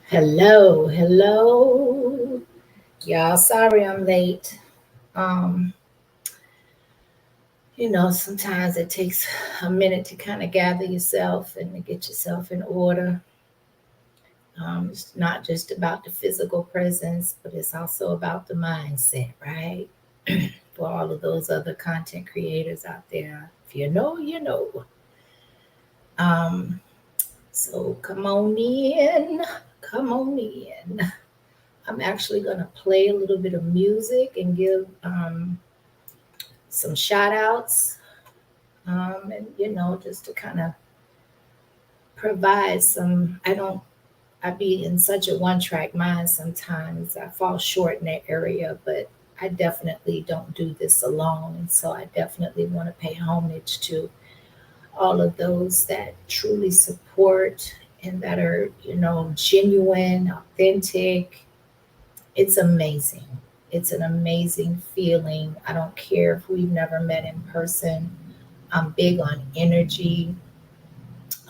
Hello, hello. Y'all, sorry I'm late. Um, sometimes it takes a minute to kind of gather yourself and to get yourself in order. It's not just about the physical presence, but it's also about the mindset, right? For all of those other content creators out there, if you know, you know. Um, so come on in, come on in. I'm actually going to play a little bit of music and give some shout outs, and just to kind of provide some. I be in such a one track mind sometimes. I fall short in that area, but I definitely don't do this alone. And so I definitely want to pay homage to all of those that truly support and that are, genuine, authentic. It's amazing. It's an amazing feeling. I don't care if we've never met in person. I'm big on energy.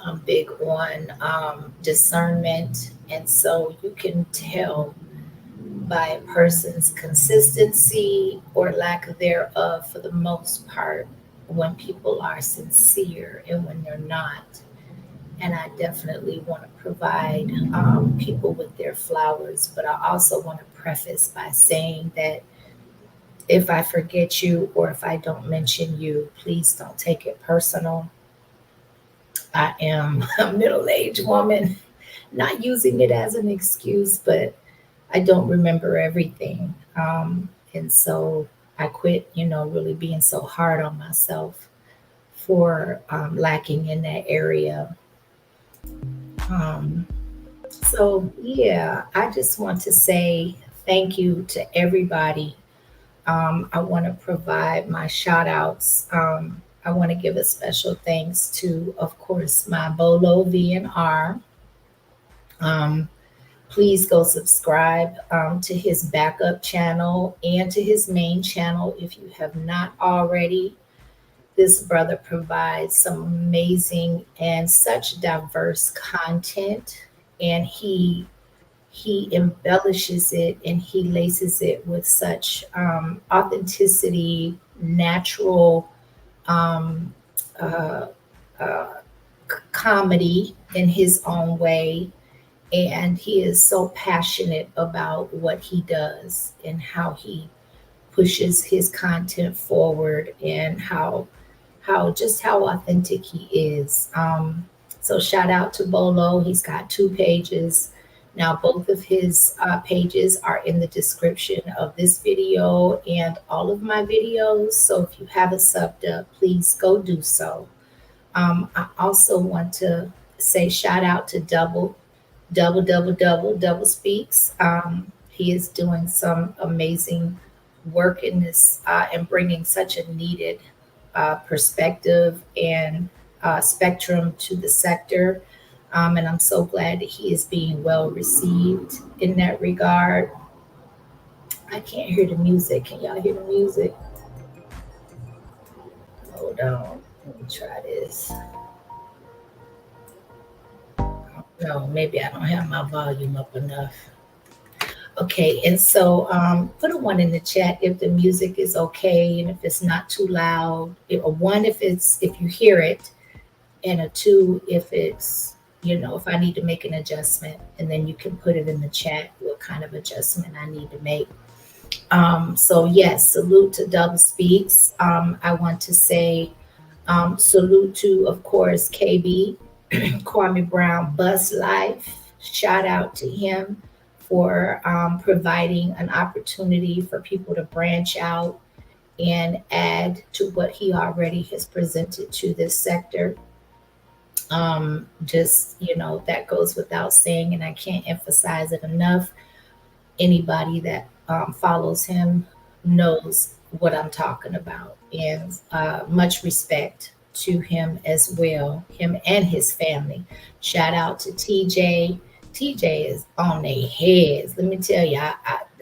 I'm big on discernment. And so you can tell by a person's consistency or lack thereof, for the most part, when people are sincere and when they're not. And I definitely want to provide people with their flowers, but I also want to preface by saying that if I forget you or if I don't mention you, please don't take it personal. I am a middle aged woman, not using it as an excuse, but I don't remember everything. And so I quit, really being so hard on myself for lacking in that area. Um, yeah, I just want to say thank you to everybody. I want to provide my shout outs. I want to give a special thanks to, of course, my Bolo VNR. Um, please go subscribe to his backup channel and to his main channel if you have not already. This brother provides some amazing and such diverse content, and he embellishes it and he laces it with such authenticity, natural um, uh, uh, comedy in his own way. And he is so passionate about what he does and how he pushes his content forward and how authentic he is. So shout out to Bolo. He's got two pages. Now both of his pages are in the description of this video and all of my videos. So if you haven't subbed up, please go do so. I also want to say shout out to Double Speaks. He is doing some amazing work in this and bringing such a needed perspective and spectrum to the sector. And I'm so glad that he is being well received in that regard. I can't hear the music. Can y'all hear the music? Hold on. Let me try this. No, maybe I don't have my volume up enough. Okay, and so put a one in the chat if the music is okay and if it's not too loud. A one if you hear it, and a two if it's if I need to make an adjustment, and then you can put it in the chat what kind of adjustment I need to make. So yes, salute to Double Speaks. I want to say salute to, of course, KB Kwame Brown Bus Life. Shout out to him for providing an opportunity for people to branch out and add to what he already has presented to this sector. Just, that goes without saying, and I can't emphasize it enough. Anybody that follows him knows what I'm talking about, and much respect to him as well, him and his family. Shout out to TJ. TJ is on their heads. Let me tell you,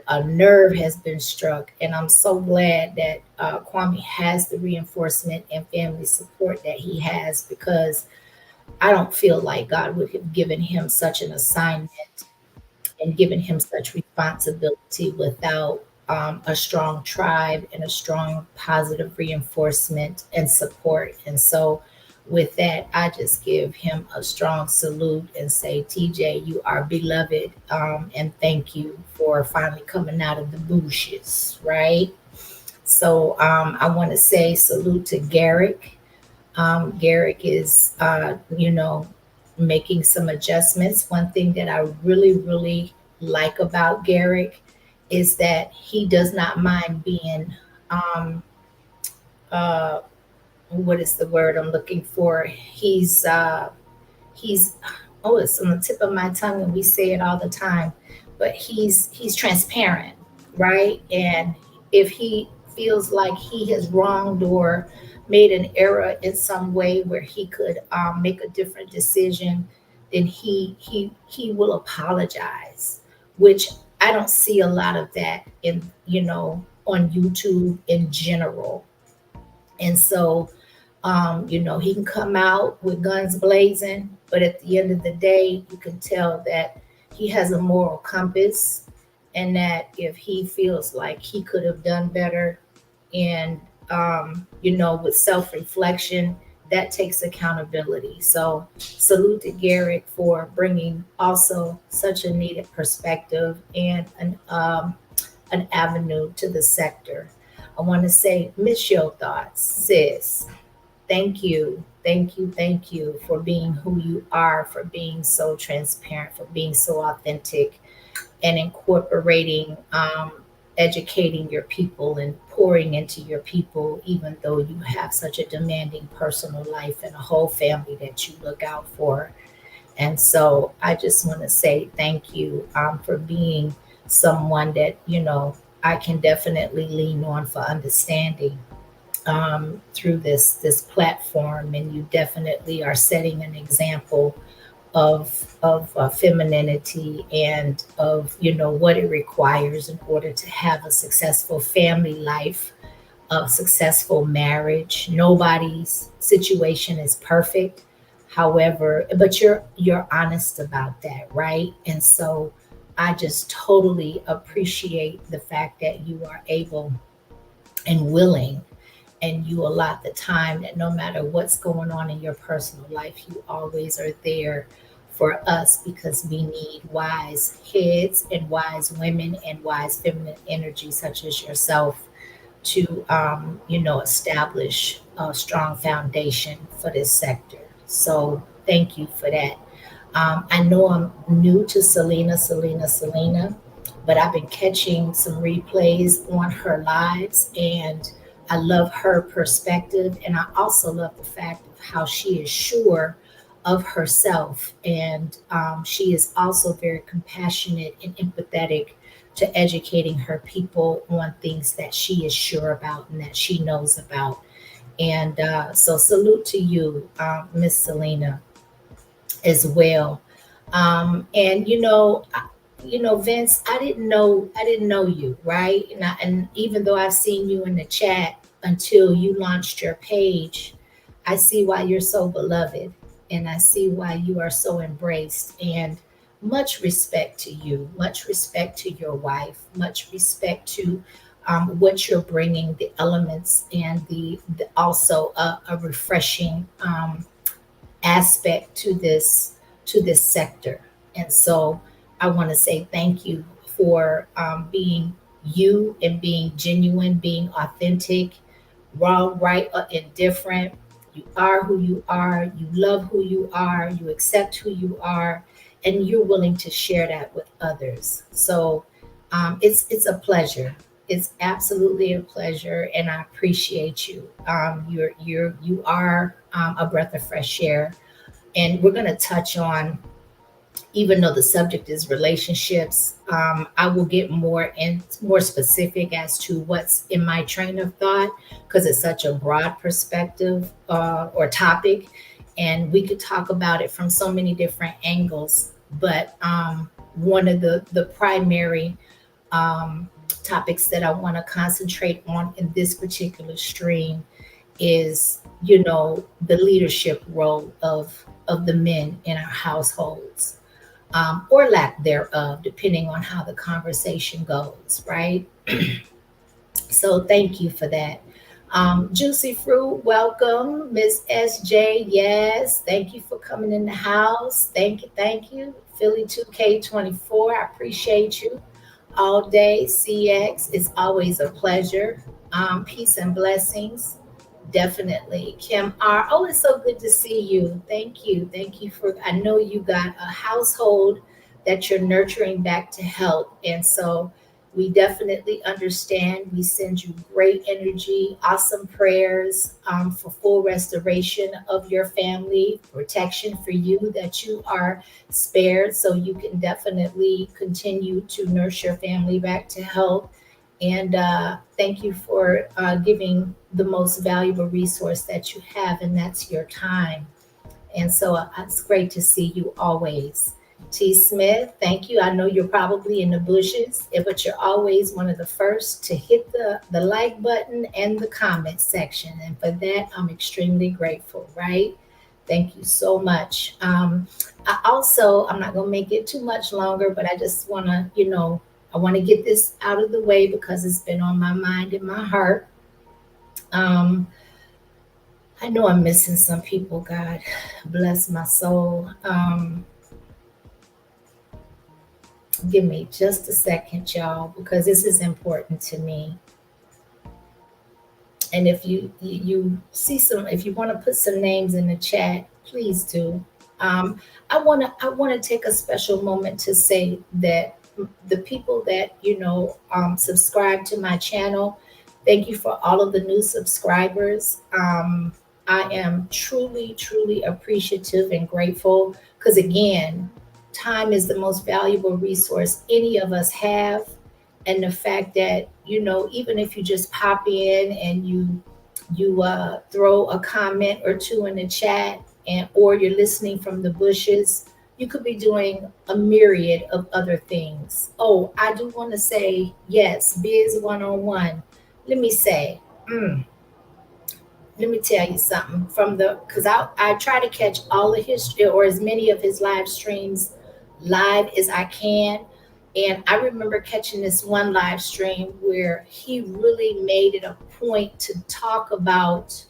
a nerve has been struck, and I'm so glad that Kwame has the reinforcement and family support that he has, because I don't feel like God would have given him such an assignment and giving him such responsibility without a strong tribe and a strong positive reinforcement and support. And so, with that, I just give him a strong salute and say, TJ, you are beloved, and thank you for finally coming out of the bushes, right? So, I want to say salute to Garrick. Garrick is, making some adjustments. One thing that I really, really like about Garrick is that he does not mind being, um, uh, what is the word I'm looking for? He's oh, it's on the tip of my tongue and we say it all the time, but he's transparent, right? And if he feels like he has wronged or made an error in some way where he could make a different decision, then he will apologize, which I don't see a lot of that in, on YouTube in general. And so, he can come out with guns blazing, but at the end of the day, you can tell that he has a moral compass, and that if he feels like he could have done better, and, with self reflection, that takes accountability. So, salute to Garrett for bringing also such a needed perspective and an avenue to the sector. I want to say, miss your thoughts, sis. Thank you. Thank you. Thank you for being who you are, for being so transparent, for being so authentic, and incorporating, educating your people and pouring into your people, even though you have such a demanding personal life and a whole family that you look out for. And so I just want to say thank you, for being someone that, I can definitely lean on for understanding, through this platform, and you definitely are setting an example of femininity and of, what it requires in order to have a successful family life, a successful marriage. Nobody's situation is perfect, however, but you're honest about that, right? And so I just totally appreciate the fact that you are able and willing, and you allot the time that no matter what's going on in your personal life, you always are there for us, because we need wise heads and wise women and wise feminine energy such as yourself to, establish a strong foundation for this sector. So thank you for that. I know I'm new to Selena, but I've been catching some replays on her lives, and I love her perspective. And I also love the fact of how she is sure of herself. And she is also very compassionate and empathetic to educating her people on things that she is sure about and that she knows about. And so, salute to you, Miss Selena, as well. And Vince, I didn't know you, right? And even though I've seen you in the chat until you launched your page, I see why you're so beloved, and I see why you are so embraced. And much respect to you, much respect to your wife, much respect to, what you're bringing, the elements, and the also a refreshing, aspect to this sector. And so I want to say thank you for, being you and being genuine, being authentic, wrong, right, or indifferent. You are who you are. You love who you are. You accept who you are, and you're willing to share that with others. So, it's a pleasure. It's absolutely a pleasure, and I appreciate you. You are, a breath of fresh air, and we're going to touch on, even though the subject is relationships, I will get more specific as to what's in my train of thought, because it's such a broad perspective, or topic, and we could talk about it from so many different angles. But one of the primary, topics that I want to concentrate on in this particular stream is, the leadership role of the men in our households. or lack thereof, depending on how the conversation goes, right? So thank you for that. Juicy Fruit, welcome. Miss SJ, yes. Thank you for coming in the house. Thank you, thank you. Philly 2K24, I appreciate you all day. CX, it's always a pleasure. Peace and blessings. Definitely. Kim R. Oh, it's so good to see you. Thank you. Thank you for, I know you got a household that you're nurturing back to health. And so we definitely understand. We send you great energy, awesome prayers for full restoration of your family, protection for you that you are spared. So you can definitely continue to nurse your family back to health. And thank you for giving the most valuable resource that you have, and that's your time. And so it's great to see you always. T. Smith, thank you. I know you're probably in the bushes, but you're always one of the first to hit the like button and the comment section. And for that, I'm extremely grateful, right? Thank you so much. I'm not going to make it too much longer, but I just want to, I want to get this out of the way because it's been on my mind and my heart. Um, I know I'm missing some people, God. Bless my soul. Give me just a second, y'all, because this is important to me. And if you see some, if you want to put some names in the chat, please do. I want to take a special moment to say that the people that subscribe to my channel, thank you for all of the new subscribers. I am truly, truly appreciative and grateful because again, time is the most valuable resource any of us have, and the fact that even if you just pop in and you throw a comment or two in the chat, and or you're listening from the bushes, you could be doing a myriad of other things. Oh, I do want to say yes, biz one-on-one. Let me say, let me tell you something from the because I try to catch all of his or as many of his live streams live as I can. And I remember catching this one live stream where he really made it a point to talk about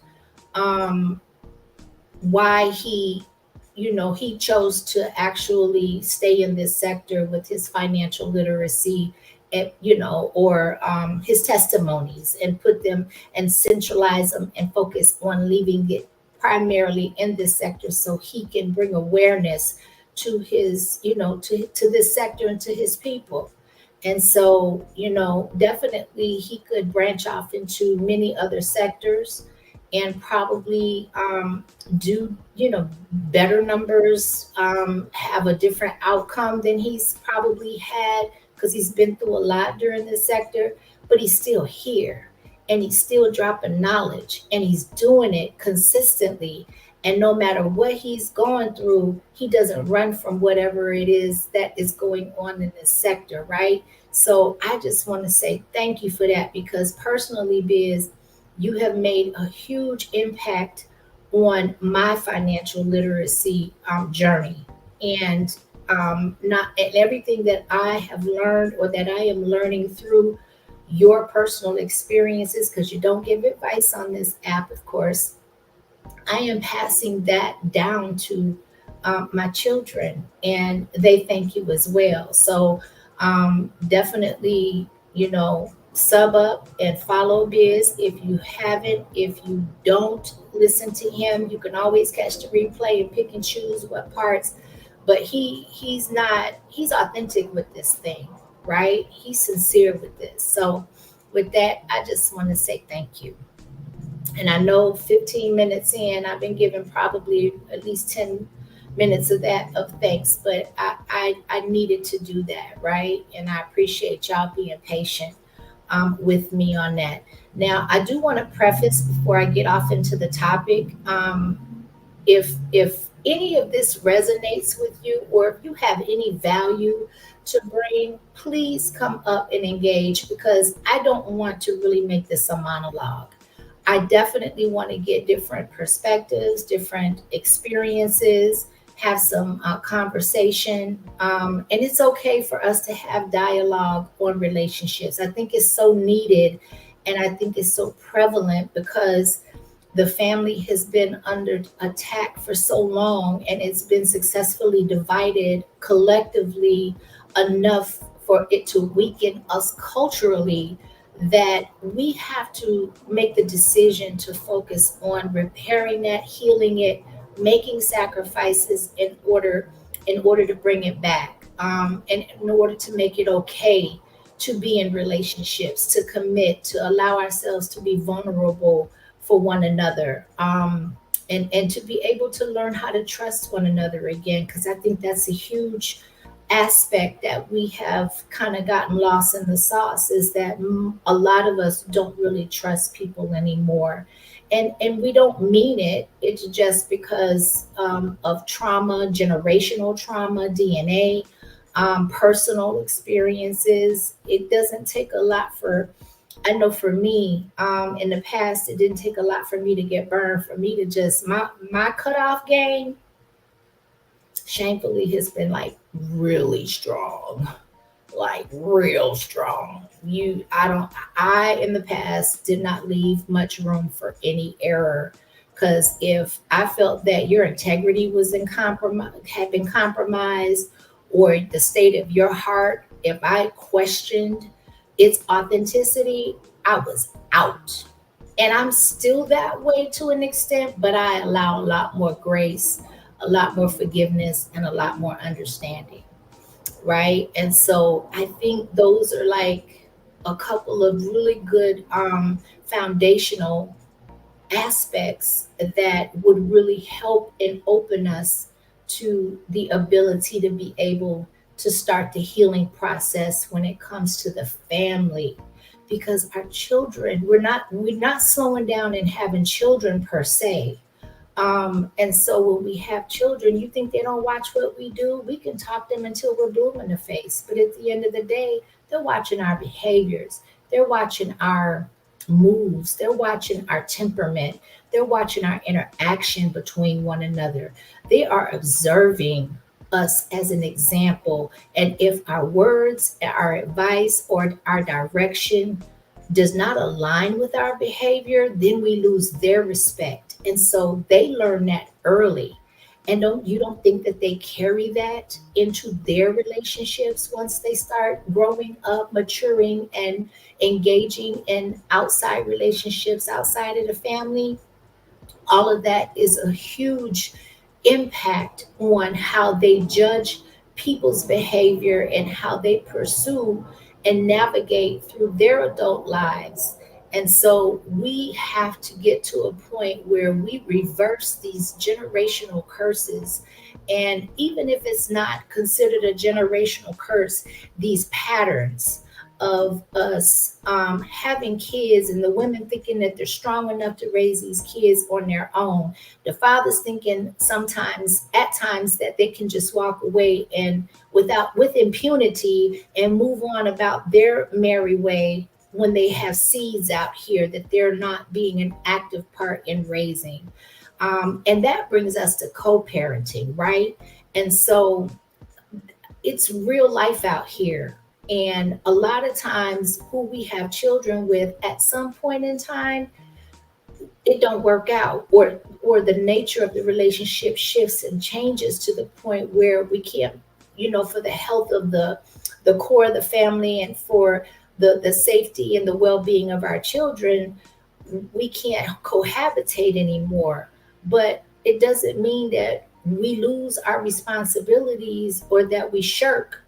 um, why he chose to actually stay in this sector with his financial literacy, and or his testimonies, and put them and centralize them and focus on leaving it primarily in this sector so he can bring awareness to his to this sector and to his people. And so definitely he could branch off into many other sectors and probably do better numbers, have a different outcome than he's probably had because he's been through a lot during this sector, but he's still here and he's still dropping knowledge and he's doing it consistently. And no matter what he's going through, he doesn't run from whatever it is that is going on in this sector, right? So I just want to say thank you for that because personally, Biz, you have made a huge impact on my financial literacy journey. And not and everything that I have learned or that I am learning through your personal experiences, because you don't give advice on this app, of course, I am passing that down to my children, and they thank you as well. So definitely, sub up and follow Biz if you haven't. If you don't listen to him, you can always catch the replay and pick and choose what parts. But he's authentic with this thing, right? He's sincere with this. So with that, I just want to say thank you. And I know 15 minutes in, I've been given probably at least 10 minutes of that of thanks, but I needed to do that, right? And I appreciate y'all being patient with me on that. Now, I do want to preface before I get off into the topic. If any of this resonates with you, or if you have any value to bring, please come up and engage because I don't want to really make this a monologue. I definitely want to get different perspectives, different experiences, have some conversation. And it's okay for us to have dialogue on relationships. I think it's so needed, and I think it's so prevalent because the family has been under attack for so long, and it's been successfully divided collectively enough for it to weaken us culturally, that we have to make the decision to focus on repairing that, healing it, making sacrifices in order to bring it back, and in order to make it okay to be in relationships, to commit, to allow ourselves to be vulnerable for one another, and to be able to learn how to trust one another again, because I think that's a huge aspect that we have kind of gotten lost in the sauce, is that a lot of us don't really trust people anymore. And we don't mean it. It's just because of trauma, generational trauma, DNA, personal experiences. It doesn't take a lot for, I know for me, in the past, it didn't take a lot for me to get burned, for me to just, my cutoff game, shamefully, has been like really strong, like real strong. I in the past did not leave much room for any error, because if I felt that your integrity was in compromise, had been compromised, or the state of your heart, if I questioned its authenticity, I was out. And I'm still that way to an extent, but I allow a lot more grace, a lot more forgiveness, and a lot more understanding, right? And so I think those are like a couple of really good foundational aspects that would really help and open us to the ability to be able to start the healing process when it comes to the family. Because our children, we're not slowing down and having children per se, and so when we have children, you think they don't watch what we do? We can talk them until we're blue in the face. But at the end of the day, they're watching our behaviors. They're watching our moves. They're watching our temperament. They're watching our interaction between one another. They are observing us as an example. And if our words, our advice, or our direction does not align with our behavior, then we lose their respect. And so they learn that early. And don't think that they carry that into their relationships once they start growing up, maturing, and engaging in outside relationships outside of the family? All of that is a huge impact on how they judge people's behavior and how they pursue and navigate through their adult lives. And so we have to get to a point where we reverse these generational curses. And even if it's not considered a generational curse, these patterns of us having kids, and the women thinking that they're strong enough to raise these kids on their own, the fathers thinking sometimes, at times, that they can just walk away and with impunity and move on about their merry way, when they have seeds out here that they're not being an active part in raising. And that brings us to co-parenting, right? And so it's real life out here. And a lot of times, who we have children with, at some point in time, it don't work out, or the nature of the relationship shifts and changes to the point where we can't, for the health of the core of the family, and for the safety and the well-being of our children, we can't cohabitate anymore. But it doesn't mean that we lose our responsibilities, or that we shirk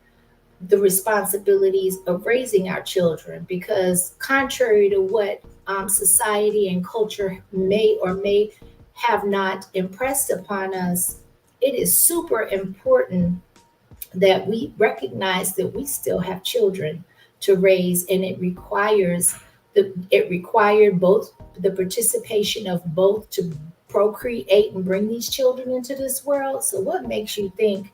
the responsibilities of raising our children, because contrary to what society and culture may or may have not impressed upon us, it is super important that we recognize that we still have children to raise, and it required both the participation of both to procreate and bring these children into this world. So what makes you think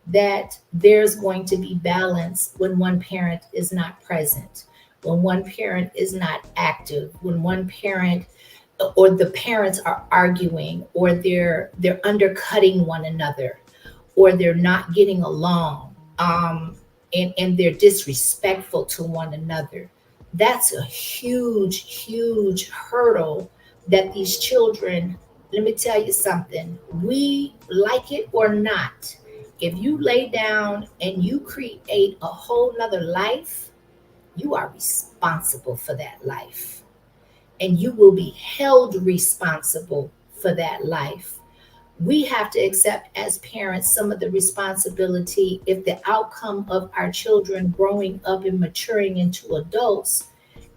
that there's going to be balance when one parent is not present, when one parent is not active, when one parent or the parents are arguing, or they're undercutting one another? or they're not getting along, and they're disrespectful to one another. That's a huge, huge hurdle that these children, let me tell you something, we like it or not, if you lay down and you create a whole nother life, you are responsible for that life, and you will be held responsible for that life. We have to accept as parents some of the responsibility if the outcome of our children growing up and maturing into adults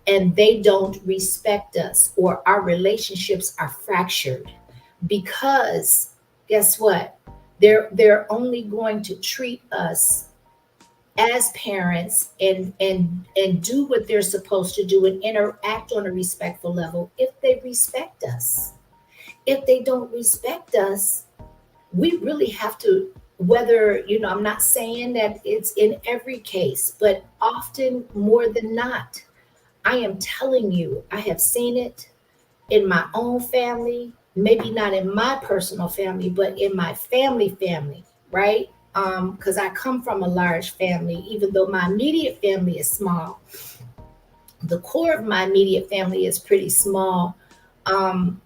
and they don't respect us, or our relationships are fractured, because guess what, they're only going to treat us as parents and do what they're supposed to do and interact on a respectful level if they respect us. If they don't respect us, we really have to, whether, I'm not saying that it's in every case, but often more than not, I am telling you, I have seen it in my own family, maybe not in my personal family, but in my family, right? Because I come from a large family, even though my immediate family is small. The core of my immediate family is pretty small. Um,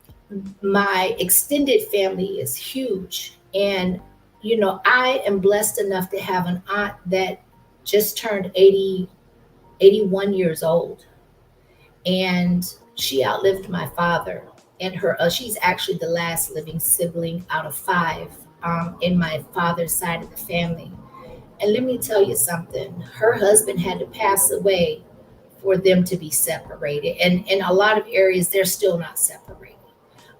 my extended family is huge. And, I am blessed enough to have an aunt that just turned 80, 81 years old. And she outlived my father. And she's actually the last living sibling out of five, in my father's side of the family. And let me tell you something, her husband had to pass away for them to be separated. And in a lot of areas, they're still not separated.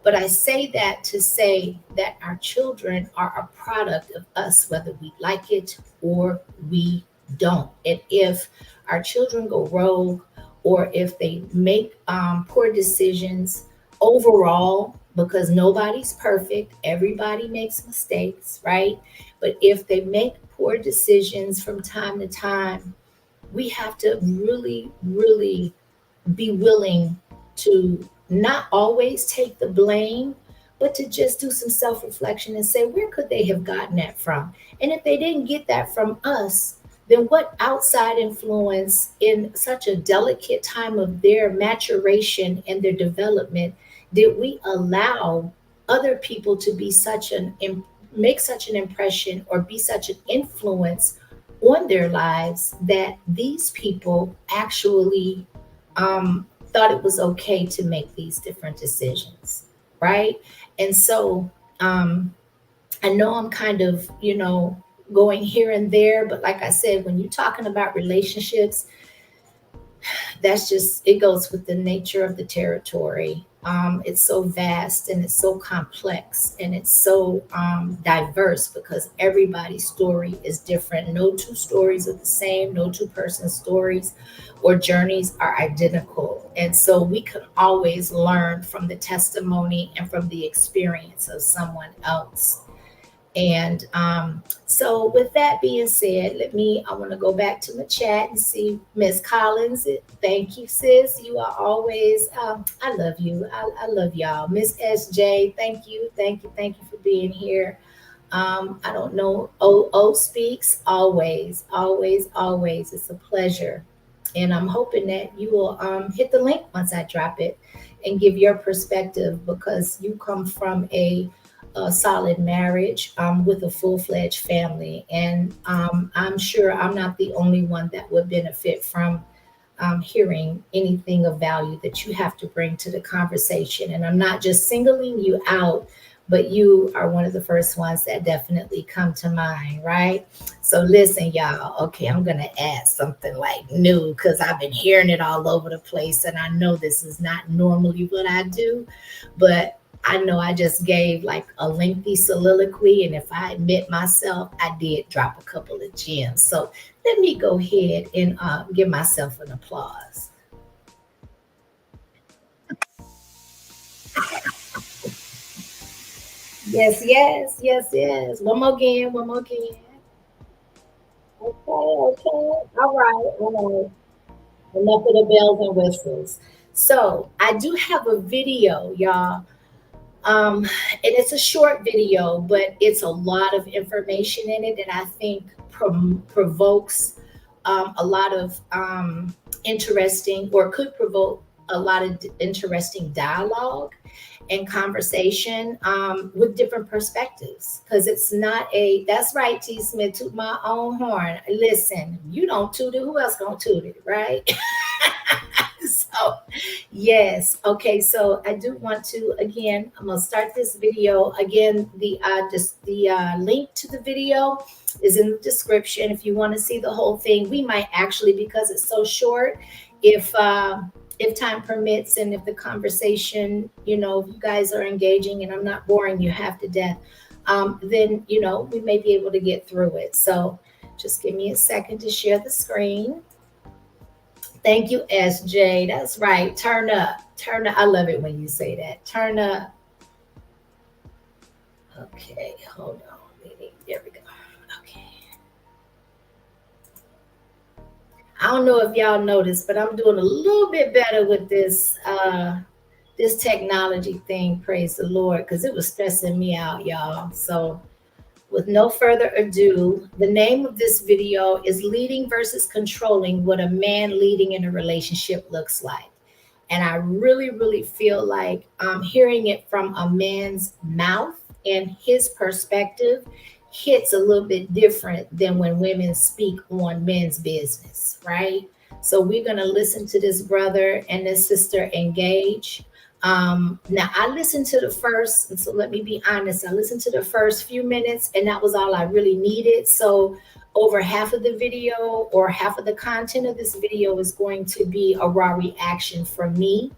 But I say that to say that our children are a product of us, whether we like it or we don't. And if our children go rogue, or if they make poor decisions overall, because nobody's perfect, everybody makes mistakes, right? But if they make poor decisions from time to time, we have to really, really be willing to not always take the blame, but to just do some self reflection and say, where could they have gotten that from? And if they didn't get that from us, then what outside influence in such a delicate time of their maturation and their development did we allow other people to be make such an impression or be such an influence on their lives that these people actually thought it was okay to make these different decisions, right? And so I know I'm kind of, going here and there, but like I said, when you're talking about relationships, that's just, it goes with the nature of the territory. It's so vast and it's so complex and it's so diverse because everybody's story is different. No two stories are the same, no two person's stories or journeys are identical. And so we can always learn from the testimony and from the experience of someone else. And so, with that being said, I want to go back to my chat and see Miss Collins. Thank you, sis. You are always, I love you. I love y'all. Miss SJ, thank you. Thank you. Thank you for being here. I don't know. O speaks always, always, always. It's a pleasure. And I'm hoping that you will hit the link once I drop it and give your perspective because you come from a solid marriage with a full fledged family. And I'm sure I'm not the only one that would benefit from hearing anything of value that you have to bring to the conversation. And I'm not just singling you out, but you are one of the first ones that definitely come to mind, right? So listen, y'all. Okay, I'm gonna add something like new because I've been hearing it all over the place, and I know this is not normally what I do, but I know I just gave like a lengthy soliloquy, and if I admit myself, I did drop a couple of gems. So let me go ahead and give myself an applause. Yes, yes, yes, yes. One more again, one more again. Okay, okay. All right, all right. Enough of the bells and whistles. So I do have a video, y'all. And it's a short video, but it's a lot of information in it that I think provokes a lot of interesting, or could provoke a lot of interesting dialogue and conversation with different perspectives. Because it's not a, that's right, T. Smith, toot my own horn. Listen, you don't toot it, who else gonna toot it, right? So yes, okay, so I do want to, again, I'm gonna start this video again. The link to the video is in the description if you want to see the whole thing. We might actually, because it's so short, if time permits and if the conversation, you guys are engaging and I'm not boring you half to death, then we may be able to get through it. So just give me a second to share the screen. Thank you, SJ. That's right. Turn up. Turn up. I love it when you say that. Turn up. Okay, hold on. There we go. Okay. I don't know if y'all noticed, but I'm doing a little bit better with this technology thing, praise the Lord, because it was stressing me out, y'all. So with no further ado, the name of this video is Leading versus Controlling: What a Man Leading in a Relationship Looks Like. And I really, really feel like hearing it from a man's mouth and his perspective hits a little bit different than when women speak on men's business, right? So we're going to listen to this brother and this sister engage. Now I listened to the first, and so let me be honest, I listened to the first few minutes and that was all I really needed. So over half of the video, or half of the content of this video, is going to be a raw reaction from me.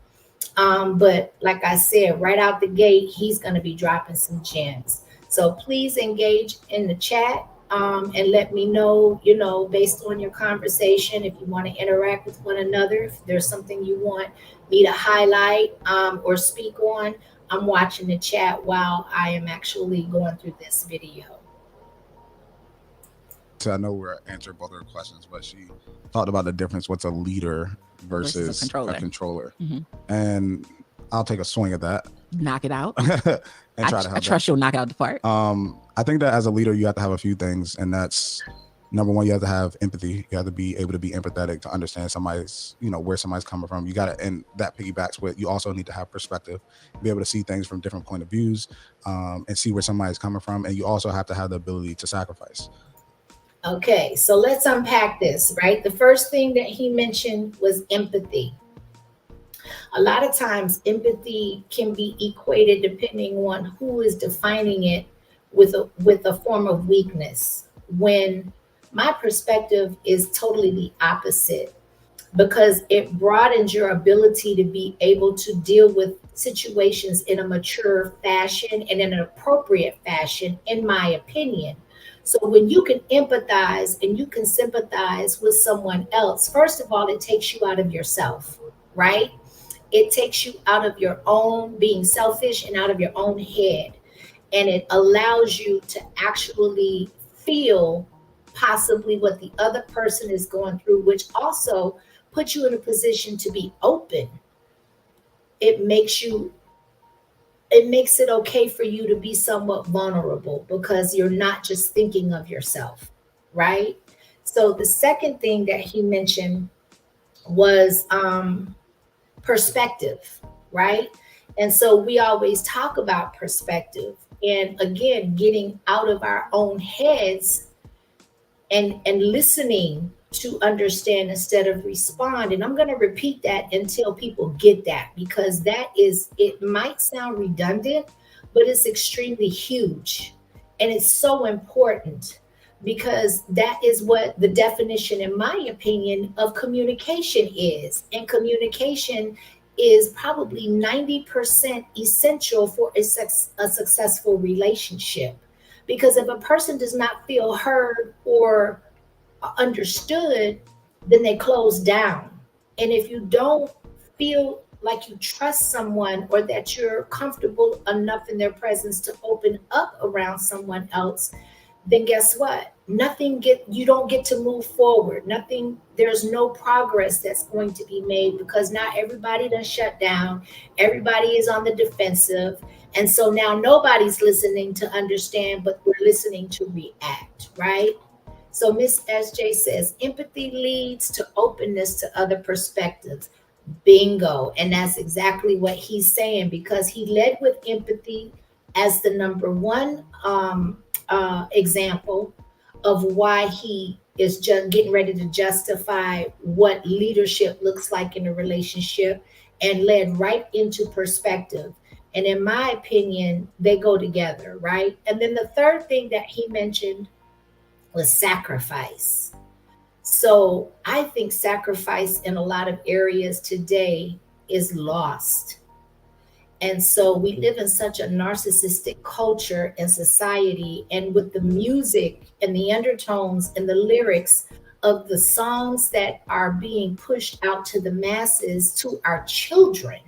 But like I said, right out the gate, he's going to be dropping some gems. So please engage in the chat, and let me know, based on your conversation, if you want to interact with one another, if there's something you want me to highlight or speak on. I'm watching the chat while I am actually going through this video. So I know we're answering both of her questions, but she talked about the difference what's a leader versus a controller. Mm-hmm. And I'll take a swing at that. Knock it out. And try to help I trust you'll knock out the part. I think that as a leader, you have to have a few things, and that's number one, you have to have empathy. You have to be able to be empathetic to understand somebody's, where somebody's coming from. You got to, and that piggybacks with, you also need to have perspective, be able to see things from different point of views, and see where somebody's coming from. And you also have to have the ability to sacrifice. Okay, so let's unpack this, right? The first thing that he mentioned was empathy. A lot of times empathy can be equated, depending on who is defining it, with a form of weakness, when my perspective is totally the opposite, because it broadens your ability to be able to deal with situations in a mature fashion and in an appropriate fashion, in my opinion. So when you can empathize and you can sympathize with someone else, first of all, it takes you out of yourself, right? It takes you out of your own being selfish and out of your own head. And it allows you to actually feel possibly what the other person is going through, which also puts you in a position to be open. It makes it okay for you to be somewhat vulnerable, because you're not just thinking of yourself, right? So the second thing that he mentioned was perspective, right? And so we always talk about perspective, and again, getting out of our own heads and listening to understand instead of respond. And I'm going to repeat that until people get that, because it might sound redundant, but it's extremely huge. And it's so important, because that is what the definition, in my opinion, of communication is. And communication is probably 90% essential for a successful relationship. Because if a person does not feel heard or understood, then they close down. And if you don't feel like you trust someone, or that you're comfortable enough in their presence to open up around someone else, then guess what? You don't get to move forward. There's no progress that's going to be made, because not everybody done shut down. Everybody is on the defensive. And so now nobody's listening to understand, but we're listening to react, right? So Miss SJ says empathy leads to openness to other perspectives. Bingo. And that's exactly what he's saying, because he led with empathy as the number one example of why he is just getting ready to justify what leadership looks like in a relationship, and led right into perspective. And in my opinion, they go together, right? And then the third thing that he mentioned was sacrifice. So I think sacrifice in a lot of areas today is lost. And so we live in such a narcissistic culture and society, and with the music and the undertones and the lyrics of the songs that are being pushed out to the masses, to our children,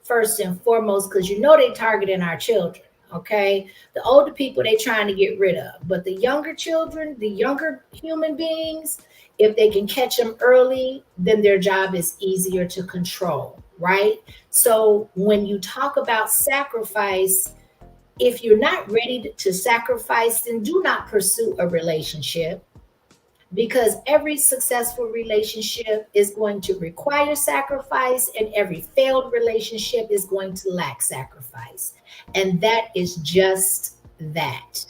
first and foremost, because you know they targeting our children. Okay, the older people they trying to get rid of, but the younger children, the younger human beings, if they can catch them early, then their job is easier to control, right? So when you talk about sacrifice, if you're not ready to sacrifice, then do not pursue a relationship, because every successful relationship is going to require sacrifice, and every failed relationship is going to lack sacrifice. And that is just that.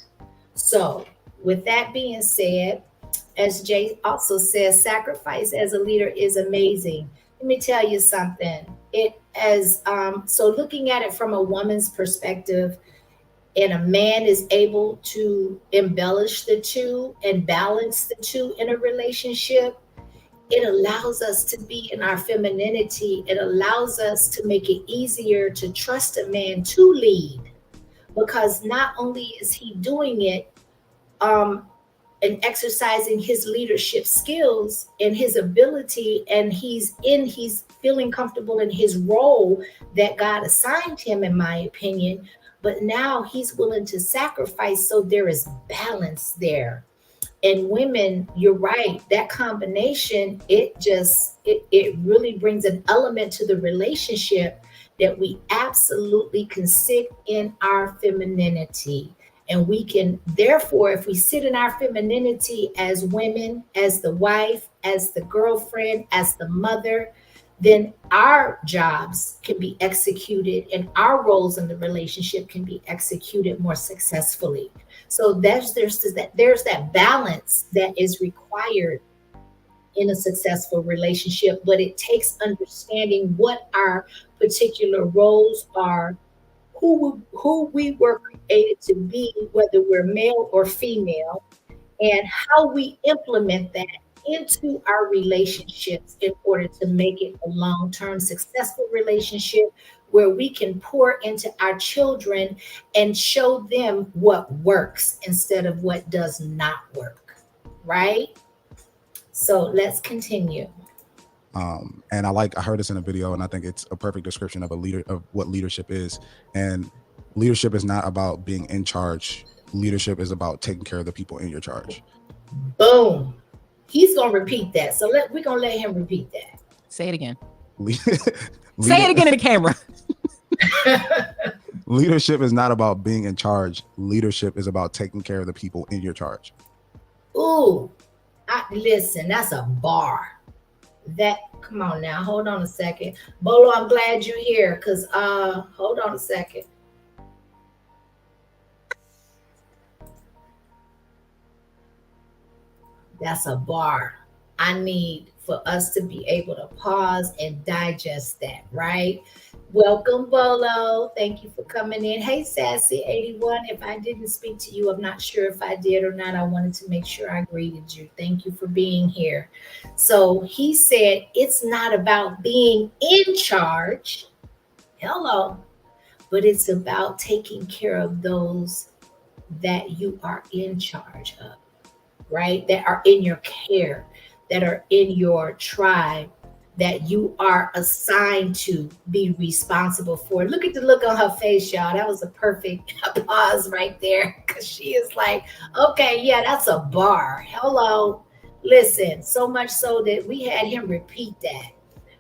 So, with that being said, as Jay also says, sacrifice as a leader is amazing. Let me tell you something. It as so looking at it from a woman's perspective, and a man is able to embellish the two and balance the two in a relationship, it allows us to be in our femininity. It allows us to make it easier to trust a man to lead, because not only is he doing it um, and exercising his leadership skills and his ability, and he's feeling comfortable in his role that God assigned him, in my opinion, but now he's willing to sacrifice, so there is balance there. And women, you're right, that combination, it really brings an element to the relationship that we absolutely can sit in our femininity. And we can, therefore, if we sit in our femininity as women, as the wife, as the girlfriend, as the mother, then our jobs can be executed and our roles in the relationship can be executed more successfully. So there's that balance that is required in a successful relationship, but it takes understanding what our particular roles are, who we were created to be, whether we're male or female, and how we implement that into our relationships in order to make it a long-term successful relationship where we can pour into our children and show them what works instead of what does not work, right? So let's continue. And I heard this in a video, and I think it's a perfect description of a leader, of what leadership is. And leadership is not about being in charge. Leadership is about taking care of the people in your charge. Boom. He's gonna repeat that. So we're gonna let him repeat that. Say it again. Say it again in the camera. Leadership is not about being in charge. Leadership is about taking care of the people in your charge. Ooh, listen, that's a bar. That, come on now, hold on a second. Bolo, I'm glad you're here, because hold on a second. That's a bar. I need for us to be able to pause and digest that, right? Welcome, Bolo. Thank you for coming in. Hey, Sassy81. If I didn't speak to you, I'm not sure if I did or not. I wanted to make sure I greeted you. Thank you for being here. So he said it's not about being in charge. Hello. But it's about taking care of those that you are in charge of, right? That are in your care, that are in your tribe, that you are assigned to be responsible for. Look at the look on her face, y'all. That was a perfect pause right there, because she is like, okay, yeah, that's a bar. Hello. Listen, so much so that we had him repeat that.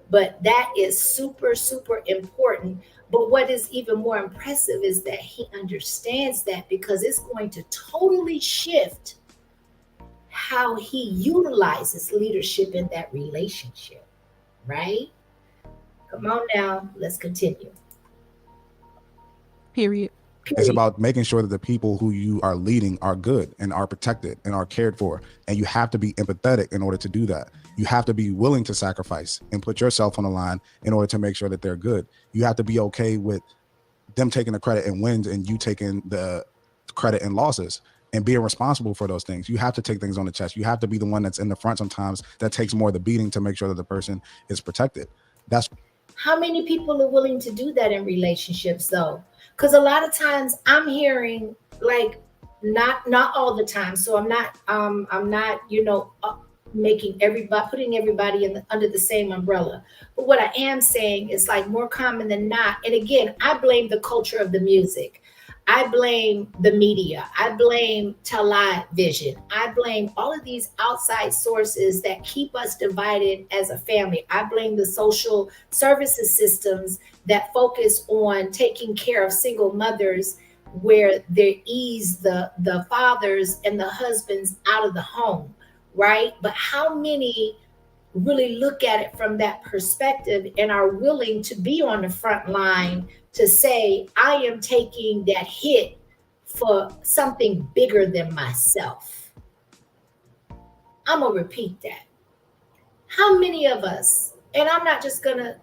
But that is super, super important, But what is even more impressive is that he understands that, because it's going to totally shift how he utilizes leadership in that relationship, right? Come on now, let's continue. Period. It's about making sure that the people who you are leading are good and are protected and are cared for. And you have to be empathetic in order to do that. You have to be willing to sacrifice and put yourself on the line in order to make sure that they're good. You have to be okay with them taking the credit and wins and you taking the credit and losses and being responsible for those things. You have to take things on the chest. You have to be the one that's in the front sometimes that takes more of the beating to make sure that the person is protected. That's how many people are willing to do that in relationships though? Because a lot of times I'm hearing, like, not all the time. So I'm not making everybody, putting everybody under the same umbrella. But what I am saying is, like, more common than not. And again, I blame the culture of the music. I blame the media. I blame television. I blame all of these outside sources that keep us divided as a family. I blame the social services systems that focus on taking care of single mothers, where they ease the fathers and the husbands out of the home, right? But how many really look at it from that perspective and are willing to be on the front line to say, I am taking that hit for something bigger than myself? I'm gonna repeat that. How many of us, and I'm not just gonna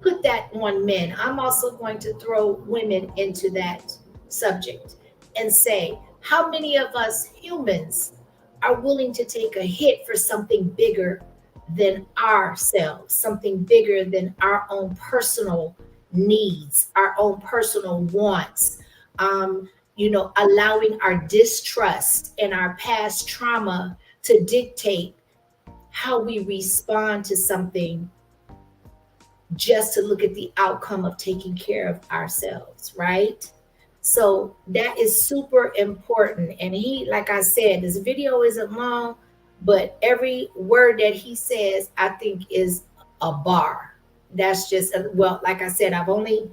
put that on men, I'm also going to throw women into that subject and say, how many of us humans are willing to take a hit for something bigger than ourselves, something bigger than our own personal needs, our own personal wants, allowing our distrust and our past trauma to dictate how we respond to something, just to look at the outcome of taking care of ourselves, right? So that is super important. And he, like I said, this video isn't long, but every word that he says, I think, is a bar. That's just, well, like I said, I've only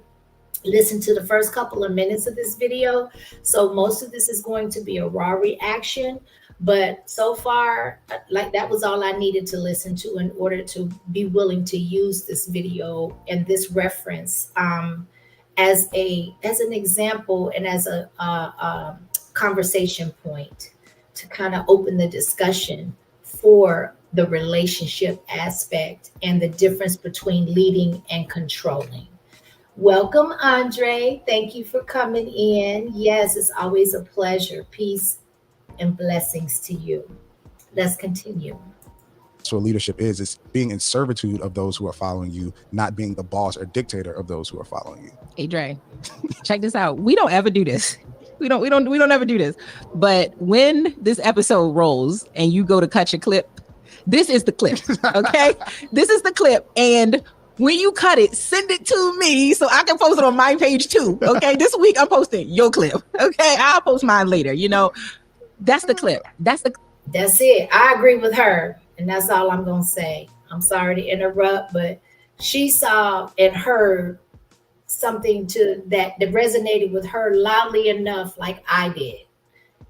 listened to the first couple of minutes of this video. So most of this is going to be a raw reaction. But so far, like, that was all I needed to listen to in order to be willing to use this video and this reference as an example and as a conversation point to kind of open the discussion for the relationship aspect and the difference between leading and controlling. Welcome, Andre. Thank you for coming in. Yes, it's always a pleasure. Peace and blessings to you. Let's continue. what leadership is. It's being in servitude of those who are following you, not being the boss or dictator of those who are following you. Hey, Dre, check this out. We don't ever do this. We don't ever do this. But when this episode rolls and you go to cut your clip, this is the clip. Okay. This is the clip. And when you cut it, send it to me so I can post it on my page too. Okay. This week I'm posting your clip. Okay. I'll post mine later. That's the clip. That's it. I agree with her. And that's all I'm going to say. I'm sorry to interrupt, but she saw and heard something that resonated with her loudly enough, like I did.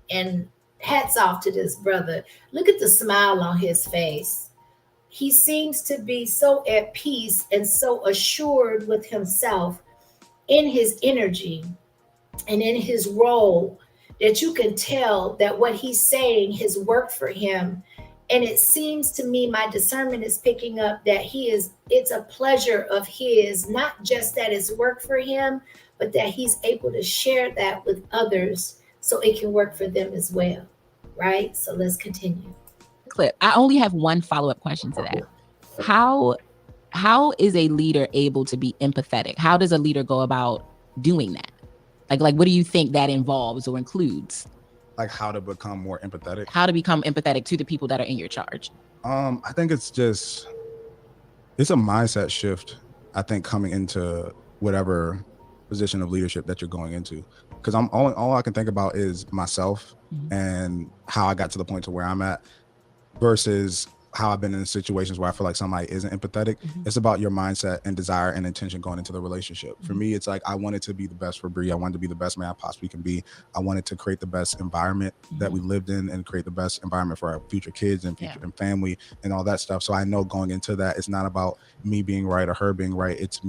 And hats off to this brother. Look at the smile on his face. He seems to be so at peace and so assured with himself in his energy and in his role, that you can tell that what he's saying has worked for him. And it seems to me, my discernment is picking up that it's a pleasure of his, not just that it's worked for him, but that he's able to share that with others so it can work for them as well. Right? So let's continue. Clip. I only have one follow-up question to that. How is a leader able to be empathetic? How does a leader go about doing that? Like what do you think that involves or includes? Like how to become more empathetic. How to become empathetic to the people that are in your charge. I think it's a mindset shift. I think coming into whatever position of leadership that you're going into, because all I can think about is myself and how I got to the point to where I'm at, versus how I've been in situations where I feel like somebody isn't empathetic. It's about your mindset and desire and intention going into the relationship. For me, it's like I wanted to be the best for Bree. I wanted to be the best man I possibly can be. I wanted to create the best environment that we lived in and create the best environment for our future kids and future and family and all that stuff. So I know going into that, it's not about me being right or her being right. It's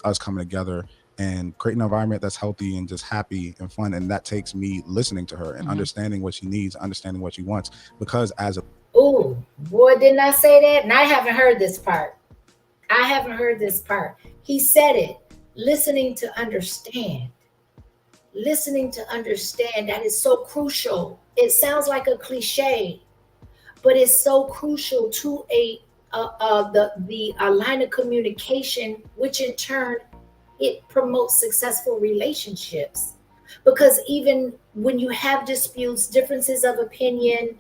us coming together and creating an environment that's healthy and just happy and fun. And that takes me listening to her and understanding what she needs, understanding what she wants. Because as a Oh, boy, didn't I say that? And I haven't heard this part. I haven't heard this part. He said it. Listening to understand. Listening to understand. That is so crucial. It sounds like a cliche, but it's so crucial to the line of communication, which in turn it promotes successful relationships. Because even when you have disputes, differences of opinion,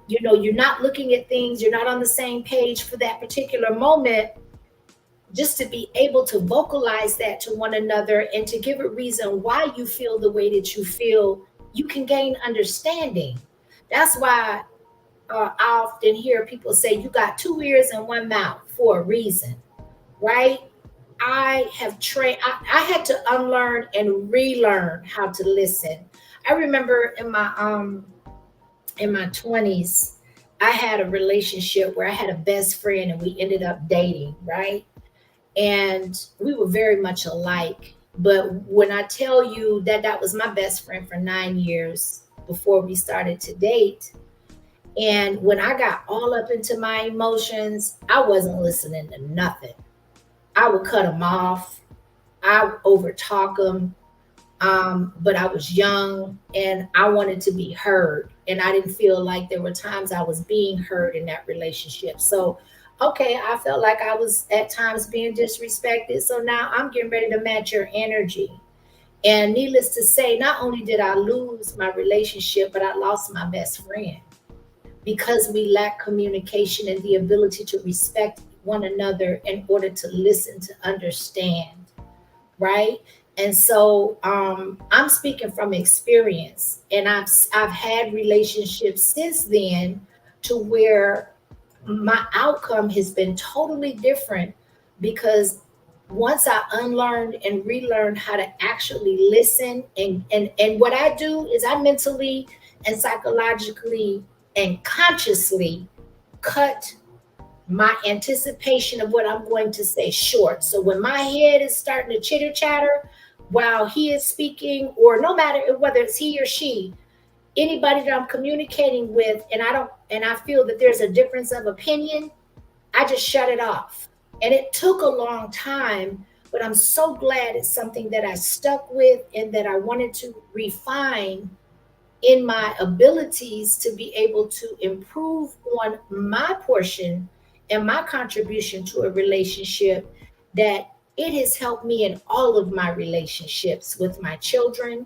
you're not looking at things, you're not on the same page for that particular moment, just to be able to vocalize that to one another and to give a reason why you feel the way that you feel, you can gain understanding. That's why I often hear people say, you got two ears and one mouth for a reason, right? I have trained, I had to unlearn and relearn how to listen. I remember in my 20s, I had a relationship where I had a best friend and we ended up dating, right? And we were very much alike. But when I tell you that that was my best friend for 9 years before we started to date, and when I got all up into my emotions, I wasn't listening to nothing. I would cut him off. I would overtalk him. But I was young and I wanted to be heard. And I didn't feel like there were times I was being heard in that relationship. So, okay, I felt like I was at times being disrespected. So now I'm getting ready to match your energy. And needless to say, not only did I lose my relationship, but I lost my best friend because we lack communication and the ability to respect one another in order to listen, to understand, right? And so I'm speaking from experience, and I've had relationships since then to where my outcome has been totally different because once I unlearned and relearned how to actually listen, and what I do is I mentally and psychologically and consciously cut my anticipation of what I'm going to say short. So when my head is starting to chitter chatter while he is speaking, or no matter whether it's he or she, anybody that I'm communicating with, and I feel that there's a difference of opinion, I just shut it off. And it took a long time, but I'm so glad it's something that I stuck with and that I wanted to refine in my abilities to be able to improve on my portion and my contribution to a relationship, that it has helped me in all of my relationships with my children,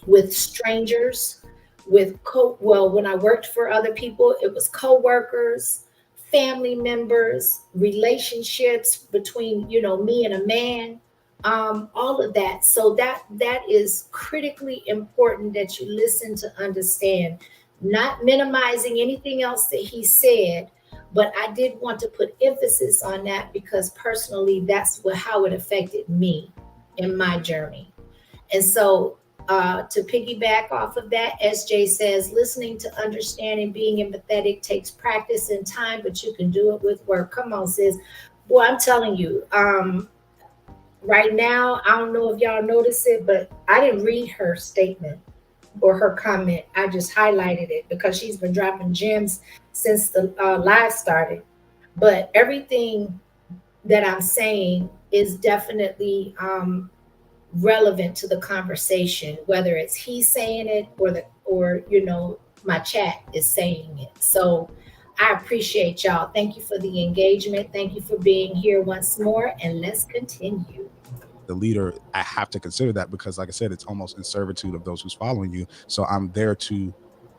with strangers, well, when I worked for other people, it was co-workers, family members, relationships between, me and a man, all of that. So that is critically important, that you listen to understand, not minimizing anything else that he said, but I did want to put emphasis on that because personally, that's how it affected me in my journey. And so, to piggyback off of that, SJ says, listening to understand and being empathetic takes practice and time, but you can do it with work. Come on, sis. Boy, I'm telling you, right now, I don't know if y'all notice it, but I didn't read her statement or her comment. I just highlighted it because she's been dropping gems since the live started. But everything that I'm saying is definitely relevant to the conversation, whether it's he saying it or my chat is saying it. So I appreciate y'all. Thank you for the engagement. Thank you for being here once more, and let's continue. the leader, I have to consider that because, like I said, it's almost in servitude of those who's following you. So I'm there to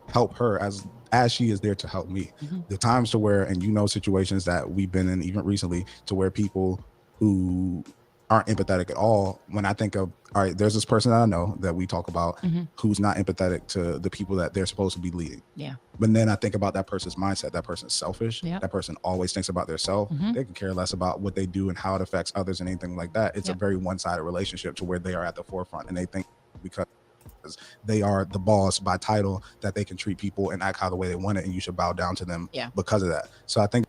help her as she is there to help me. The times to where, and situations that we've been in even recently, to where people who aren't empathetic at all. When I think of, all right, there's this person that I know that we talk about who's not empathetic to the people that they're supposed to be leading. Yeah. But then I think about that person's mindset. That person's selfish. Yep. That person always thinks about themselves. They can care less about what they do and how it affects others and anything like that. It's a very one-sided relationship to where they are at the forefront, and they think because they are the boss by title that they can treat people and act how the way they want it, and you should bow down to them because of that. So I think,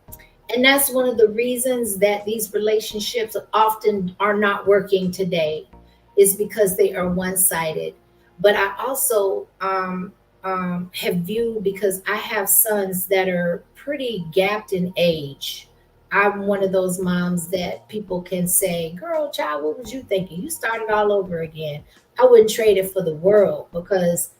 and that's one of the reasons that these relationships often are not working today, is because they are one-sided. But I also have viewed, because I have sons that are pretty gapped in age. I'm one of those moms that people can say, girl, child, what was you thinking? You started all over again. I wouldn't trade it for the world, because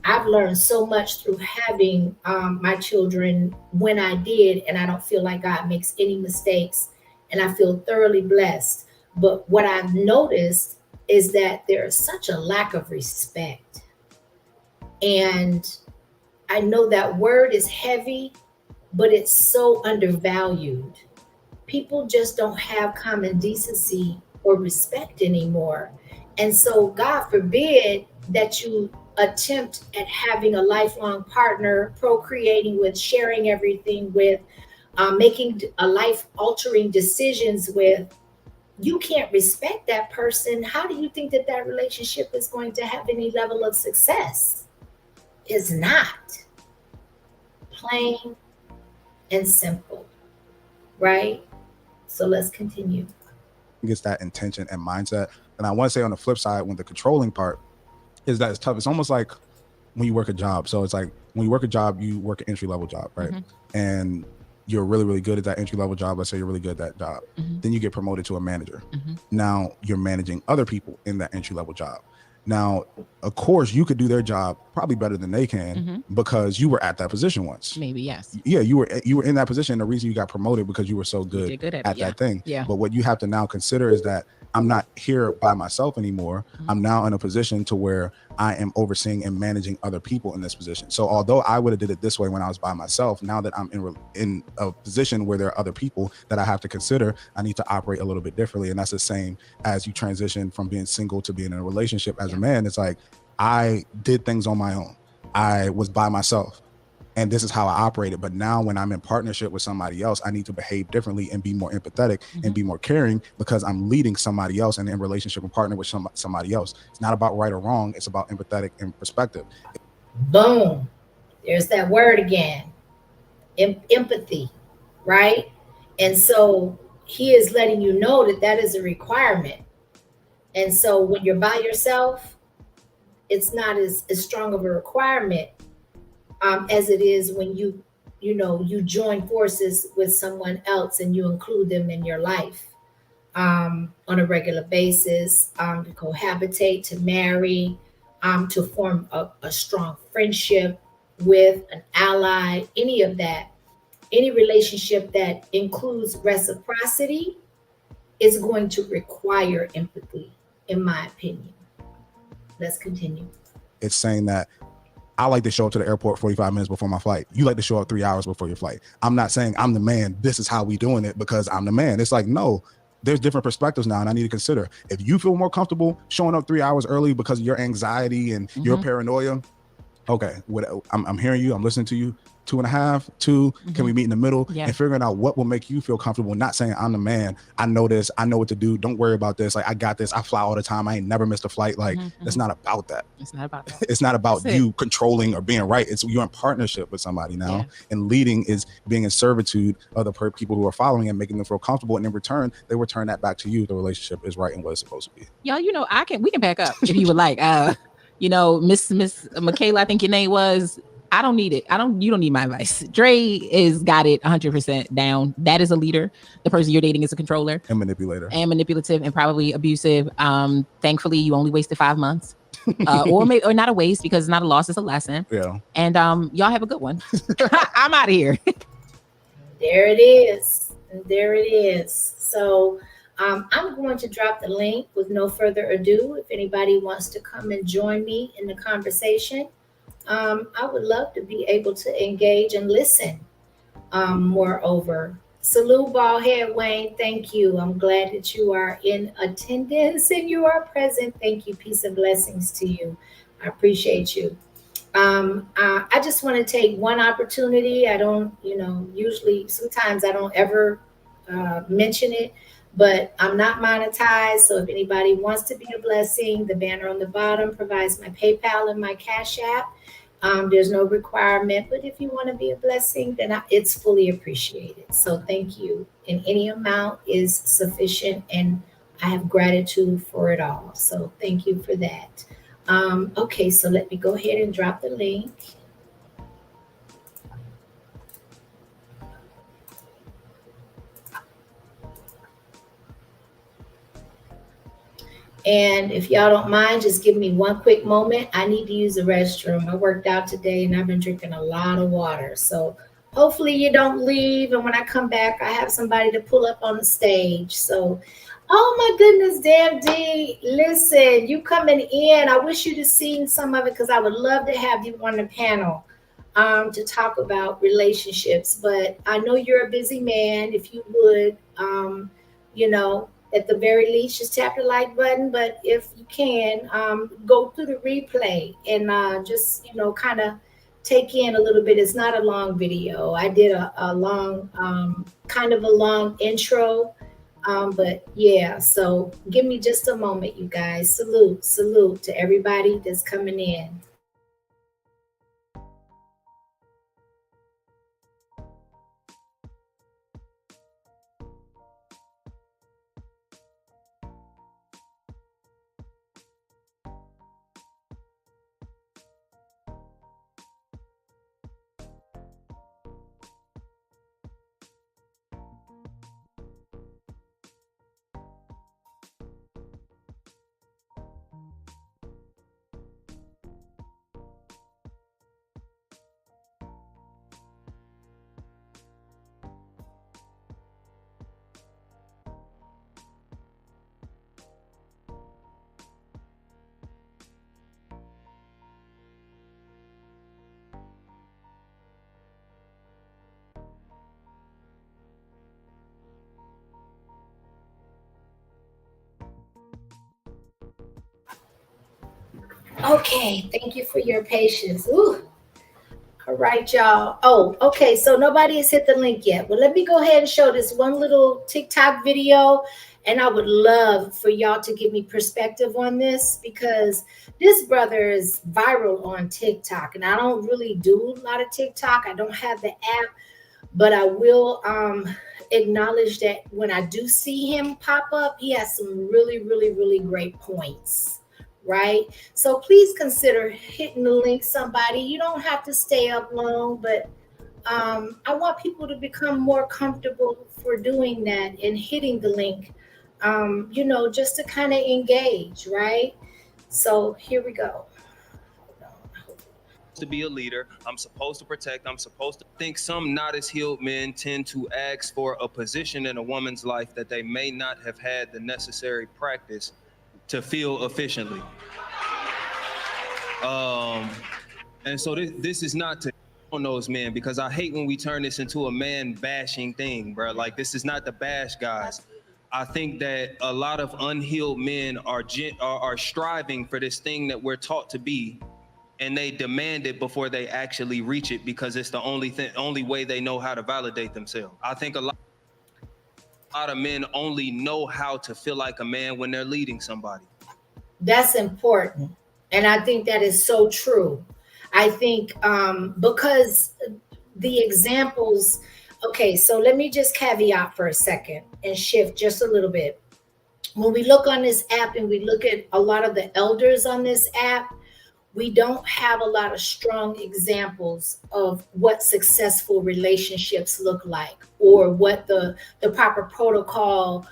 I've learned so much through having my children when I did, and I don't feel like God makes any mistakes, and I feel thoroughly blessed. But what I've noticed is that there is such a lack of respect. And I know that word is heavy, but it's so undervalued. People just don't have common decency or respect anymore. And so, God forbid that you attempt at having a lifelong partner, procreating with, sharing everything with, making a life altering decisions with. You can't respect that person. How do you think that that relationship is going to have any level of success? It's not. Plain and simple, right? So let's continue. It's that intention and mindset. And I want to say on the flip side, when the controlling part is that it's tough. It's almost like when you work a job. So it's like when you work a job, you work an entry level job, right? And you're really, really good at that entry level job. Let's say you're really good at that job. Then you get promoted to a manager. Now you're managing other people in that entry level job. Now, of course, you could do their job probably better than they can because you were at that position once. Maybe, yes. Yeah, you were in that position. The reason you got promoted because you were so good at that thing. Yeah. But what you have to now consider is that I'm not here by myself anymore. I'm now in a position to where I am overseeing and managing other people in this position. So although I would have did it this way when I was by myself, now that I'm in a position where there are other people that I have to consider, I need to operate a little bit differently. And that's the same as you transition from being single to being in a relationship as a man. It's like, I did things on my own. I was by myself. And this is how I operated. But now when I'm in partnership with somebody else, I need to behave differently and be more empathetic and be more caring, because I'm leading somebody else and in relationship and partner with somebody else. It's not about right or wrong. It's about empathetic and perspective. Boom. There's that word again. Empathy, right? And so he is letting you know that that is a requirement. And so when you're by yourself, it's not as strong of a requirement as it is when you join forces with someone else and you include them in your life on a regular basis, to cohabitate, to marry, to form a strong friendship with an ally, any of that. Any relationship that includes reciprocity is going to require empathy, in my opinion. Let's continue. It's saying that I like to show up to the airport 45 minutes before my flight. You like to show up 3 hours before your flight. I'm not saying I'm the man. This is how we doing it because I'm the man. It's like, no, there's different perspectives now. And I need to consider, if you feel more comfortable showing up 3 hours early because of your anxiety and your paranoia, okay, I'm hearing you. I'm listening to you. 2.5, 2, can we meet in the middle? And figuring out what will make you feel comfortable, not saying I'm the man. I know this. I know what to do. Don't worry about this. Like, I got this. I fly all the time. I ain't never missed a flight. Like, it's not about that. It's not about that. It's not about you controlling or being right. It's you're in partnership with somebody now. And leading is being in servitude of the people who are following and making them feel comfortable. And in return, they return that back to you. The relationship is right and what it's supposed to be. Y'all, we can back up if you would like. Miss Michaela, I think your name was. I don't need it. You don't need my advice. Dre is got it 100% down. That is a leader. The person you're dating is a controller and manipulator and manipulative and probably abusive. Thankfully, you only wasted 5 months, or not a waste, because it's not a loss, it's a lesson. Yeah. And y'all have a good one. I'm out of here. There it is. There it is. So I'm going to drop the link with no further ado. If anybody wants to come and join me in the conversation, I would love to be able to engage and listen. Moreover, Salute, bald head Wayne. Thank you. I'm glad that you are in attendance and you are present. Thank you. Peace and blessings to you. I appreciate you. I just want to take one opportunity. I don't, usually, sometimes I don't ever mention it, but I'm not monetized. So if anybody wants to be a blessing, the banner on the bottom provides my PayPal and my Cash App. There's no requirement, but if you want to be a blessing, then it's fully appreciated. So thank you. And any amount is sufficient, and I have gratitude for it all. So thank you for that. Okay, so let me go ahead and drop the link. And if y'all don't mind, just give me one quick moment. I need to use the restroom. I worked out today and I've been drinking a lot of water. So hopefully you don't leave. And when I come back, I have somebody to pull up on the stage. So, oh my goodness, damn D. Listen, you coming in. I wish you'd have seen some of it because I would love to have you on the panel to talk about relationships. But I know you're a busy man. If you would, you know, at the very least, just tap the like button. But if you can, go through the replay and just, kind of take in a little bit. It's not a long video. I did a long, kind of a long intro. But yeah, so give me just a moment, you guys. Salute to everybody that's coming in. Okay, thank you for your patience. Ooh. All right, y'all. Oh, okay. So nobody has hit the link yet. Well, let me go ahead and show this one little TikTok video. And I would love for y'all to give me perspective on this because this brother is viral on TikTok. And I don't really do a lot of TikTok. I don't have the app, but I will acknowledge that when I do see him pop up, he has some really, really, really great points. Right. So please consider hitting the link, somebody. You don't have to stay up long, but I want people to become more comfortable for doing that and hitting the link, just to kind of engage. Right. So here we go. To be a leader, I'm supposed to protect, I'm supposed to think. Some not as healed men tend to ask for a position in a woman's life that they may not have had the necessary practice to fill efficiently. And so this is not to on those men, because I hate when we turn this into a man bashing thing, bro. Like, this is not to bash guys. I think that a lot of unhealed men are striving for this thing that we're taught to be, and they demand it before they actually reach it because it's the only way they know how to validate themselves. I think a lot of men only know how to feel like a man when they're leading somebody. That's important. And I think that is so true. I think because the examples, okay, so let me just caveat for a second and shift just a little bit. When we look on this app and we look at a lot of the elders on this app, we don't have a lot of strong examples of what successful relationships look like, or what the proper protocol,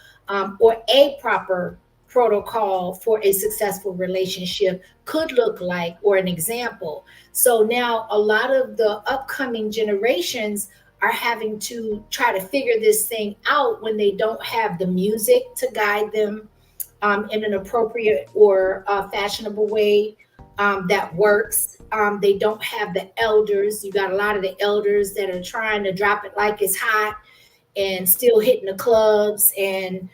or a proper protocol for a successful relationship could look like, or an example. So now a lot of the upcoming generations are having to try to figure this thing out when they don't have the music to guide them in an appropriate or fashionable way that works. They don't have the elders. You got a lot of the elders that are trying to drop it like it's hot and still hitting the clubs, and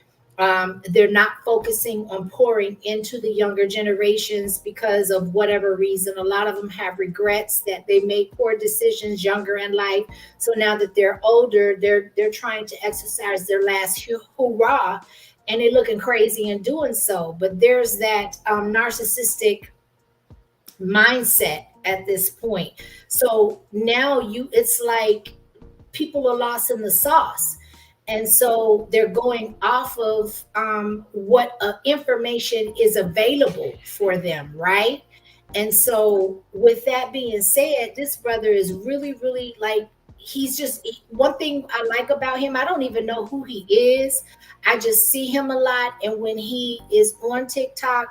they're not focusing on pouring into the younger generations because of whatever reason. A lot of them have regrets that they made poor decisions younger in life. So now that they're older, they're trying to exercise their last hurrah, and they're looking crazy in doing so. But there's that narcissistic mindset at this point. So now it's like people are lost in the sauce, and so they're going off of what information is available for them, right? And so with that being said, this brother is really, really like, he's just, one thing I like about him, I don't even know who he is. I just see him a lot, and when he is on TikTok,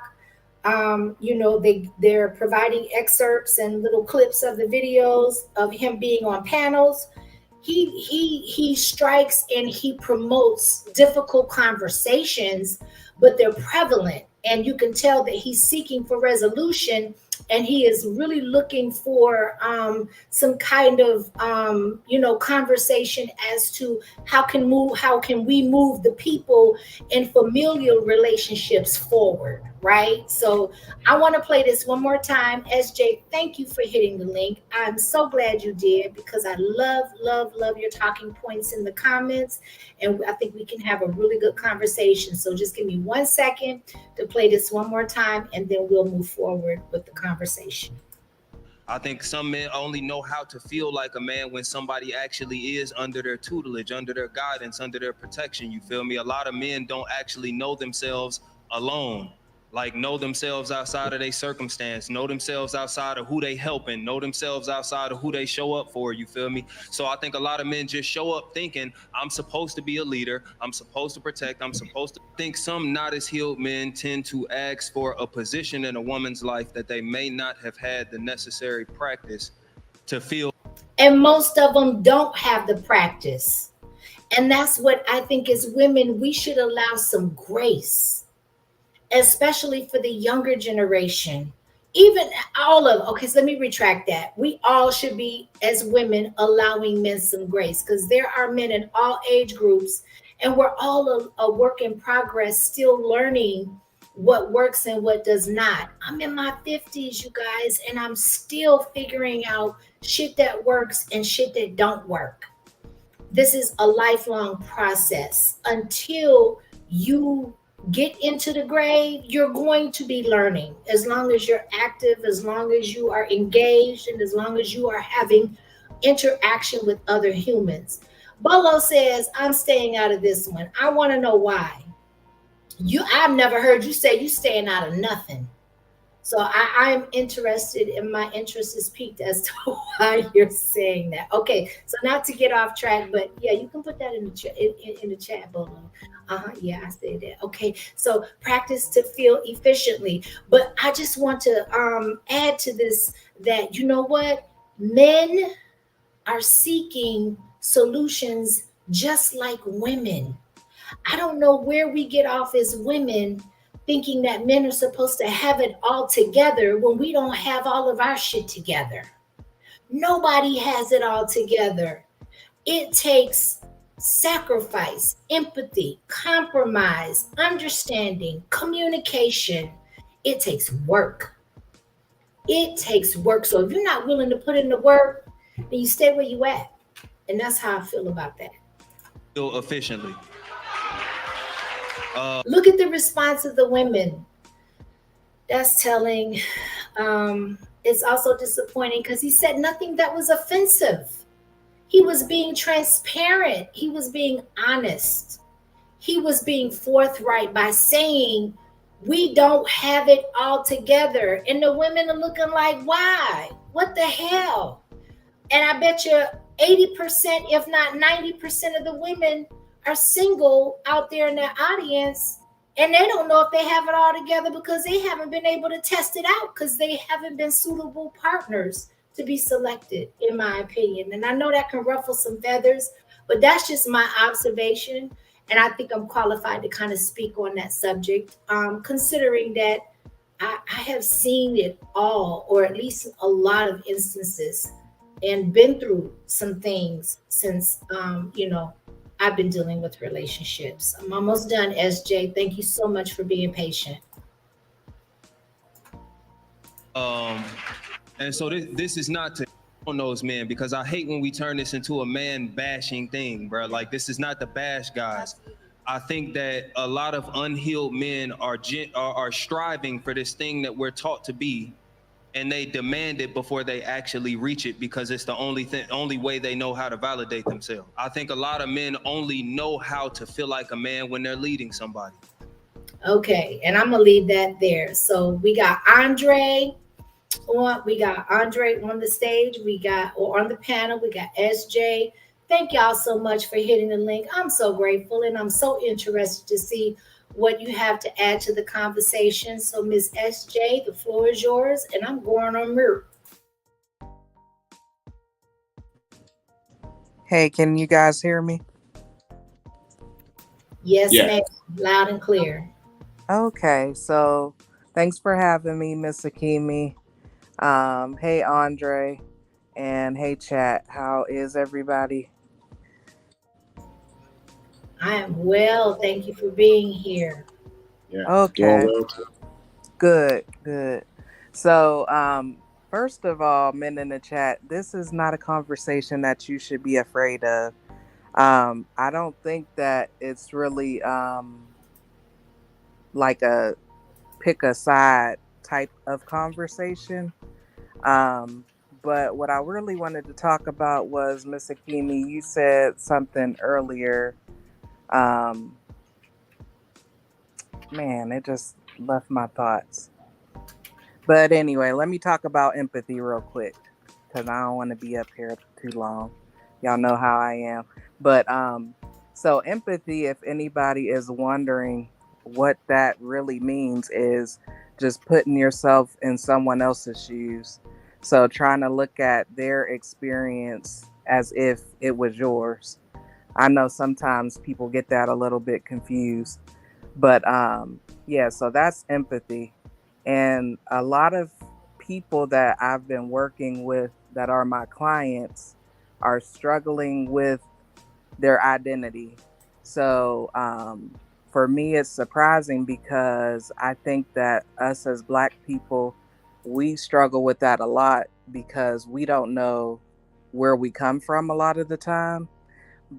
they're providing excerpts and little clips of the videos of him being on panels. He strikes and he promotes difficult conversations, but they're prevalent, and you can tell that he's seeking for resolution, and he is really looking for some kind of conversation as to how can we move the people in familial relationships forward, right? So I want to play this one more time. SJ, thank you for hitting the link. I'm so glad you did, because I love your talking points in the comments, and I think we can have a really good conversation. So just give me 1 second to play this one more time, and then we'll move forward with the conversation. I think some men only know how to feel like a man when somebody actually is under their tutelage, under their guidance, under their protection. You feel me? A lot of men don't actually know themselves alone. Like, know themselves outside of their circumstance, know themselves outside of who they helping, know themselves outside of who they show up for, you feel me? So I think a lot of men just show up thinking, I'm supposed to be a leader, I'm supposed to protect, I'm supposed to think. Some not as healed men tend to ask for a position in a woman's life that they may not have had the necessary practice to feel. And most of them don't have the practice. And that's what I think, as women, we should allow some grace, especially for the younger generation. Even all of, okay, so let me retract that. We all should be, as women, allowing men some grace, because there are men in all age groups, and we're all a work in progress, still learning what works and what does not. I'm in my 50s, you guys, and I'm still figuring out shit that works and shit that don't work. This is a lifelong process. Until you get into the grave, you're going to be learning. As long as you're active, as long as you are engaged, and as long as you are having interaction with other humans. Bolo says, I'm staying out of this one. I want to know why. I've never heard you say you staying out of nothing. So I'm interested, and my interest is piqued as to why you're saying that. Okay, so not to get off track, but yeah, you can put that in the chat, in the chat below. Yeah, I said that. Okay, so practice to feel efficiently. But I just want to add to this that, you know what, men are seeking solutions just like women. I don't know where we get off as women thinking that men are supposed to have it all together when we don't have all of our shit together. Nobody has it all together. It takes sacrifice, empathy, compromise, understanding, communication. It takes work. It takes work. So if you're not willing to put in the work, then you stay where you at. And that's how I feel about that. Efficiently. Look at the response of the women. That's telling. It's also disappointing because he said nothing that was offensive. He was being transparent. He was being honest. He was being forthright by saying, we don't have it all together. And the women are looking like, why? What the hell? And I bet you 80%, if not 90% of the women are single out there in their audience, and they don't know if they have it all together because they haven't been able to test it out, because they haven't been suitable partners to be selected, in my opinion. And I know that can ruffle some feathers, but that's just my observation. And I think I'm qualified to kind of speak on that subject, considering that I have seen it all, or at least a lot of instances, and been through some things since, I've been dealing with relationships. I'm almost done, SJ. Thank you so much for being patient. Um, and so this is not to on those men, because I hate when we turn this into a man bashing thing, bro. Like, this is not the bash guys. I think that a lot of unhealed men are striving for this thing that we're taught to be, and they demand it before they actually reach it, because it's the only way they know how to validate themselves. I think a lot of men only know how to feel like a man when they're leading somebody. Okay, and I'm gonna leave that there. So we got Andre on the stage, we got or on the panel, we got SJ. Thank y'all so much for hitting the link. I'm so grateful and I'm so interested to see what you have to add to the conversation. So Miss SJ, the floor is yours, and I'm going on mute. Hey, can you guys hear me? Yes, Yeah. ma'am, loud and clear. Okay, so thanks for having me, Miss Akimi. Hey, Andre, and hey, chat. How is everybody? I am well. Thank you for being here. Yeah. Doing Okay, well too. good, good. So, first of all, men in the chat, this is not a conversation that you should be afraid of. I don't think that it's really like a pick a side type of conversation. Um, but what I really wanted to talk about was, Miss Akimi, you said something earlier. Um, Man, it just left my thoughts. But anyway, let me talk about empathy real quick because I don't want to be up here too long. Y'all know how I am. But so empathy, if anybody is wondering what that really means, is just putting yourself in someone else's shoes. So trying to look at their experience as if it was yours. I know sometimes people get that a little bit confused, but yeah, so that's empathy. And a lot of people that I've been working with that are my clients are struggling with their identity. So for me, it's surprising because I think that us as Black people, we struggle with that a lot because we don't know where we come from a lot of the time.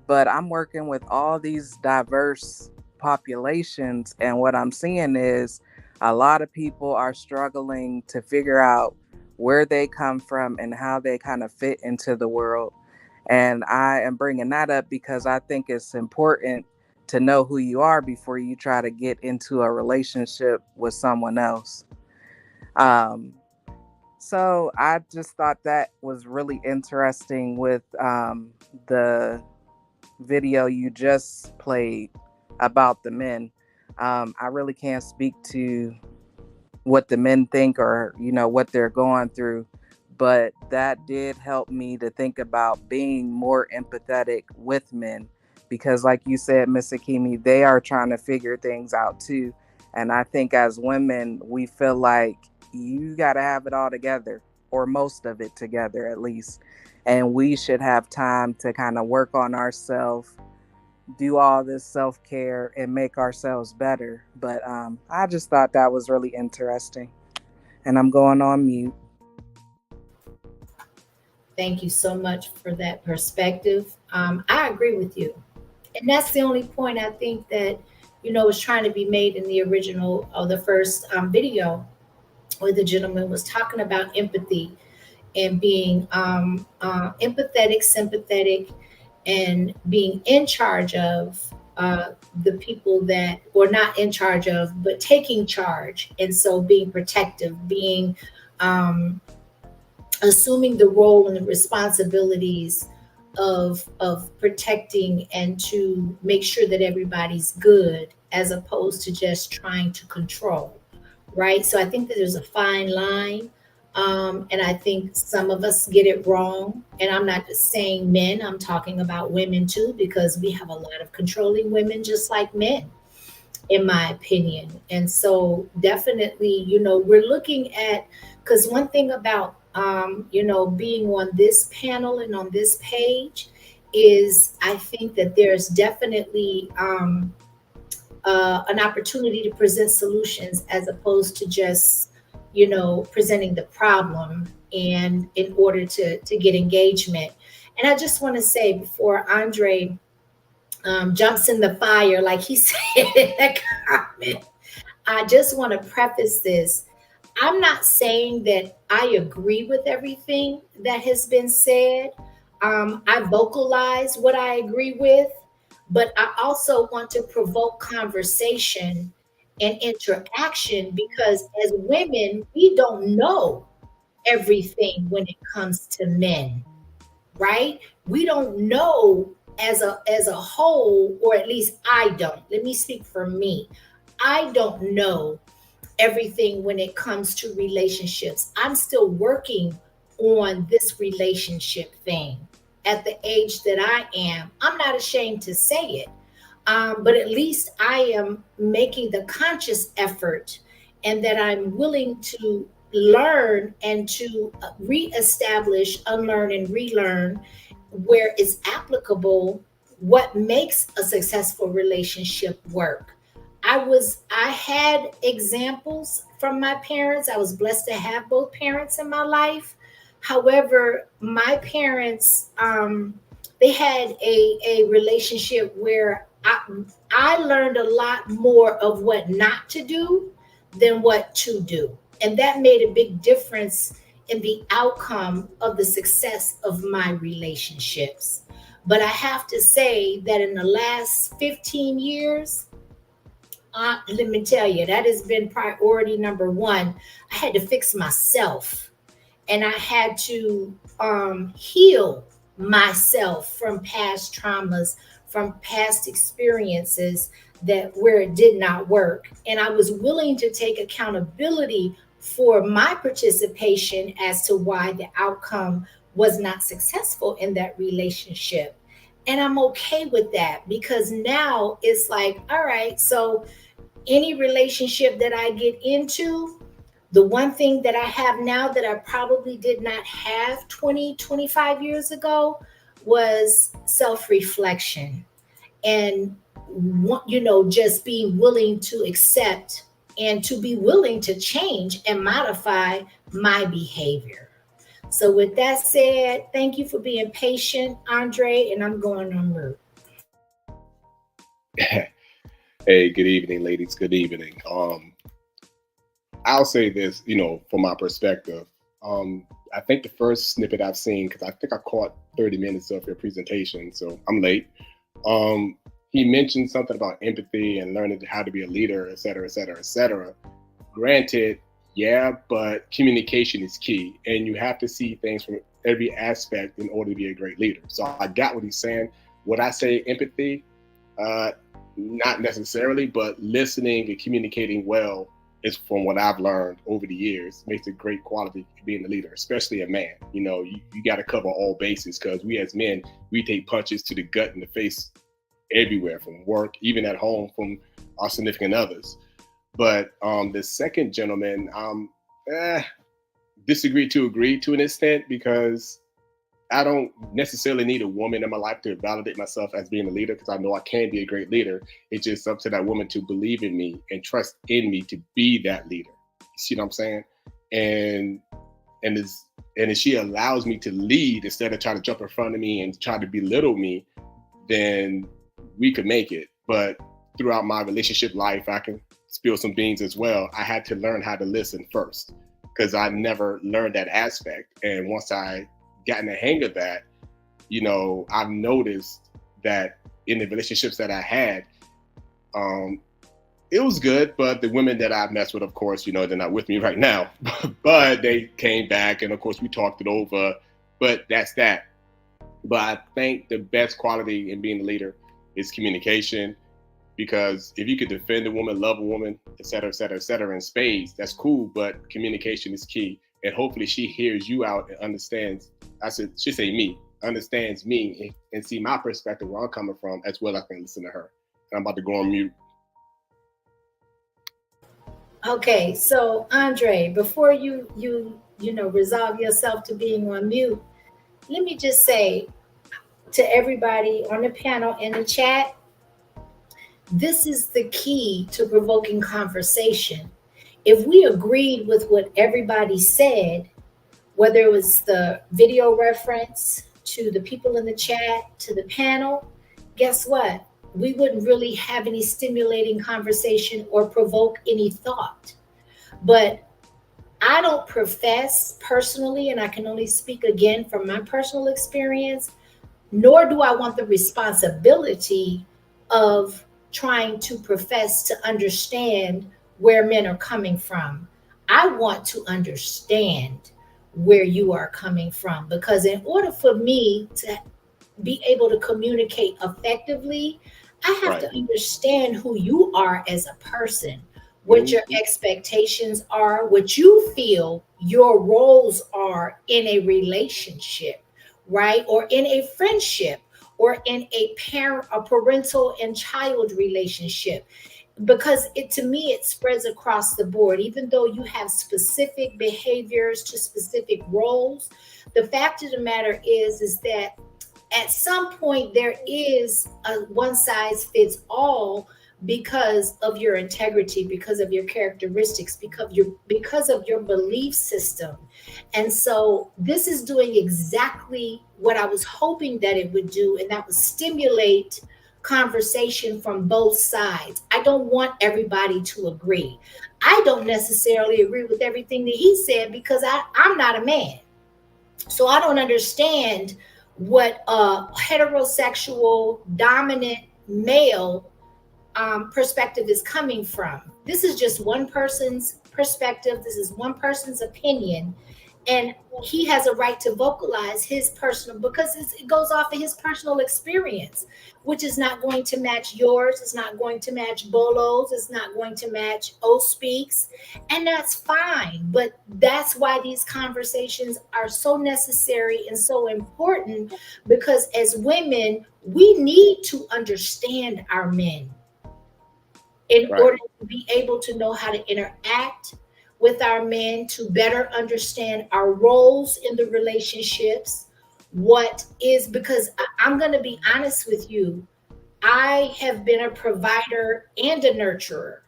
But I'm working with all these diverse populations, and what I'm seeing is a lot of people are struggling to figure out where they come from and how they kind of fit into the world. And I am bringing that up because I think it's important to know who you are before you try to get into a relationship with someone else. Um, so I just thought that was really interesting with the video you just played about the men. I really can't speak to what the men think or, what they're going through, but that did help me to think about being more empathetic with men because, like you said, Miss Akimi, they are trying to figure things out too. And I think as women, we feel like you got to have it all together or most of it together at least. And we should have time to kind of work on ourselves, do all this self-care and make ourselves better. But I just thought that was really interesting. And I'm going on mute. Thank you so much for that perspective. I agree with you. And that's the only point I think that, was trying to be made in the original or the first video where the gentleman was talking about empathy and being empathetic, sympathetic, and being in charge of the people that, or not in charge of, but taking charge. And so being protective, being assuming the role and the responsibilities of protecting and to make sure that everybody's good as opposed to just trying to control, right? So I think that there's a fine line. And I think some of us get it wrong. And I'm not just saying men, I'm talking about women too, because we have a lot of controlling women just like men, in my opinion. And so definitely, we're looking at, because one thing about, being on this panel and on this page is I think that there's definitely an opportunity to present solutions as opposed to just, presenting the problem and in order to get engagement. And I just want to say before Andre jumps in the fire, like he said in the comment, I just want to preface this. I'm not saying that I agree with everything that has been said. I vocalize what I agree with, but I also want to provoke conversation and interaction because as women, we don't know everything when it comes to men, right? We don't know as a whole, or at least I don't. Let me speak for me. I don't know everything when it comes to relationships. I'm still working on this relationship thing at the age that I am. I'm not ashamed to say it. But at least I am making the conscious effort and that I'm willing to learn and to reestablish, unlearn, and relearn where it's applicable what makes a successful relationship work. I had examples from my parents. I was blessed to have both parents in my life. However, my parents, they had a relationship where I learned a lot more of what not to do than what to do. And that made a big difference in the outcome of the success of my relationships. But I have to say that in the last 15 years, let me tell you, that has been priority number one. I had to fix myself and I had to heal myself from past traumas, from past experiences that where it did not work. And I was willing to take accountability for my participation as to why the outcome was not successful in that relationship. And I'm okay with that because now it's like, all right, so any relationship that I get into, the one thing that I have now that I probably did not have 20, 25 years ago was self reflection and, just being willing to accept and to be willing to change and modify my behavior. So, with that said, thank you for being patient, Andre, and I'm going on mute. Hey, good evening, ladies. Good evening. I'll say this, from my perspective. I think the first snippet I've seen, because I think I caught 30 minutes of your presentation, so I'm late. He mentioned something about empathy and learning how to be a leader, et cetera, et cetera, et cetera. Granted, yeah, but communication is key, and you have to see things from every aspect in order to be a great leader. So I got what he's saying. Would I say empathy? Not necessarily, but listening and communicating well is, from what I've learned over the years, makes a great quality being a leader, especially a man. You got to cover all bases because we as men, we take punches to the gut and the face everywhere, from work, even at home, from our significant others. But the second gentleman, disagree to agree to an extent, because I don't necessarily need a woman in my life to validate myself as being a leader, because I know I can be a great leader. It's just up to that woman to believe in me and trust in me to be that leader. You see what I'm saying? And if she allows me to lead instead of trying to jump in front of me and try to belittle me, then we could make it. But throughout my relationship life, I can spill some beans as well. I had to learn how to listen first, because I never learned that aspect. And once I gotten the hang of that, I've noticed that in the relationships that I had, it was good, but the women that I've messed with, of course, they're not with me right now, but they came back and of course we talked it over, but that's that. But I think the best quality in being a leader is communication, because if you could defend a woman, love a woman, et cetera, et cetera, et cetera, in spades, that's cool, but communication is key. And hopefully she hears you out and understands, she say me, understands me and see my perspective, where I'm coming from, as well as I can listen to her. And I'm about to go on mute. Okay, so Andre, before you resolve yourself to being on mute, let me just say, to everybody on the panel in the chat, this is the key to provoking conversation. If we agreed with what everybody said, whether it was the video reference to the people in the chat to the panel, guess what? We wouldn't really have any stimulating conversation or provoke any thought. But I don't profess personally, and I can only speak again from my personal experience, nor do I want the responsibility of trying to profess to understand where men are coming from. I want to understand where you are coming from, because in order for me to be able to communicate effectively, I have Right. to understand who you are as a person, what your expectations are, what you feel your roles are in a relationship, right? Or in a friendship, or in a parent, a parental and child relationship. Because it, to me, it spreads across the board. Even though you have specific behaviors to specific roles, the fact of the matter is that at some point there is a one size fits all, because of your integrity, because of your characteristics, because of your belief system. And so this is doing exactly what I was hoping that it would do, and that would stimulate conversation from both sides. I don't want everybody to agree. I don't necessarily agree with everything that he said, because I'm not a man. So I don't understand what a heterosexual dominant male perspective is coming from. This is just one person's perspective. This is one person's opinion. And he has a right to vocalize his personal, because it goes off of his personal experience, which is not going to match yours. It's not going to match Bolo's. It's not going to match O Speaks. And that's fine. But that's why these conversations are so necessary and so important, because as women, we need to understand our men in Right. order to be able to know how to interact with our men, to better understand our roles in the relationships. What is, because I'm going to be honest with you, I have been a provider and a nurturer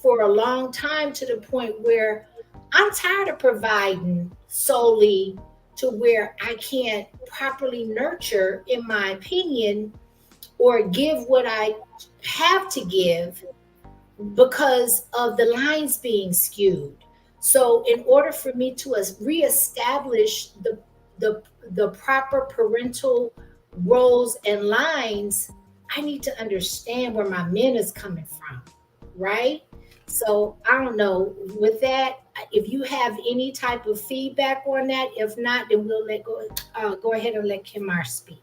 for a long time, to the point where I'm tired of providing solely to where I can't properly nurture, in my opinion, or give what I have to give, because of the lines being skewed. So in order for me to reestablish the proper parental roles and lines, I need to understand where my men is coming from, right? So I don't know. With that, if you have any type of feedback on that, if not, then we'll go ahead and let Kimar speak.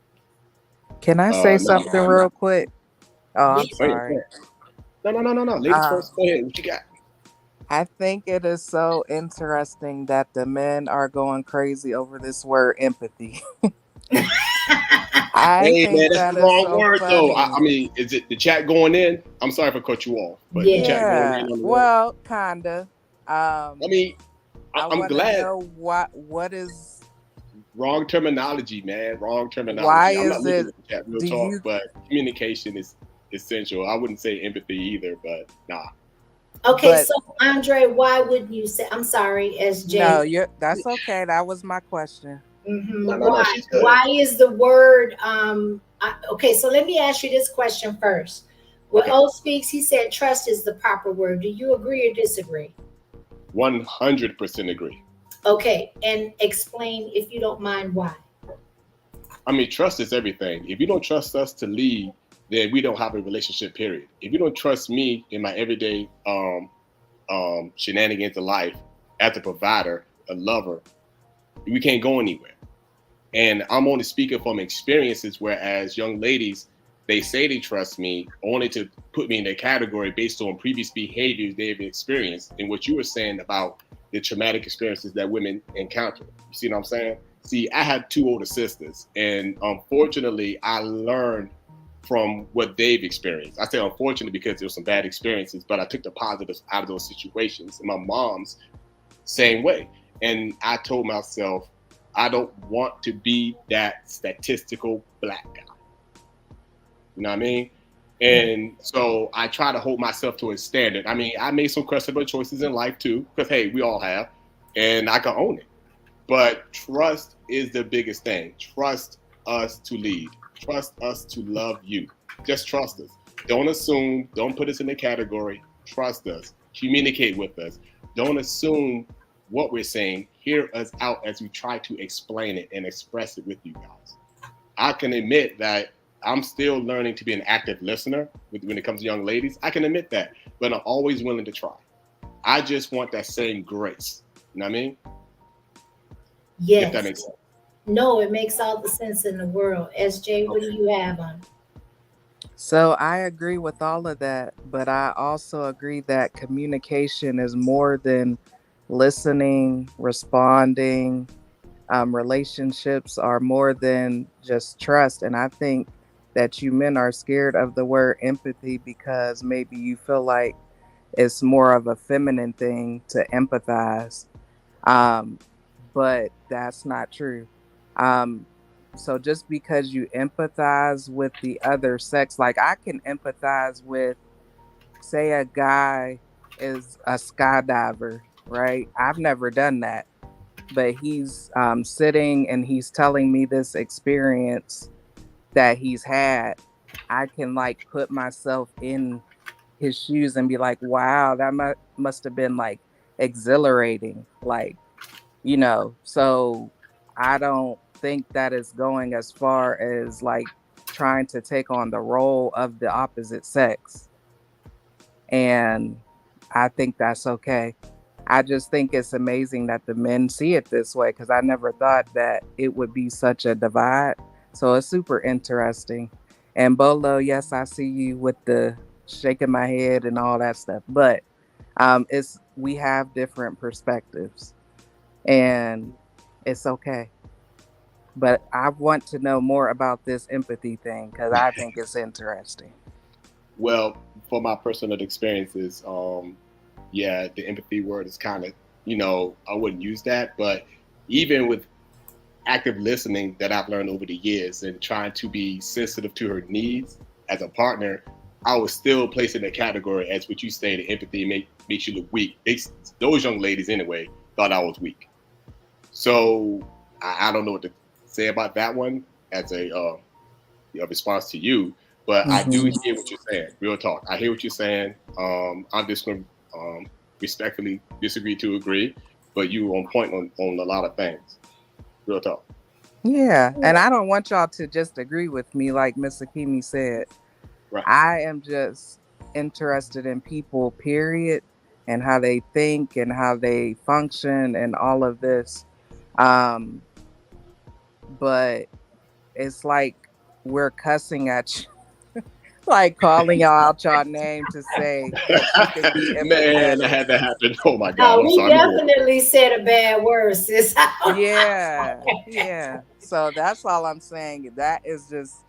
Can I say No. something real quick? Oh, I'm Yes. Oh, yeah, sorry. no. Ladies first. Go ahead. What you got? I think it is so interesting that the men are going crazy over this word empathy. I Hey man, think that's the that is wrong so word though. I funny. mean, is it the chat going in? I'm sorry if I cut you off, but the Yeah. chat going Yeah, in on the word. well, kinda. I mean, I I'm want to glad. know what is, Wrong terminology, man. Wrong terminology. why I'm not is looking it, at the chat real do talk, you, but communication is essential. I wouldn't say empathy either, but nah. Okay, but so Andre, why wouldn't you say? I'm sorry, no, SJ. that's okay. That was my question. No. Why? She's good. Why is the word? Okay, so let me ask you this question first. When Okay. O speaks, he said trust is the proper word. Do you agree or disagree? 100% agree. Okay, and explain, if you don't mind, why. I mean, trust is everything. If you don't trust us to lead, then we don't have a relationship. Period. If you don't trust me in my everyday shenanigans of life as a provider, a lover, we can't go anywhere. And I'm only speaking from experiences, whereas young ladies, they say they trust me only to put me in their category based on previous behaviors they've experienced, and what you were saying about the traumatic experiences that women encounter. You see what I'm saying? See, I had two older sisters, and unfortunately, I learned from what they've experienced. I say unfortunately because there were some bad experiences, but I took the positives out of those situations. And my mom's same way. And I told myself, I don't want to be that statistical black guy. You know what I mean? And so I try to hold myself to a standard. I mean, I made some questionable choices in life too, because hey, we all have, and I can own it. But trust is the biggest thing. Trust us to lead. Trust us to love you. Just trust us. Don't assume. Don't put us in a category. Trust us. Communicate with us. Don't assume what we're saying. Hear us out as we try to explain it and express it with you guys. I can admit that I'm still learning to be an active listener when it comes to young ladies. I can admit that, but I'm always willing to try. I just want that same grace. You know what I mean? Yes. If that makes sense. No, it makes all the sense in the world. SJ, what do you have on? So I agree with all of that, but I also agree that communication is more than listening, responding. Relationships are more than just trust. And I think that you men are scared of the word empathy because maybe you feel like it's more of a feminine thing to empathize. Um, but that's not true. Um, so just because you empathize with the other sex, like I can empathize with, say, a guy is a skydiver, right? I've never done that, but he's sitting and he's telling me this experience that he's had. I can like put myself in his shoes and be like, wow, that must have been like exhilarating. Like, so I don't think that is going as far as like trying to take on the role of the opposite sex. And I think that's okay. I just think it's amazing that the men see it this way because I never thought that it would be such a divide. So it's super interesting. And Bolo, yes, I see you with the shaking my head and all that stuff. But it's we have different perspectives, and it's okay. But I want to know more about this empathy thing because I think it's interesting. Well, for my personal experiences, yeah, the empathy word is kind of, I wouldn't use that, but even with active listening that I've learned over the years and trying to be sensitive to her needs as a partner, I was still placed in the category as what you say, the empathy makes you look weak. Those young ladies anyway thought I was weak. So I don't know what to say about that one as a response to you, but I do hear what you're saying. Real talk. I hear what you're saying. I'm just going to respectfully disagree to agree, but you were on point on a lot of things. Real talk. Yeah, and I don't want y'all to just agree with me, like Miss Akimi said. Right. I am just interested in people, period, and how they think and how they function and all of this. Um, but it's like we're cussing at you, like calling y'all out y'all name to say that you can be Man, that empathetic. had to happen. Oh my God, I'm We sorry. definitely said a bad word, sis. Yeah. So that's all I'm saying. That is just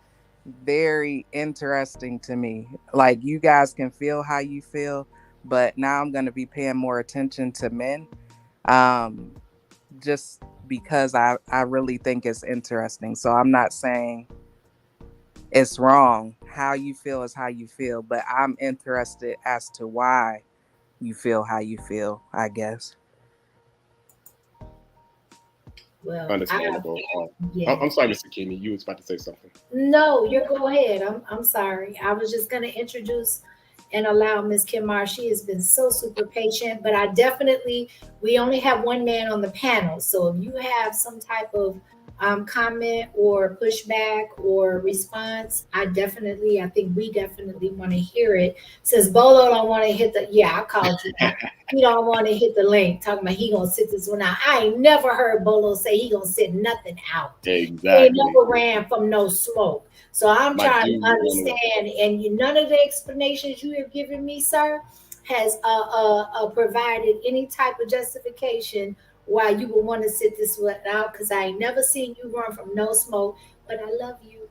very interesting to me. Like you guys can feel how you feel, but now I'm gonna be paying more attention to men. Um, just because I really think it's interesting. So I'm not saying it's wrong. How you feel is how you feel, but I'm interested as to why you feel how you feel, I guess. Well, Understandable. yeah. I'm sorry, Mr. Kimmy. You was about to say something. No, you go ahead. I'm sorry. I was just gonna introduce and allow Miss Kimar. She has been so super patient, but we only have one man on the panel. So if you have some type of comment or pushback or response, I think we definitely want to hear it. Since Bolo don't want to hit I called you. He don't want to hit the link. Talking about he gonna sit this one out. I ain't never heard Bolo say he gonna sit nothing out. Exactly. He never ran from no smoke. So I'm My trying dude to understand, and none of the explanations you have given me, sir, has provided any type of justification why you would want to sit this one out. Because I ain't never seen you run from no smoke. But I love you.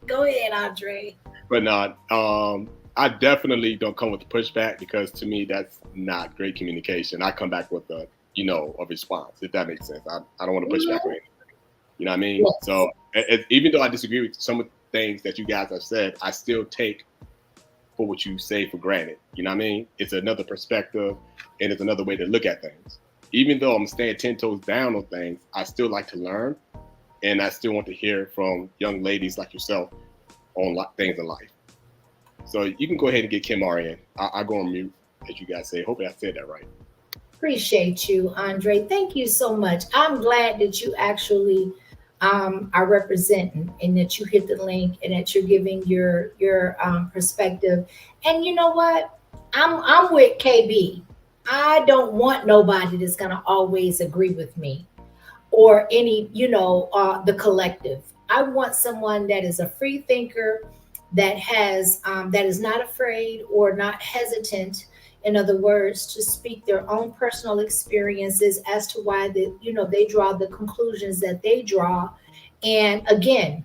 Go ahead, Andre. But not. I definitely don't come with pushback because to me that's not great communication. I come back with a response, if that makes sense. I don't want to push back on anything. You know what I mean? Yes. So even though I disagree with some of the things that you guys have said, I still take for what you say for granted. You know what I mean? It's another perspective and it's another way to look at things. Even though I'm staying 10 toes down on things, I still like to learn. And I still want to hear from young ladies like yourself on things in life. So you can go ahead and get Kim R in. I'll go on mute, as you guys say. Hopefully I said that right. Appreciate you, Andre. Thank you so much. I'm glad that you actually are representing and that you hit the link and that you're giving your perspective. And you know what? I'm with KB. I don't want nobody that's gonna always agree with me or any, the collective. I want someone that is a free thinker, that is not afraid or not hesitant, in other words, to speak their own personal experiences as to why they draw the conclusions that they draw. And again,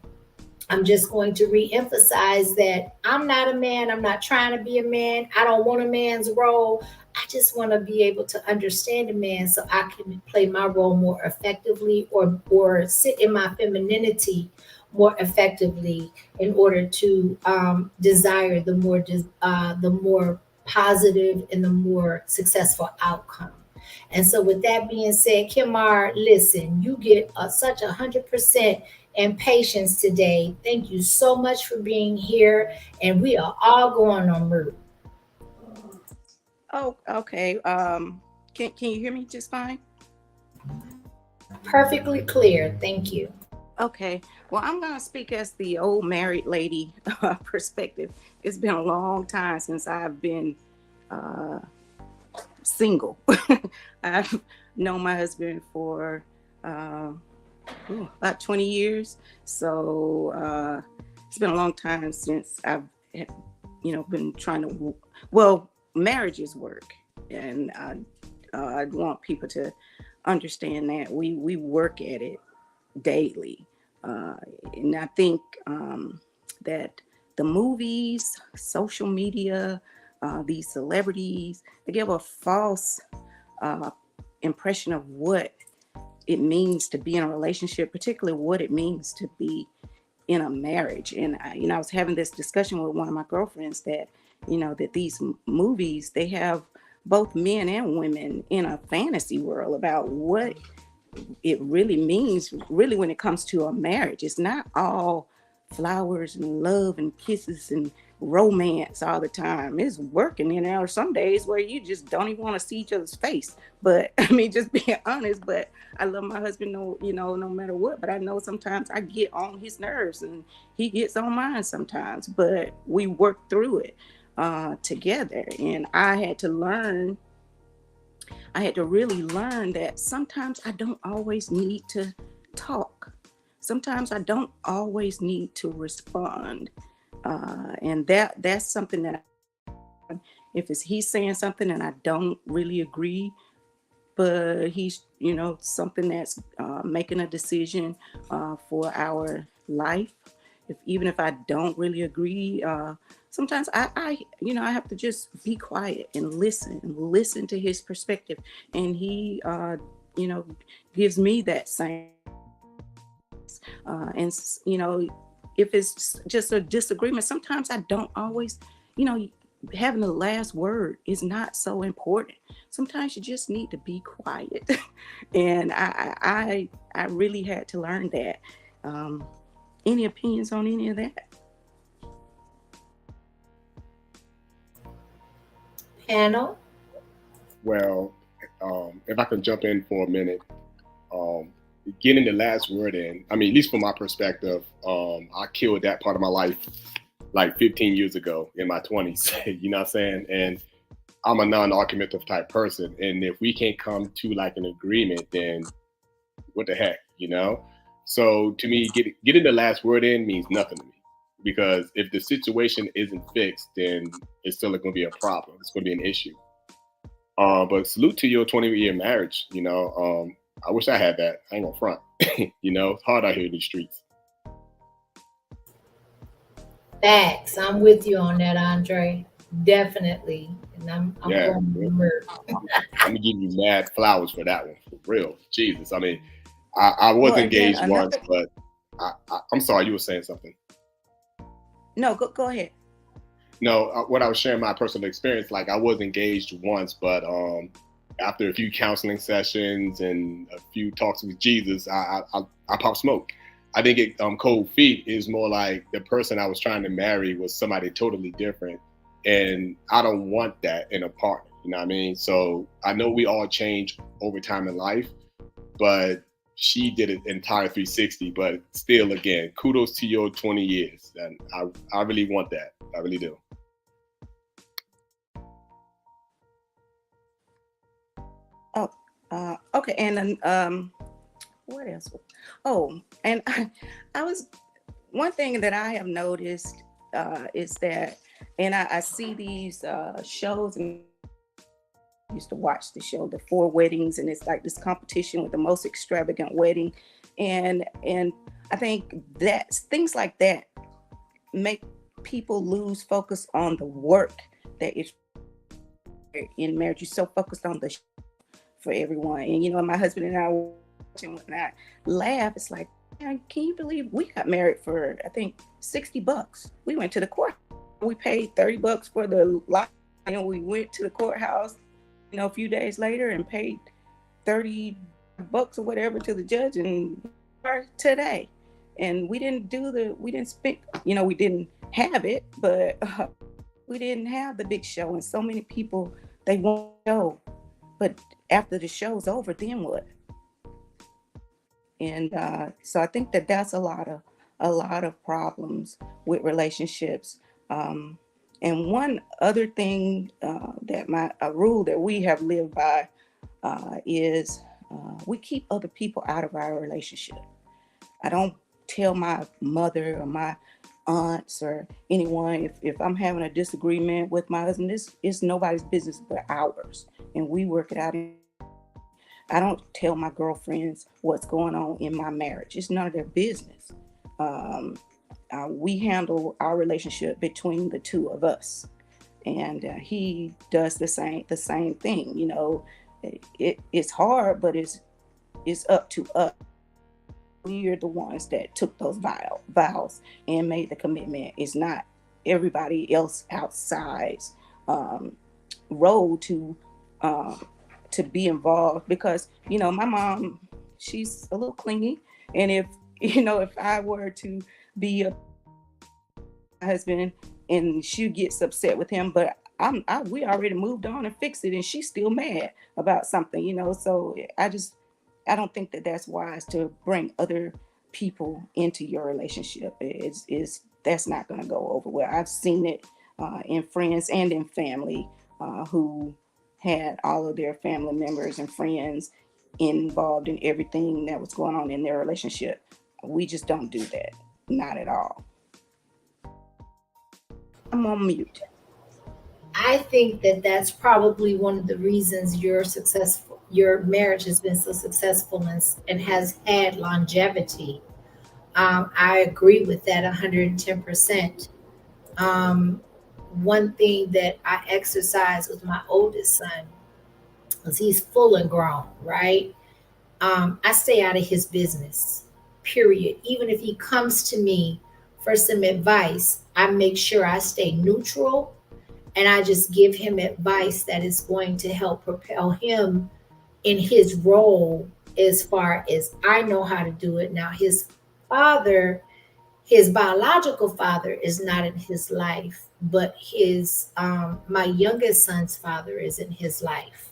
I'm just going to re-emphasize that I'm not a man. I'm not trying to be a man. I don't want a man's role. I just want to be able to understand a man so I can play my role more effectively, or sit in my femininity more effectively in order to desire the more positive and the more successful outcome. And so, with that being said, Kimar, listen, you get such 100% and patience today. Thank you so much for being here, and we are all going on mute. Oh, okay. Can you hear me just fine? Perfectly clear. Thank you. Okay. Well, I'm gonna speak as the old married lady perspective. It's been a long time since I've been single. I've known my husband for about 20 years. So it's been a long time since I've been trying to, marriages work. And I want people to understand that we work at it daily. And I think that the movies, social media, these celebrities, they give a false impression of what it means to be in a relationship, particularly what it means to be in a marriage. And I was having this discussion with one of my girlfriends that that these movies, they have both men and women in a fantasy world about what it really means, really, when it comes to a marriage. It's not all flowers and love and kisses and romance all the time. It's working. There are some days where you just don't even want to see each other's face. But I mean, just being honest, but I love my husband, no matter what. But I know sometimes I get on his nerves and he gets on mine sometimes, but we work through it together. And I had to really learn that sometimes I don't always need to talk. Sometimes I don't always need to respond. And that's something that if he's saying something and I don't really agree, but he's, something that's making a decision for our life. Even if I don't really agree, sometimes I have to just be quiet and listen to his perspective. And he, gives me that same. And, if it's just a disagreement, sometimes I don't always, having the last word is not so important. Sometimes you just need to be quiet. And I really had to learn that. Any opinions on any of that? Panel. Well, if I can jump in for a minute, getting the last word in, I mean, at least from my perspective, I killed that part of my life like 15 years ago in my 20s, you know what I'm saying? And I'm a non-argumentative type person. And if we can't come to like an agreement, then what the heck, So to me, getting the last word in means nothing to me, because if the situation isn't fixed, then it's still going to be a problem. It's going to be an issue. But salute to your 20-year marriage. I wish I had that. I ain't gonna front. It's hard out here in these streets. Facts. I'm with you on that, Andre. definitely. And I'm Yeah, going to merge. I'm gonna give you mad flowers for that one, for real. Jesus, I mean, I was Well, and then engaged once, another. but I'm sorry, you were saying something. No, go ahead. No, what I was sharing my personal experience. Like I was engaged once, but after a few counseling sessions and a few talks with Jesus, I popped smoke. I didn't get cold feet. It was more like the person I was trying to marry was somebody totally different, and I don't want that in a partner. You know what I mean? So I know we all change over time in life, but she did an entire 360. But still, again, kudos to your 20 years, and I really want that. I really do. Oh, okay. And then what else? Oh, and I was one thing that I have noticed is that, and I see these shows, and I used to watch the show, The Four Weddings, and it's like this competition with the most extravagant wedding, and I think that things like that make people lose focus on the work that is in marriage. You're so focused on the for everyone, and my husband and I were watching, and I laugh. It's like, man, can you believe we got married for I think $60? We went to the court. We paid $30 for the lot, and we went to the courthouse, a few days later and paid $30 or whatever to the judge and today. And we didn't spend, we didn't have it, but we didn't have the big show. And so many people, they want to show, but after the show's over, then what? And so I think that that's a lot of problems with relationships. And one other thing that a rule that we have lived by is we keep other people out of our relationship. I don't tell my mother or my aunts or anyone if I'm having a disagreement with my husband. This is nobody's business but ours, and we work it out. I don't tell my girlfriends what's going on in my marriage. It's none of their business. Um, we handle our relationship between the two of us, and he does the same thing. It's hard, but it's up to us. We're the ones that took those vows and made the commitment. It's not everybody else outside's role to be involved, because my mom, she's a little clingy, and if I were to be a husband and she gets upset with him, but we already moved on and fixed it, and she's still mad about something, so I don't think that that's wise to bring other people into your relationship. That's not going to go over well. I've seen it in friends and in family who had all of their family members and friends involved in everything that was going on in their relationship. We just don't do that. Not at all. I'm on mute. I think that that's probably one of the reasons your marriage has been so successful and has had longevity. I agree with that 110%. Um, One thing that I exercise with my oldest son, because he's full and grown, right? I stay out of his business, period. Even if he comes to me for some advice, I make sure I stay neutral and I just give him advice that is going to help propel him in his role as far as I know how to do it. Now, father, his biological father is not in his life, but my youngest son's father is in his life.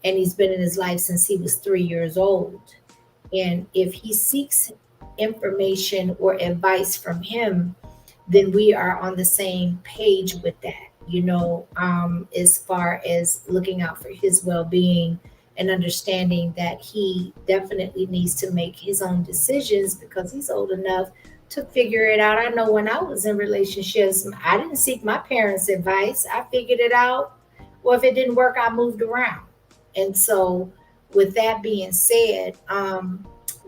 And he's been in his life since he was 3 years old. And if he seeks information or advice from him, then we are on the same page with that, as far as looking out for his well being and understanding that he definitely needs to make his own decisions because he's old enough to figure it out. I know when I was in relationships, I didn't seek my parents' advice. I figured it out. Well, if it didn't work, I moved around. And so, with that being said,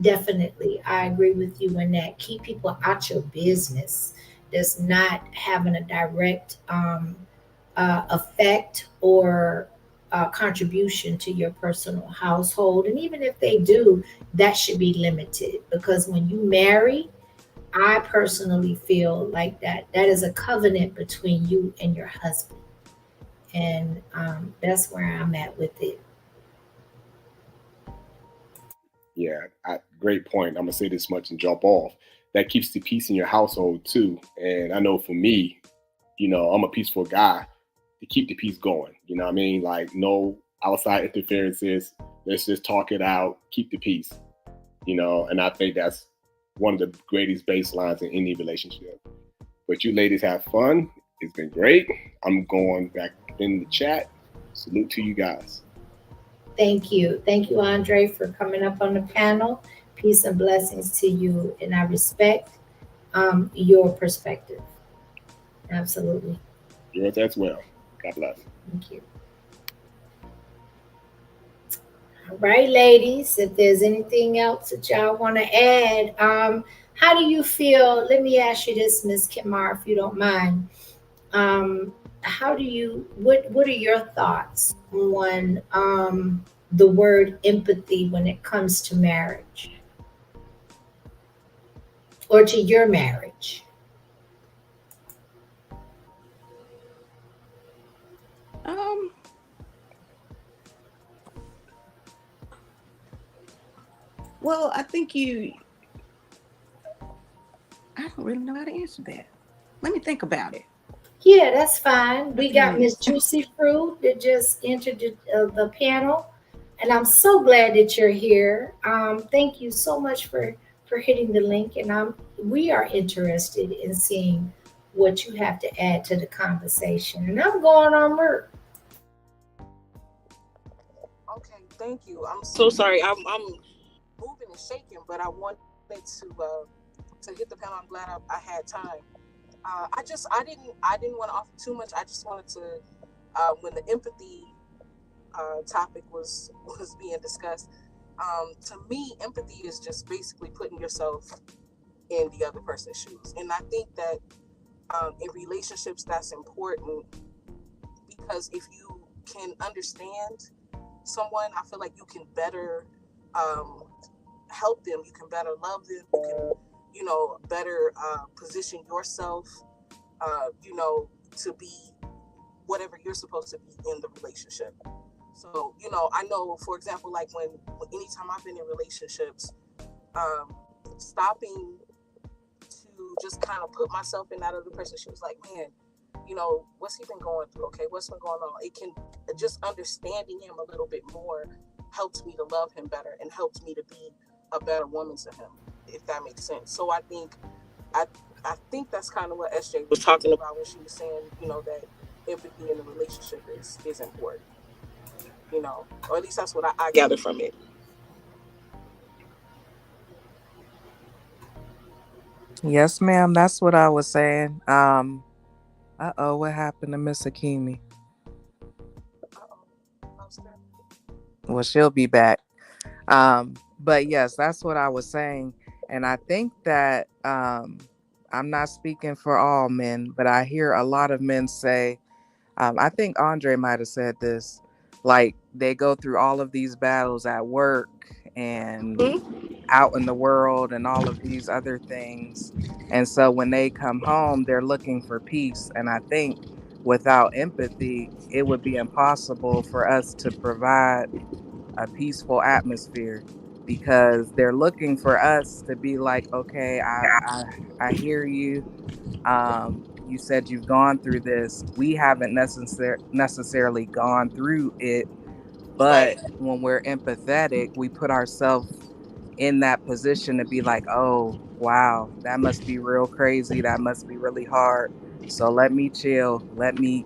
definitely, I agree with you in that. Keep people out your business. That's not having a direct affect or contribution to your personal household. And even if they do, that should be limited, because when you marry, I personally feel like that is a covenant between you and your husband. And that's where I'm at with it. Yeah, great point. I'm gonna say this much and jump off. That keeps the peace in your household too. And I know for me, I'm a peaceful guy to keep the peace going. You know what I mean? Like no outside interferences. Let's just talk it out, keep the peace. And I think that's one of the greatest baselines in any relationship. But you ladies have fun. It's been great. I'm going back in the chat. Salute to you guys. Thank you. Thank you, Andre, for coming up on the panel. Peace and blessings to you. And I respect your perspective. Absolutely. Yours as well. God bless. Thank you. All right, ladies, if there's anything else that y'all want to add, how do you feel? Let me ask you this, Miss Kimar, if you don't mind. How do you, what are your thoughts on the word empathy when it comes to marriage or to your marriage? Um, well, I think I don't really know how to answer that. Let me think about it. Yeah, that's fine. A We few got Miss minutes. Juicy Fruit that just entered the panel, and I'm so glad that you're here. Thank you so much for hitting the link, and we are interested in seeing what you have to add to the conversation. And I'm going on work. Okay, thank you. I'm so sorry. I'm moving and shaking, but I wanted to hit the panel. I'm glad I had time. I didn't want to offer too much. I just wanted to when the empathy topic was being discussed. To me, empathy is just basically putting yourself in the other person's shoes, and I think that in relationships that's important because if you can understand someone, I feel like you can better um, help them. You can better love them. You can, better position yourself, to be whatever you're supposed to be in the relationship. So, I know, for example, like anytime I've been in relationships, um, stopping to just kind of put myself in that other person's shoes, like, man, what's he been going through? Okay, what's been going on? It can just understanding him a little bit more helps me to love him better and helps me to be a better woman to him, if that makes sense. So I I think that's kind of what SJ was talking about when she was saying, that empathy in a relationship is important, or at least that's what I gather from it. Yes, ma'am. That's what I was saying. What happened to Miss Akimi? Well, she'll be back. But yes, that's what I was saying. And I think that I'm not speaking for all men, but I hear a lot of men say, I think Andre might have said this, like they go through all of these battles at work and out in the world and all of these other things. And so when they come home, they're looking for peace. And I think without empathy, it would be impossible for us to provide a peaceful atmosphere because they're looking for us to be like, okay, I hear you. You said you've gone through this. We haven't necessarily gone through it, but Right. when we're empathetic, we put ourselves in that position to be like, oh, wow, that must be real crazy. That must be really hard. So let me chill. Let me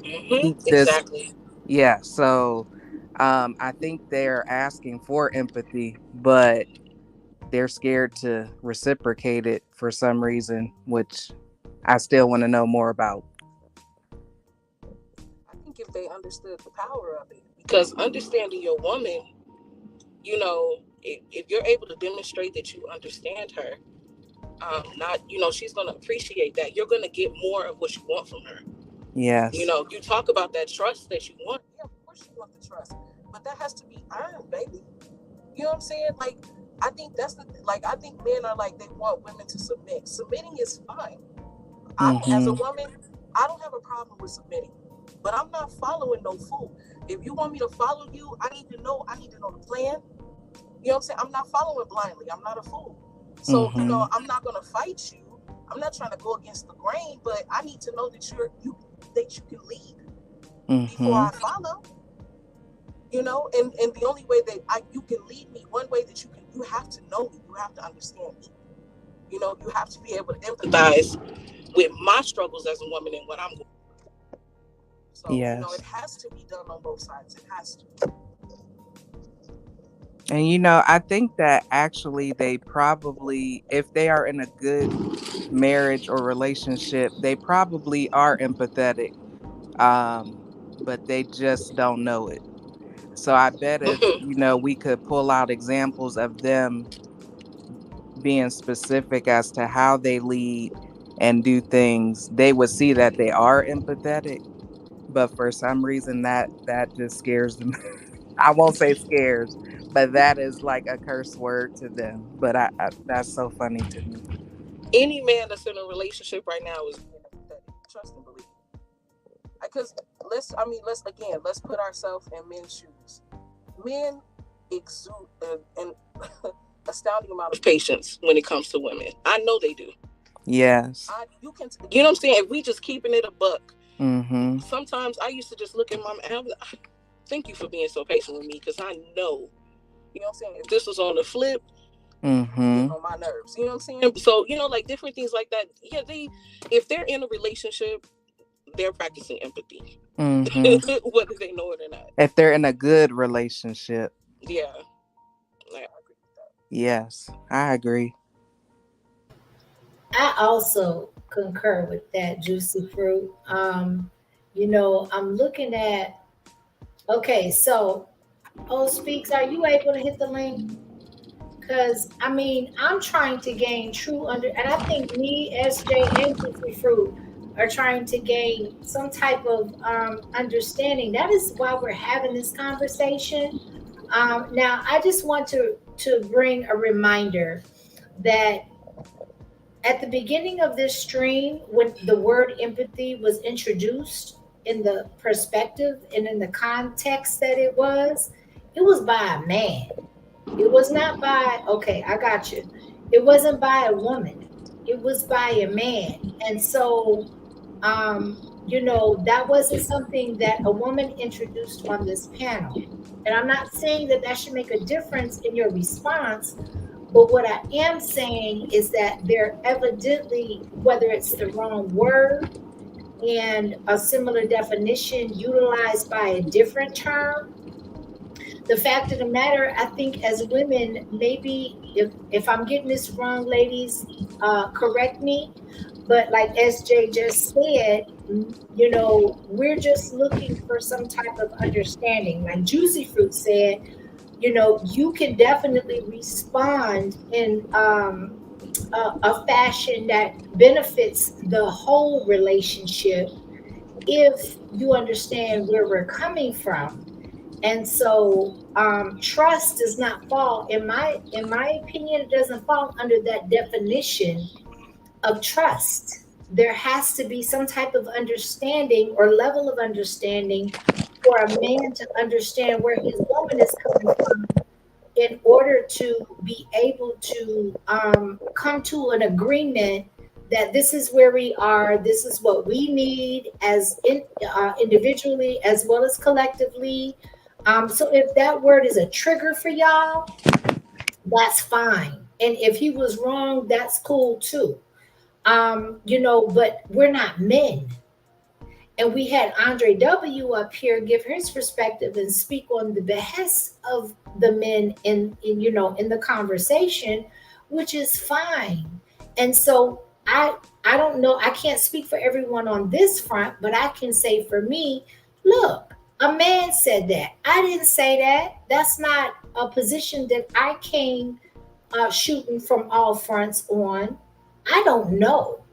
keep this. Exactly. Yeah. So I think they're asking for empathy, but they're scared to reciprocate it for some reason, which I still want to know more about. I think if they understood the power of it, because understanding your woman, if you're able to demonstrate that you understand her, not, she's going to appreciate that. You're going to get more of what you want from her. Yes. You know, you talk about that trust that you want. Yeah, of course you want the trust, but that has to be earned, baby. You know what I'm saying? Like, I think that's the like. I think men are like they want women to submit. Submitting is fine. As a woman, I don't have a problem with submitting, but I'm not following no fool. If you want me to follow you, I need to know. I need to know the plan. You know what I'm saying? I'm not following blindly. I'm not a fool. So you know, I'm not gonna fight you. I'm not trying to go against the grain, but I need to know that you can lead before I follow. You know, and the only way that you can lead me, one way that you have to know me, you have to understand me. You know, you have to be able to empathize with my struggles as a woman and what I'm going through. So, you know, it has to be done on both sides. It has to. And you know, I think that actually they probably, if they are in a good marriage or relationship, they probably are empathetic. But they just don't know it. So I bet if, you know, we could pull out examples of them being specific as to how they lead and do things, they would see that they are empathetic. But for some reason that just scares them. I won't say scares, but that is like a curse word to them. But I that's so funny to me. Any man that's in a relationship right now is being empathetic. Trust and believe. Because let's put ourselves in men's shoes. Men exude an astounding amount of patience when it comes to women. I know they do. Yes. You know what I'm saying? If we just keeping it a buck, Mm-hmm. sometimes I used to just look at my man. Thank you for being so patient with me, because I know, you know what I'm saying. If this was on the flip, Mm-hmm. on my nerves. You know what I'm saying? So, you know, like different things like that. Yeah, if they're in a relationship, they're practicing empathy. Mm-hmm. Whether they know it or not. If they're in a good relationship. Yeah. I agree with that. Yes, I agree. I also concur with that, Juicy Fruit. You know, I'm looking at, okay, so, Speaks, are you able to hit the link? Because, I mean, I'm trying to gain and I think me, SJ, and Juicy Fruit are trying to gain some type of understanding. That is why we're having this conversation. Now, I just want to bring a reminder that at the beginning of this stream, when the word empathy was introduced in the perspective and in the context that it was by a man. It was not by, okay, I got you. It wasn't by a woman. It was by a man. And so, you know, that wasn't something that a woman introduced on this panel. And I'm not saying that that should make a difference in your response, but what I am saying is that there evidently, whether it's the wrong word and a similar definition utilized by a different term, the fact of the matter, I think as women, maybe if I'm getting this wrong, ladies, correct me. But like SJ just said, you know, we're just looking for some type of understanding. Like Juicy Fruit said, you know, you can definitely respond in a fashion that benefits the whole relationship if you understand where we're coming from. And so trust does not fall, in my opinion, it doesn't fall under that definition of trust. There has to be some type of understanding or level of understanding for a man to understand where his woman is coming from in order to be able to come to an agreement that this is where we are, this is what we need individually as well as collectively. So if that word is a trigger for y'all, that's fine. And if he was wrong, that's cool too. You know, but we're not men. And we had Andre W. up here give his perspective and speak on the behest of the men in you know in the conversation, which is fine. And so I don't know, I can't speak for everyone on this front, but I can say for me, look, a man said that. I didn't say that. That's not a position that I came shooting from all fronts on. I don't know.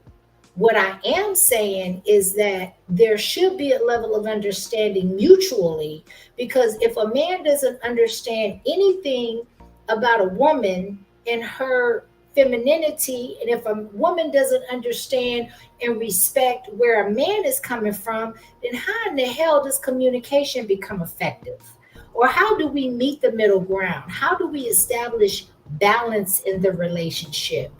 What I am saying is that there should be a level of understanding mutually, because if a man doesn't understand anything about a woman and her femininity, and if a woman doesn't understand and respect where a man is coming from, then how in the hell does communication become effective? Or how do we meet the middle ground? How do we establish balance in the relationship?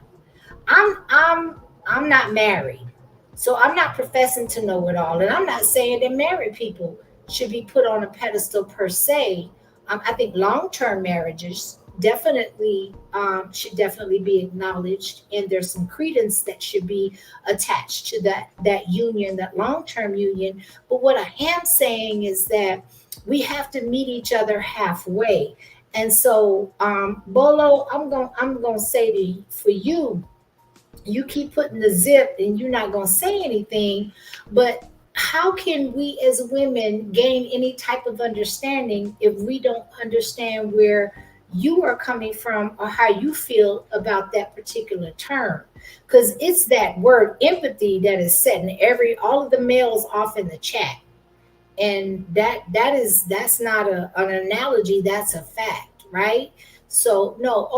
I'm not married. So I'm not professing to know it all. And I'm not saying that married people should be put on a pedestal per se. I think long-term marriages definitely should definitely be acknowledged, and there's some credence that should be attached to that union, that long-term union. But what I am saying is that we have to meet each other halfway. And so, Bolo, I'm gonna say for you, you keep putting the zip and you're not going to say anything, but how can we as women gain any type of understanding if we don't understand where you are coming from or how you feel about that particular term? Because it's that word empathy that is setting all of the males off in the chat, and that's not an analogy, that's a fact, right? So no,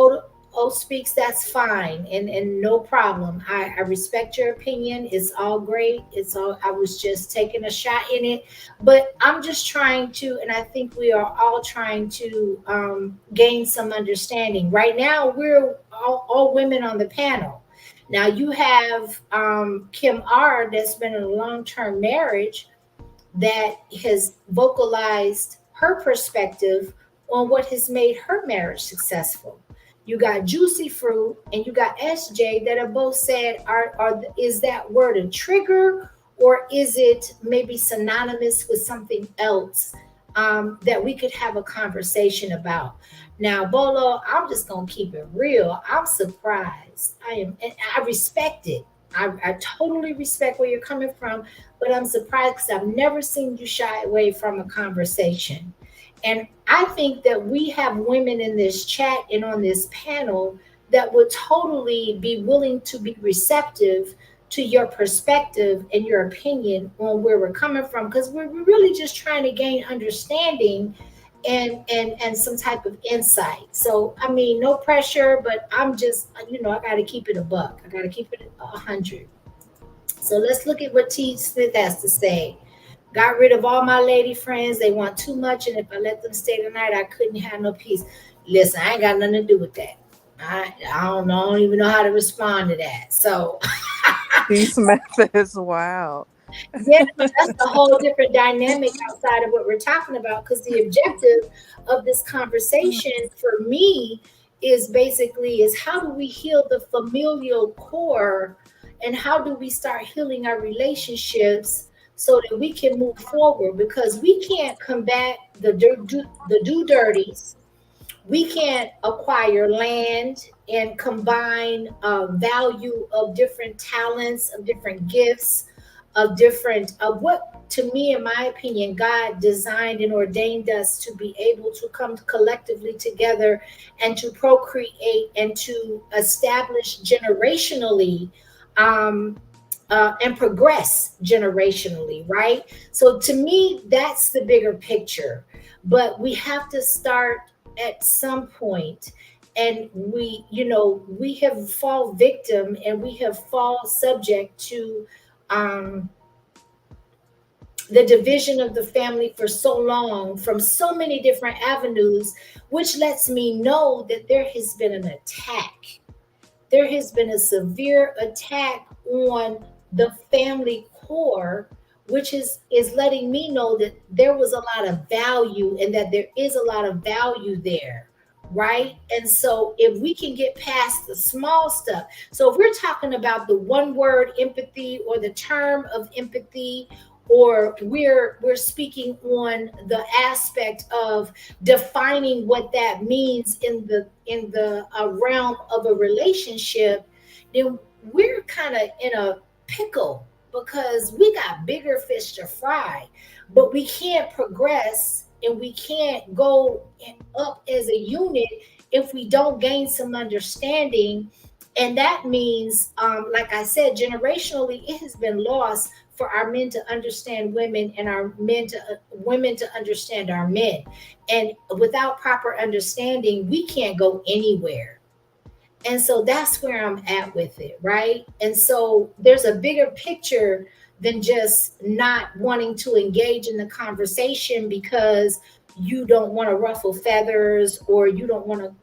O speaks, that's fine, and no problem. I respect your opinion, it's all great, it's all, I was just taking a shot in it, but I'm just trying to, and I think we are all trying to gain some understanding. Right now we're all women on the panel. Now you have Kim R that's been in a long-term marriage that has vocalized her perspective on what has made her marriage successful. You got Juicy Fruit and you got SJ that are both said, is that word a trigger, or is it maybe synonymous with something else that we could have a conversation about? Now, Bolo, I'm just gonna keep it real. I'm surprised. And I respect it. I totally respect where you're coming from, but I'm surprised because I've never seen you shy away from a conversation. And I think that we have women in this chat and on this panel that would totally be willing to be receptive to your perspective and your opinion on where we're coming from, because we're really just trying to gain understanding and some type of insight. So I mean, no pressure, but I'm just, I got to keep it a buck. I got to keep it 100. So let's look at what T. Smith has to say. Got rid of all my lady friends. They want too much, and if I let them stay tonight, I couldn't have no peace. Listen, I ain't got nothing to do with that. I don't know. I don't even know how to respond to that. So T. Smith is wild. Yeah, but that's a whole different dynamic outside of what we're talking about. Because the objective of this conversation for me is how do we heal the familial core, and how do we start healing our relationships so that we can move forward? Because we can't combat the do dirties. We can't acquire land and combine value of different talents, of different gifts, of what, to me, in my opinion, God designed and ordained us to be able to come collectively together and to procreate and to establish generationally, and progress generationally, right? So to me, that's the bigger picture. But we have to start at some point, and we have fall victim and we have fall subject to the division of the family for so long from so many different avenues, which lets me know that there has been an attack. There has been a severe attack on the family core, which is letting me know that there was a lot of value and that there is a lot of value there, right? And so if we can get past the small stuff, so if we're talking about the one word empathy or the term of empathy, or we're speaking on the aspect of defining what that means in the realm of a relationship, then we're kind of in a pickle, because we got bigger fish to fry, but we can't progress and we can't go up as a unit if we don't gain some understanding And that means, like I said, generationally, it has been lost for our men to understand women and our women to understand our men. And without proper understanding, we can't go anywhere. And so that's where I'm at with it, right? And so there's a bigger picture than just not wanting to engage in the conversation because you don't want to ruffle feathers or you don't want to,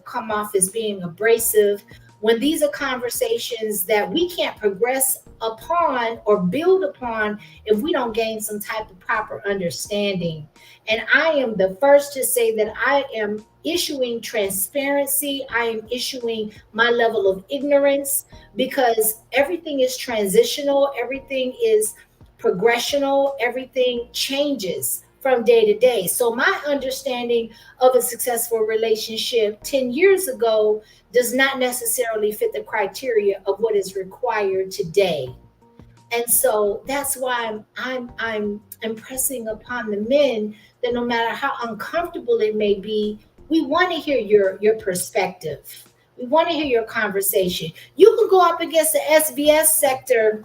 come off as being abrasive. When these are conversations that we can't progress upon or build upon if we don't gain some type of proper understanding. And I am the first to say that I am issuing transparency. I am issuing my level of ignorance because everything is transitional, everything is progressional, everything changes from day to day. So, my understanding of a successful relationship 10 years ago does not necessarily fit the criteria of what is required today. And so that's why I'm impressing upon the men that no matter how uncomfortable it may be, we want to hear your perspective. We want to hear your conversation. You can go up against the SBS sector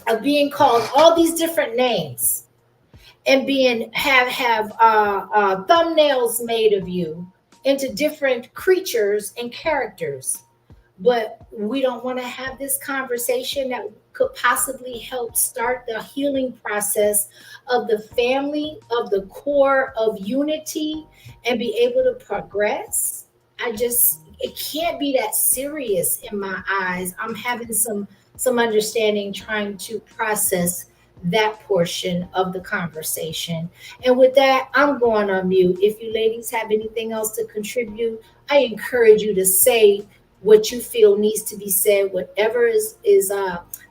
of being called all these different names and being have thumbnails made of you into different creatures and characters, but we don't want to have this conversation that could possibly help start the healing process of the family, of the core of unity, and be able to progress. It can't be that serious in my eyes. I'm having some understanding trying to process that portion of the conversation. And with that, I'm going on mute. If you ladies have anything else to contribute, I encourage you to say what you feel needs to be said, whatever is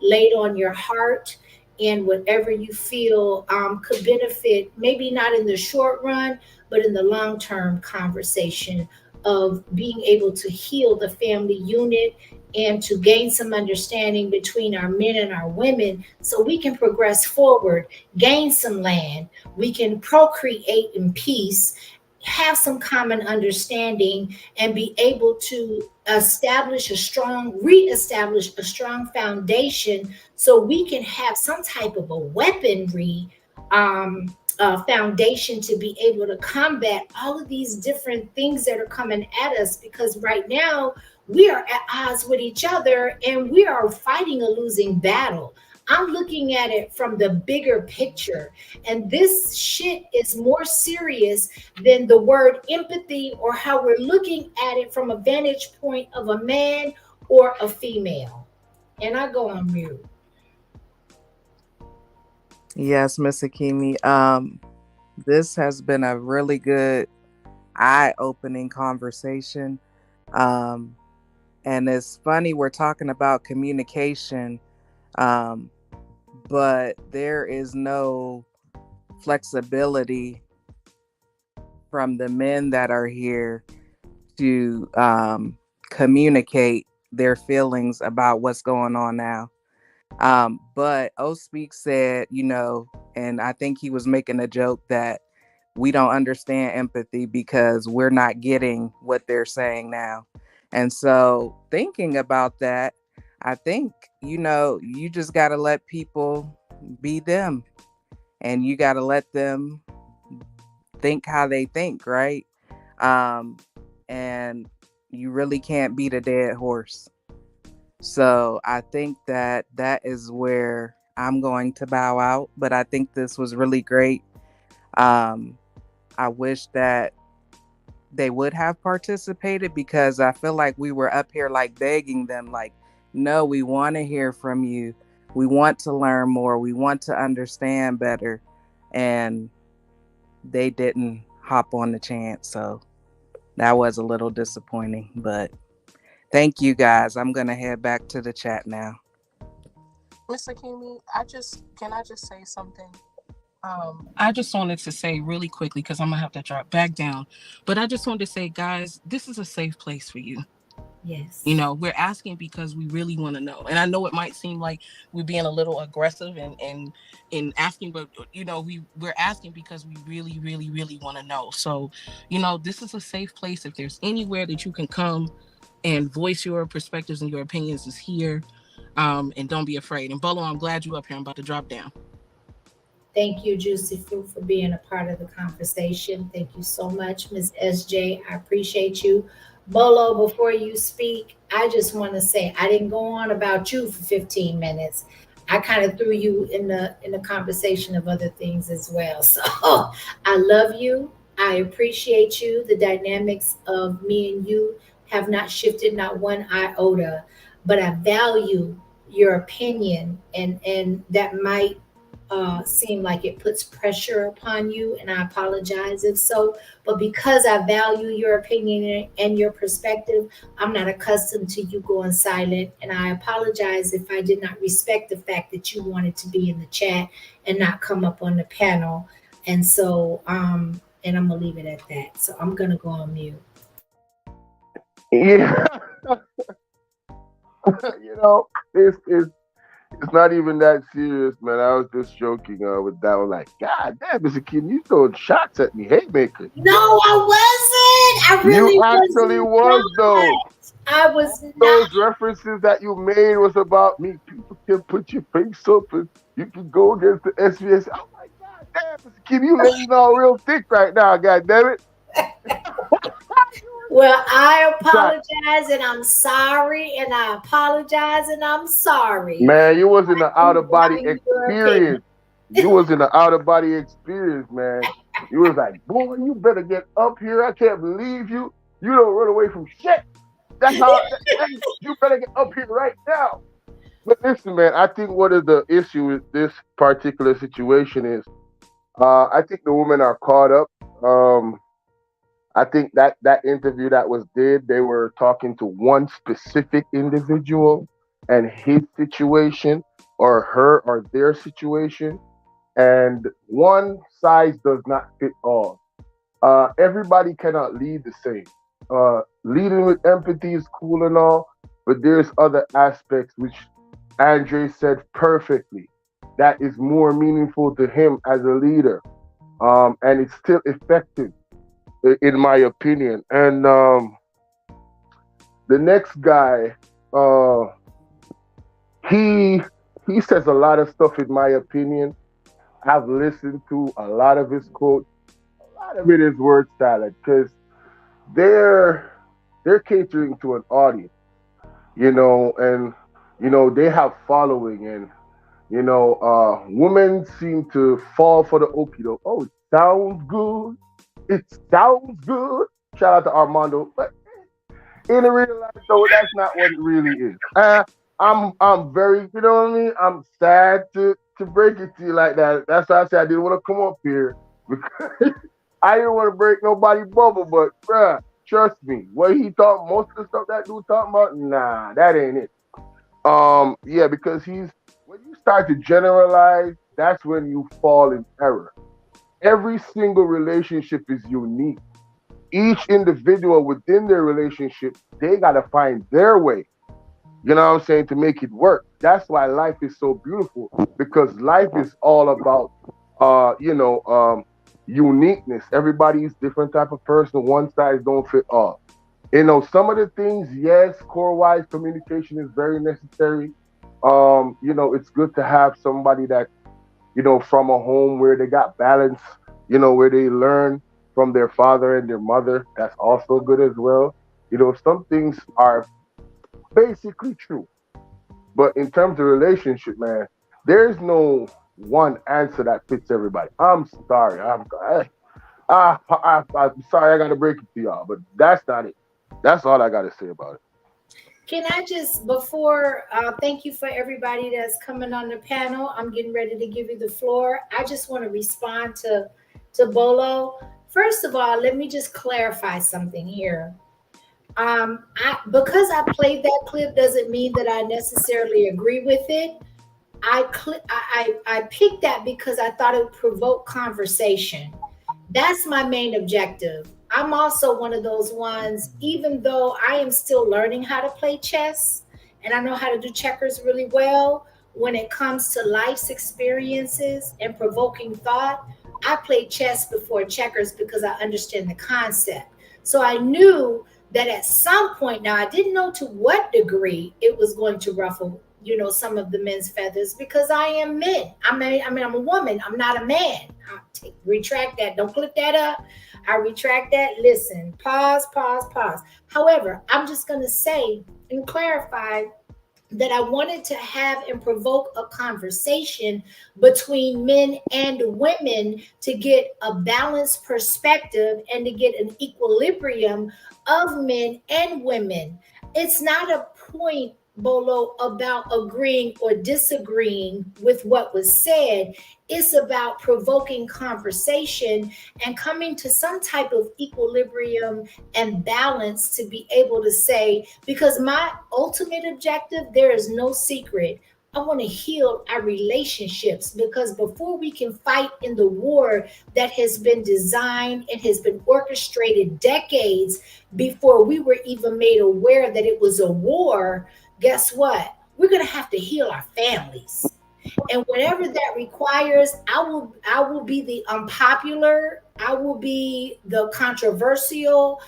laid on your heart, and whatever you feel could benefit, maybe not in the short run, but in the long term conversation of being able to heal the family unit and to gain some understanding between our men and our women so we can progress forward, gain some land, we can procreate in peace, have some common understanding, and be able to reestablish a strong foundation so we can have some type of a weaponry foundation to be able to combat all of these different things that are coming at us. Because right now we are at odds with each other and we are fighting a losing battle. I'm looking at it from the bigger picture. And this shit is more serious than the word empathy or how we're looking at it from a vantage point of a man or a female. And I go on mute. Yes, Miss Akimi. This has been a really good eye-opening conversation. Um, and it's funny we're talking about communication, um, but there is no flexibility from the men that are here to communicate their feelings about what's going on now. But O Speak said, and I think he was making a joke that we don't understand empathy because we're not getting what they're saying now. And so thinking about that, I think, you just got to let people be them and you got to let them think how they think, right? Um, and you really can't beat a dead horse. So I think that is where I'm going to bow out. But I think this was really great. I wish that they would have participated because I feel like we were up here like begging them, like, no, we want to hear from you. We want to learn more. We want to understand better. And they didn't hop on the chance. So that was a little disappointing. But thank you guys. I'm going to head back to the chat now. Miss Akimi, can I just say something? I just wanted to say really quickly, because I'm gonna have to drop back down, but I just wanted to say, guys, this is a safe place for you. Yes. We're asking because we really want to know. And I know it might seem like we're being a little aggressive and in asking, but we're asking because we really, really, really want to know. So, this is a safe place. If there's anywhere that you can come and voice your perspectives and your opinions is here. And don't be afraid. And Bolo, I'm glad you up here. I'm about to drop down. Thank you, Juicy Fruit, for being a part of the conversation. Thank you so much, Ms. SJ. I appreciate you. Bolo, before you speak, I just want to say I didn't go on about you for 15 minutes. I kind of threw you in the conversation of other things as well. So I love you. I appreciate you. The dynamics of me and you have not shifted not one iota, but I value your opinion, and that might seem like it puts pressure upon you, and I apologize if so. But because I value your opinion and your perspective, I'm not accustomed to you going silent. And I apologize if I did not respect the fact that you wanted to be in the chat and not come up on the panel. And so, and I'm gonna leave it at that. So I'm gonna go on mute. Yeah, it's not even that serious, man. I was just joking with that. I was like, God damn, Mr. Kim, you throwing shots at me, haymaker. No, I wasn't. I really You actually was though. I was not. Those references that you made was about me. People can put your face up and you can go against the SBS. Oh my God, damn, Mr. Kim, you letting all real thick right now, God damn it. Well, I apologize and I'm sorry, and I apologize and I'm sorry. Man, you was in the out of body experience. You was in the out of body experience, man. You was like, boy, you better get up here. I can't believe you. You don't run away from shit. That's how you better get up here right now. But listen, man, I think what is the issue with this particular situation is I think the women are caught up. I think that interview that was did, they were talking to one specific individual and his situation or her or their situation. And one size does not fit all. Everybody cannot lead the same. Leading with empathy is cool and all, but there's other aspects which Andre said perfectly that is more meaningful to him as a leader. And it's still effective, in my opinion. And the next guy, he says a lot of stuff, in my opinion. I've listened to a lot of his quotes. A lot of it is word salad because they're catering to an audience, and they have following, and women seem to fall for the okie doke. Oh, it sounds good. It sounds good. Shout out to Armando, but in real life, though, that's not what it really is. I'm very, you know what I mean? I'm sad to break it to you like that. That's why I said I didn't want to come up here because I didn't want to break nobody's bubble. But bruh, trust me, what he thought, most of the stuff that dude talking about, nah, that ain't it. Yeah, because when you start to generalize, that's when you fall in error. Every single relationship is unique. Each individual within their relationship, they gotta find their way. You know what I'm saying? To make it work. That's why life is so beautiful, because life is all about, uniqueness. Everybody's different type of person. One size don't fit all. Some of the things, yes, core-wise communication is very necessary. It's good to have somebody that, from a home where they got balance, where they learn from their father and their mother. That's also good as well. Some things are basically true. But in terms of relationship, man, there's no one answer that fits everybody. I'm sorry. I'm sorry I got to break it to y'all, but that's not it. That's all I got to say about it. Can I just, thank you for everybody that's coming on the panel. I'm getting ready to give you the floor. I just want to respond to Bolo. First of all, let me just clarify something here. Because I played that clip doesn't mean that I necessarily agree with it. I picked that because I thought it would provoke conversation. That's my main objective. I'm also one of those ones, even though I am still learning how to play chess and I know how to do checkers really well, when it comes to life's experiences and provoking thought, I play chess before checkers because I understand the concept. So I knew that at some point, now I didn't know to what degree it was going to ruffle, some of the men's feathers, because I am men. I'm a woman. I'm not a man. Retract that. Don't click that up. I retract that. Listen, pause, pause, pause. However, I'm just going to say and clarify that I wanted to have and provoke a conversation between men and women to get a balanced perspective and to get an equilibrium of men and women. It's not a point, Bolo, about agreeing or disagreeing with what was said. It's about provoking conversation and coming to some type of equilibrium and balance to be able to say, because my ultimate objective, there is no secret. I want to heal our relationships, because before we can fight in the war that has been designed and has been orchestrated decades before we were even made aware that it was a war, guess what? We're going to have to heal our families. And whatever that requires, I will be the unpopular, I will be the controversial.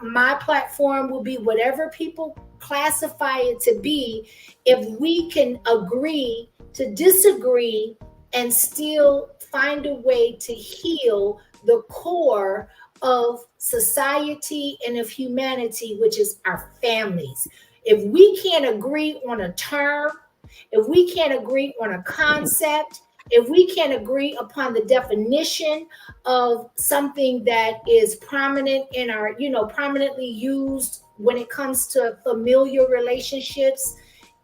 My platform will be whatever people classify it to be. If we can agree to disagree and still find a way to heal the core of society and of humanity, which is our families. If we can't agree on a term, if we can't agree on a concept, if we can't agree upon the definition of something that is prominent in our, prominently used when it comes to familial relationships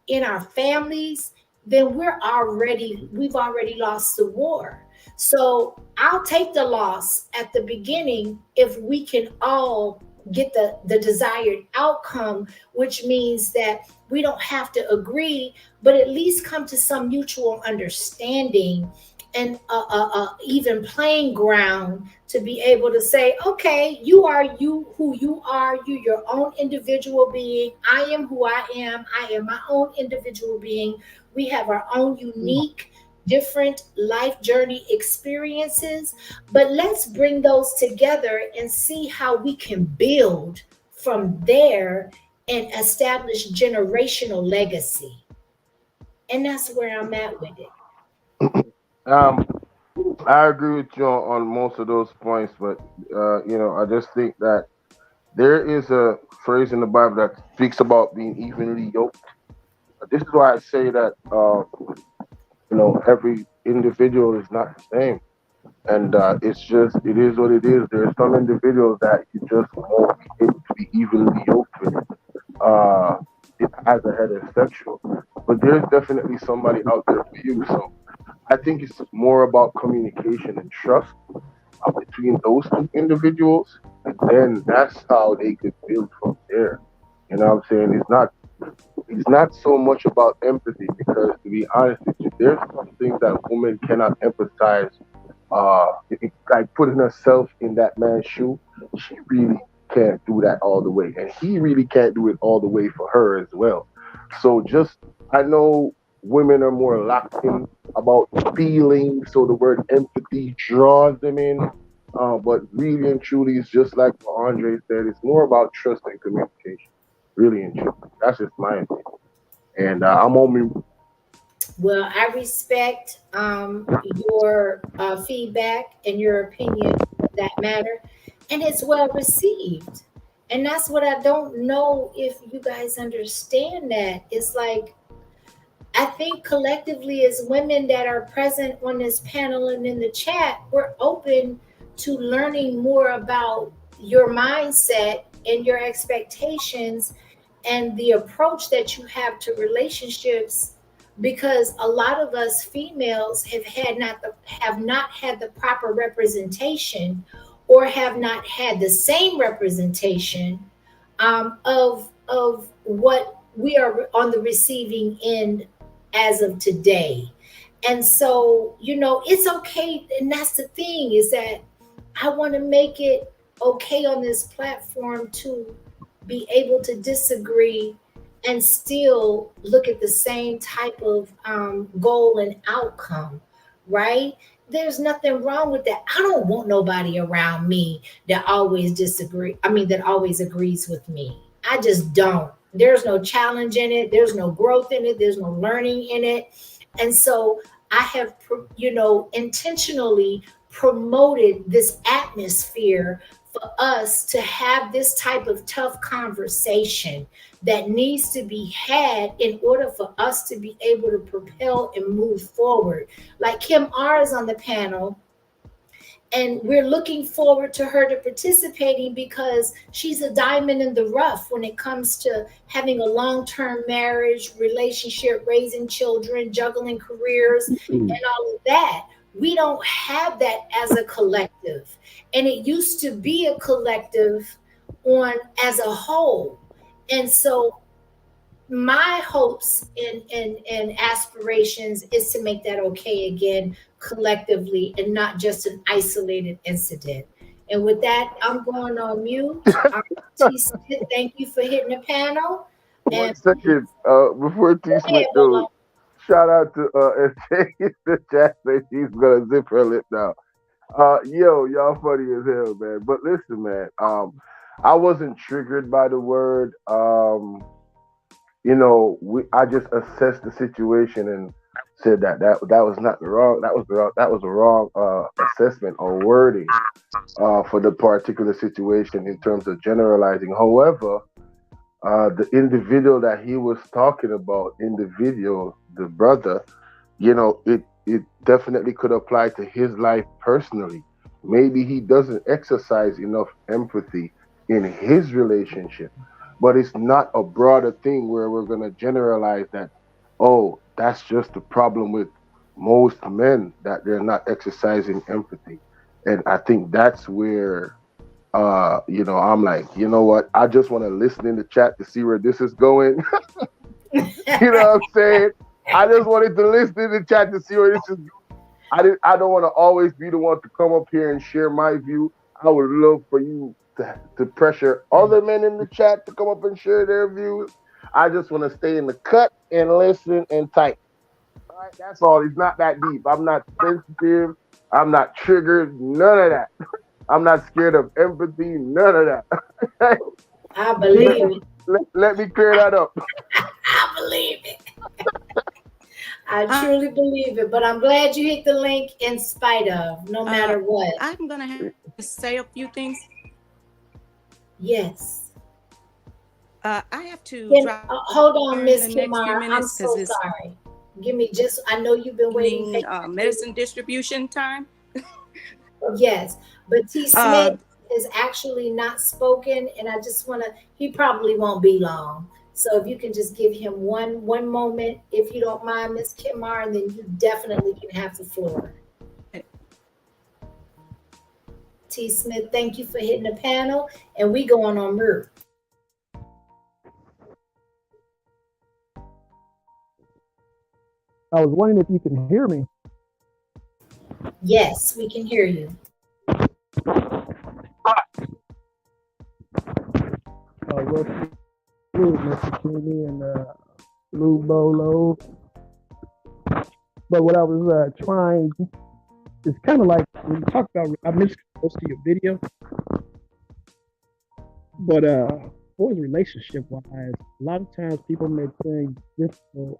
in our families, then we've already lost the war. So I'll take the loss at the beginning if we can all get the desired outcome, which means that we don't have to agree, but at least come to some mutual understanding and even playing ground to be able to say, okay, you are you who you are, you your own individual being. I am who I am. I am my own individual being. We have our own unique, different life journey experiences, but let's bring those together and see how we can build from there and establish generational legacy. And that's where I'm at with it. Um, I agree with you on most of those points, but I just think that there is a phrase in the Bible that speaks about being evenly yoked. This is why I say that every individual is not the same, and it is what it is. There are some individuals that you just won't be able to be evenly yoked with, uh, as a heterosexual, but there's definitely somebody out there for you. So I think it's more about communication and trust between those two individuals, and then that's how they could build from there. You know what I'm saying? It's not so much about empathy, because to be honest with you, there's some things that women cannot empathize. Like putting herself in that man's shoe, she really can't do that all the way, and he really can't do it all the way for her as well. So just, I know women are more locked in about feeling, so the word empathy draws them in. But really and truly, it's just like what Andre said. It's more about trust and communication. Really and truly, that's just my opinion. And I'm only Well, I respect your feedback and your opinion for that matter, and it's well received. And that's what I don't know if you guys understand that. It's like, I think collectively, as women that are present on this panel and in the chat, we're open to learning more about your mindset and your expectations and the approach that you have to relationships, because a lot of us females have not had the proper representation, or have not had the same representation of what we are on the receiving end as of today. And so, it's okay. And that's the thing, is that I want to make it okay on this platform to be able to disagree and still look at the same type of goal and outcome, right? There's nothing wrong with that. I don't want nobody around me that always disagree. I mean, that always agrees with me. I just don't. There's no challenge in it. There's no growth in it. There's no learning in it. And so I have, intentionally promoted this atmosphere for us to have this type of tough conversation that needs to be had in order for us to be able to propel and move forward. Like Kim R is on the panel, and we're looking forward to her to participating because she's a diamond in the rough when it comes to having a long-term marriage, relationship, raising children, juggling careers, and all of that. We don't have that as a collective, and it used to be a collective on as a whole. And so my hopes and aspirations is to make that okay again collectively and not just an isolated incident. And with that, I'm going on mute. T. Smith, thank you for hitting the panel. One And second, before T go Smith ahead, goes, Bolo. shout out to SJ in the chat that she's gonna zip her lip now. Yo, y'all funny as hell, man. But listen, man, I wasn't triggered by the word. I just assessed the situation and said that was not the wrong. That was the wrong assessment or wording for the particular situation in terms of generalizing. However, the individual that he was talking about in the video, the brother, it definitely could apply to his life personally. Maybe he doesn't exercise enough empathy in his relationship, but it's not a broader thing where we're going to generalize that, oh, that's just the problem with most men, that they're not exercising empathy. And I think that's where I'm like, you know what? I just want to listen in the chat to see where this is going. You know what I'm saying? I just wanted to listen in the chat to see where this is going. I don't want to always be the one to come up here and share my view. I would love for you to pressure other men in the chat to come up and share their views. I just want to stay in the cut and listen and type. All right, that's all. It's not that deep. I'm not sensitive. I'm not triggered. None of that. I'm not scared of empathy. None of that. I believe it. Let me clear that up. I believe it. I truly believe it, but I'm glad you hit the link in spite of, no matter what. I'm going to have to say a few things. Yes. I have to drop. Hold on, Miss in the next few Kimar. I'm minutes so sorry. Give me I know you've been waiting. Medicine distribution time. Yes, but T. Smith is actually not spoken, and I just want to. He probably won't be long, so if you can just give him one moment, if you don't mind, Miss Kimar, and then you definitely can have the floor. T. Smith, thank you for hitting the panel, and we going on mute. I was wondering if you can hear me. Yes, we can hear you. Well, Mr. Kenny and Lou Bolo. But what I was trying, it's kind of like when you talk about, I missed most of your video, but for relationship wise, a lot of times people make things difficult,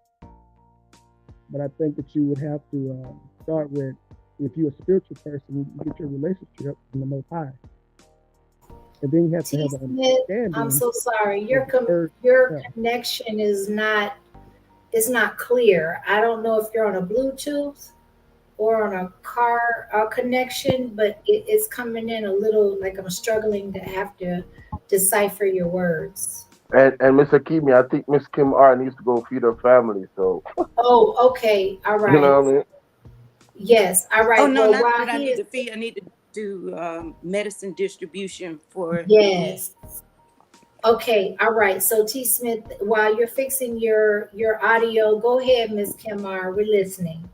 but I think that you would have to start with, if you're a spiritual person, you get your relationship from the Most High. And then you have to have an understanding. I'm so sorry. Your connection is not clear. I don't know if you're on a Bluetooth or on a car connection, but it's coming in a little like I'm struggling to have to decipher your words. And Miss Hakimi, I think Miss Kim R needs to go feed her family. So. Oh, okay. All right. You know what I mean? Yes. All right. Oh no, well, not that I need to feed. I need to do medicine distribution for. Yes. Okay. All right. So T. Smith, while you're fixing your audio, go ahead, Miss Kimar. We're listening.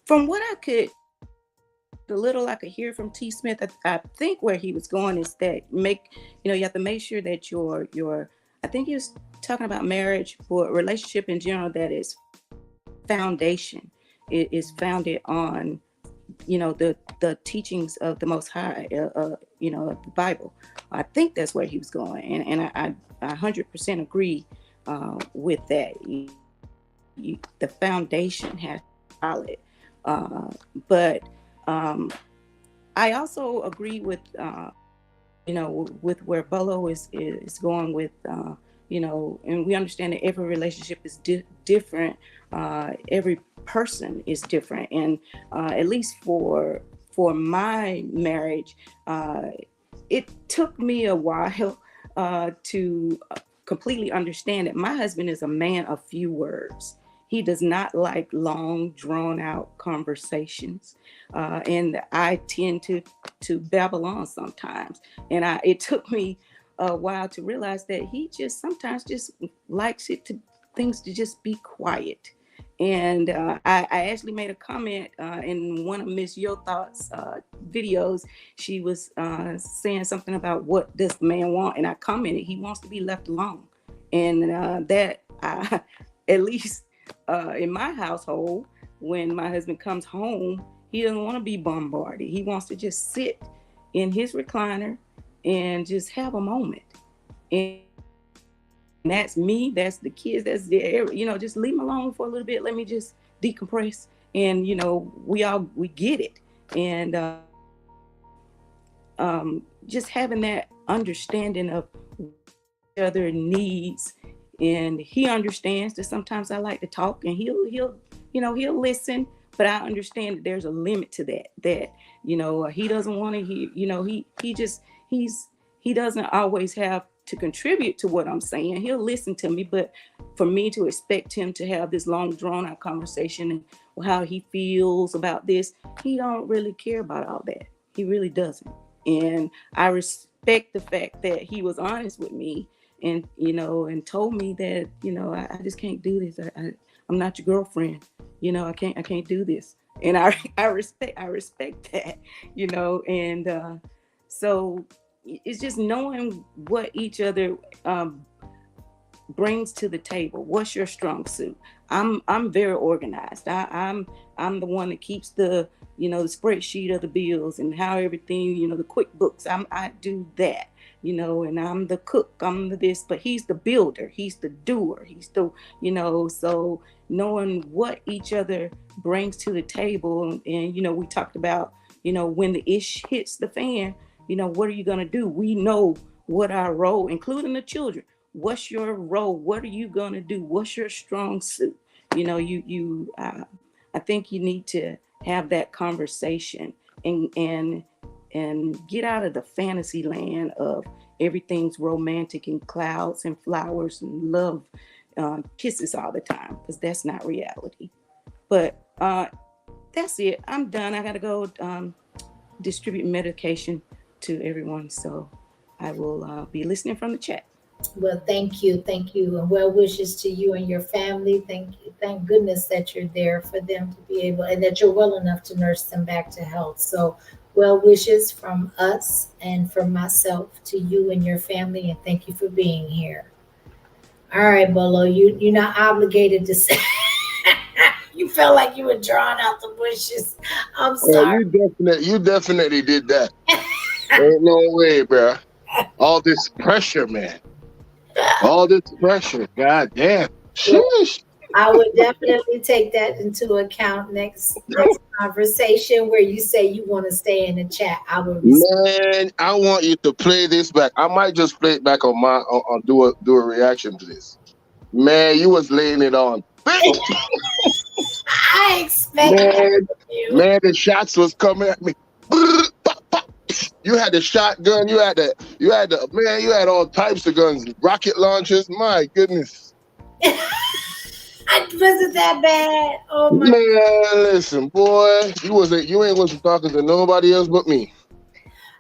From what the little I could hear from T. Smith, I think where he was going is that you have to make sure that your I think he was talking about marriage, for a relationship in general, that is foundation. is founded on, the teachings of the Most High, of the Bible. I think that's where he was going, and I 100% agree with that. The foundation has solid, but I also agree with with where Bolo is going with, and we understand that every relationship is different. Every person is different, and at least for my marriage, it took me a while to completely understand that my husband is a man of few words. He does not like long, drawn out conversations. And I tend to babble on sometimes. And it took me a while to realize that he just sometimes just likes things to just be quiet. And I actually made a comment in one of Miss Yo Thoughts videos. She was saying something about what does the man want, and I commented he wants to be left alone. And that at least in my household, when my husband comes home, he doesn't want to be bombarded. He wants to just sit in his recliner and just have a moment. And that's me, that's the kids, that's just leave them alone for a little bit. Let me just decompress. And we get it. And just having that understanding of each other needs, and he understands that sometimes I like to talk, and he'll listen, but I understand that there's a limit to that he doesn't want to hear. He doesn't always have to contribute to what I'm saying. He'll listen to me, but for me to expect him to have this long drawn out conversation and how he feels about this, he don't really care about all that. He really doesn't. And I respect the fact that he was honest with me and told me that I just can't do this. I'm not your girlfriend. I can't do this. And I respect that. And so it's just knowing what each other brings to the table. What's your strong suit? I'm very organized. I'm the one that keeps the the spreadsheet of the bills and how everything, the QuickBooks. I do that, and I'm the cook. I'm the this, but he's the builder. He's the doer. He's the so knowing what each other brings to the table, and we talked about when the ish hits the fan, what are you gonna do? We know what our role, including the children. What's your role? What are you gonna do? What's your strong suit? I think you need to have that conversation and get out of the fantasy land of everything's romantic and clouds and flowers and love kisses all the time, because that's not reality. But that's it. I'm done. I gotta go distribute medication to everyone, so I will be listening from the chat. Well, thank you, and well wishes to you and your family. Thank goodness that you're there for them to be able, and that you're well enough to nurse them back to health. So, well wishes from us and from myself to you and your family, and thank you for being here. All right, Bolo, you're not obligated to say. You felt like you were drawing out the bushes. I'm sorry. You definitely did that. Ain't no way, bro. All this pressure, man. All this pressure. God damn. Sheesh. I would definitely take that into account next conversation where you say you want to stay in the chat. I would Man, I want you to play this back. I might just play it back on my do a reaction to this. Man, you was laying it on. I expect man, the shots was coming at me. You had the shotgun. You had all types of guns, rocket launchers. My goodness. Wasn't that bad? Oh my man, listen, boy, you ain't wasn't talking to nobody else but me.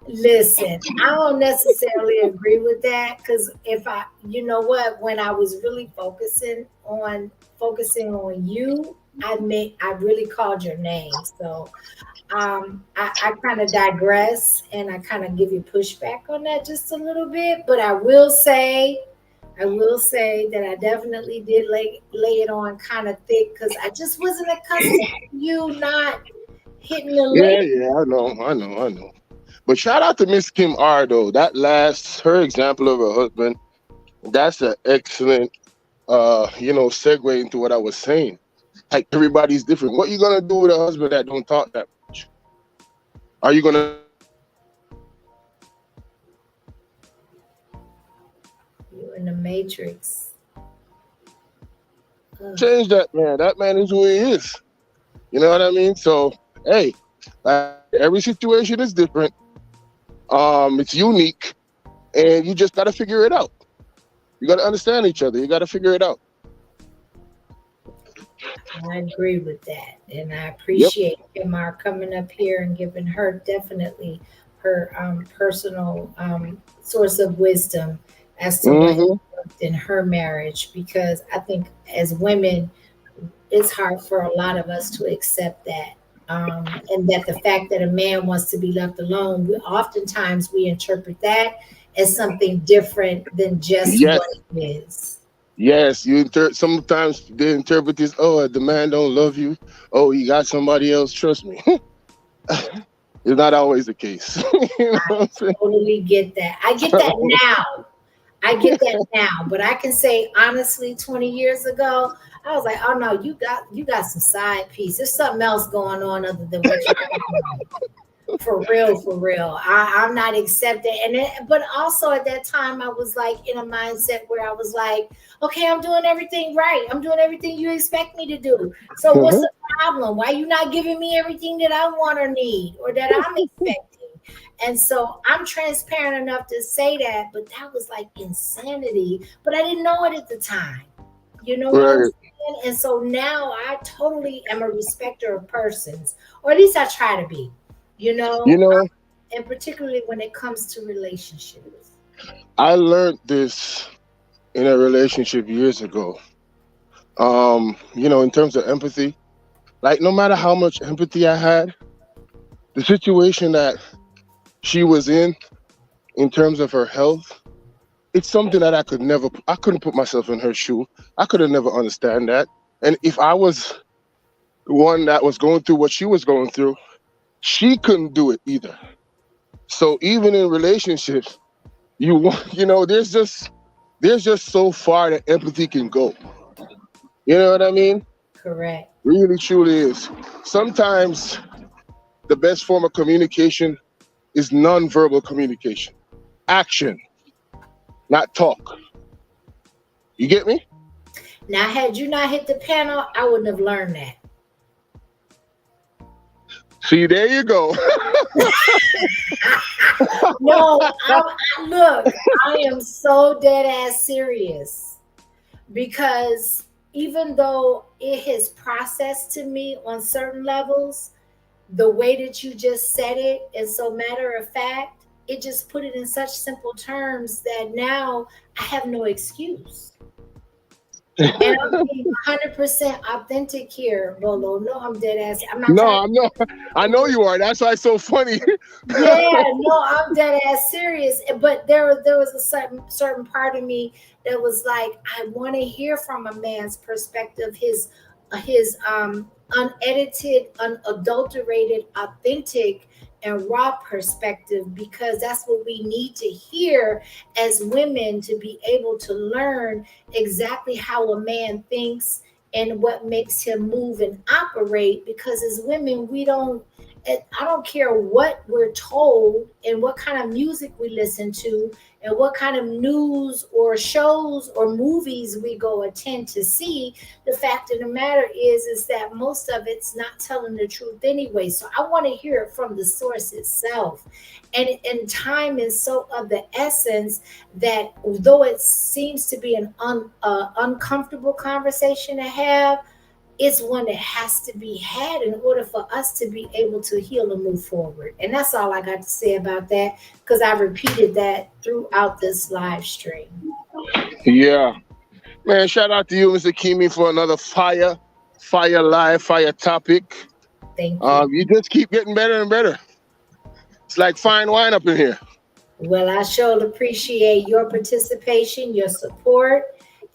Listen, I don't necessarily agree with that, because when I was really focusing on you, I really called your name. So I kind of digress, and I kind of give you pushback on that just a little bit. But I will say, I will say that I definitely did lay it on kind of thick because I just wasn't accustomed to you not hitting the Yeah, lick. yeah, I know. But shout out to Miss Kim R though. That last her example of her husband, that's an excellent segue into what I was saying. Like everybody's different. What you gonna do with a husband that don't talk that much? Are you gonna You're in the matrix. Ugh. change that man? That man is who he is. You know what I mean? So hey, every situation is different. It's unique, and you just gotta figure it out. You gotta understand each other. You gotta figure it out. I agree with that. And I Yep. appreciate Kimar coming up here and giving her definitely her personal source of wisdom as to what Hmm. worked in her marriage. Because I think as women, it's hard for a lot of us to accept that. And that the fact that a man wants to be left alone, oftentimes we interpret that as something different than just Yes. what it is. Yes, sometimes they interpret this. Oh, the man don't love you. Oh, he got somebody else. Trust me, it's not always the case. You know what I'm saying? Totally get that. I get that now. I get that now, but I can say honestly, 20 years ago, I was like, oh no, you got some side piece. There's something else going on other than what you got. For real, for real. I'm not accepting. But also at that time, I was like in a mindset where I was like, okay, I'm doing everything right. I'm doing everything you expect me to do. So what's Mhm. the problem? Why you not giving me everything that I want or need or that I'm expecting? And so I'm transparent enough to say that, but that was like insanity. But I didn't know it at the time. You know what I'm Right. saying? And so now I totally am a respecter of persons, or at least I try to be, you You know, know, and particularly when it comes to relationships. I learned this in a relationship years ago. In terms of empathy, like no matter how much empathy I had, the situation that she was in terms of her health, it's something that I couldn't put myself in her shoe. I could have never understand that. And if I was the one that was going through what she was going through, she couldn't do it either. So even in relationships, there's just so far that empathy can go. You know what I mean? Correct. Really, truly is. Sometimes the best form of communication is non-verbal communication, action, not talk. You get me? Now, had you not hit the panel, I wouldn't have learned that. See, there you go. No, look, I am so dead ass serious because even though it has processed to me on certain levels, the way that you just said it is so matter of fact, it just put it in such simple terms that now I have no excuse. And I'm being 100% authentic here, Bolo. No, I'm dead ass. I'm not No, trying I'm not. I know to. you are. That's why it's so funny. Yeah, no, I'm dead ass serious. But there was a certain part of me that was like, I want to hear from a man's perspective, his unedited, unadulterated, authentic, and raw perspective, because that's what we need to hear as women to be able to learn exactly how a man thinks and what makes him move and operate. Because as women, we don't I don't care what we're told and what kind of music we listen to and what kind of news or shows or movies we go attend to see. The fact of the matter is that most of it's not telling the truth anyway. So I want to hear it from the source itself. And time is so of the essence that though it seems to be an uncomfortable conversation to have, it's one that has to be had in order for us to be able to heal and move forward. And that's all I got to say about that, because I repeated that throughout this live stream. Yeah. Man, shout out to you, Mr. Kimi, for another fire topic. Thank you. You just keep getting better and better. It's like fine wine up in here. Well, I sure appreciate your participation, your support,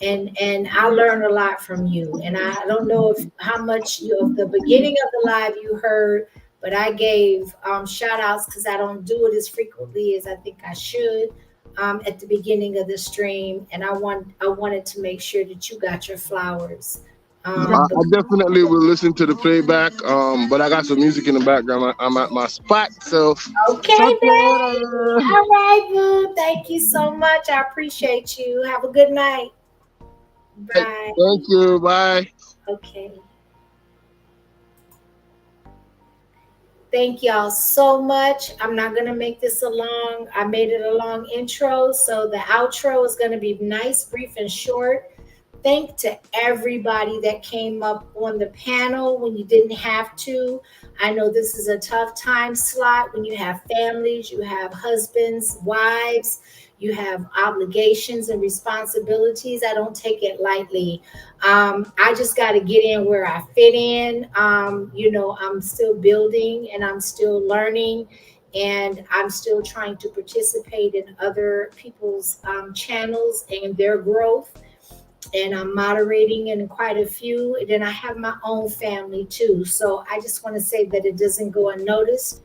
and I learned a lot from you. And I don't know if how much of the beginning of the live you heard, but I gave shout outs because I don't do it as frequently as I think I should at the beginning of the stream. And I wanted to make sure that you got your flowers. I definitely will listen to the playback. But I got some music in the background. I'm at my spot, so Okay, talk to you babe. later. All right, boo. Thank you so much. I appreciate you. Have a good night. Bye. Thank you. Bye. Okay. Thank y'all so much. I'm not going to make this a long, I made it a long intro. So the outro is going to be nice, brief, and short. Thank to everybody that came up on the panel when you didn't have to. I know this is a tough time slot when you have families, you have husbands, wives, you have obligations and responsibilities. I don't take it lightly. I just got to get in where I fit in. I'm still building and I'm still learning and I'm still trying to participate in other people's channels and their growth, and I'm moderating in quite a few. And then I have my own family too. So I just want to say that it doesn't go unnoticed.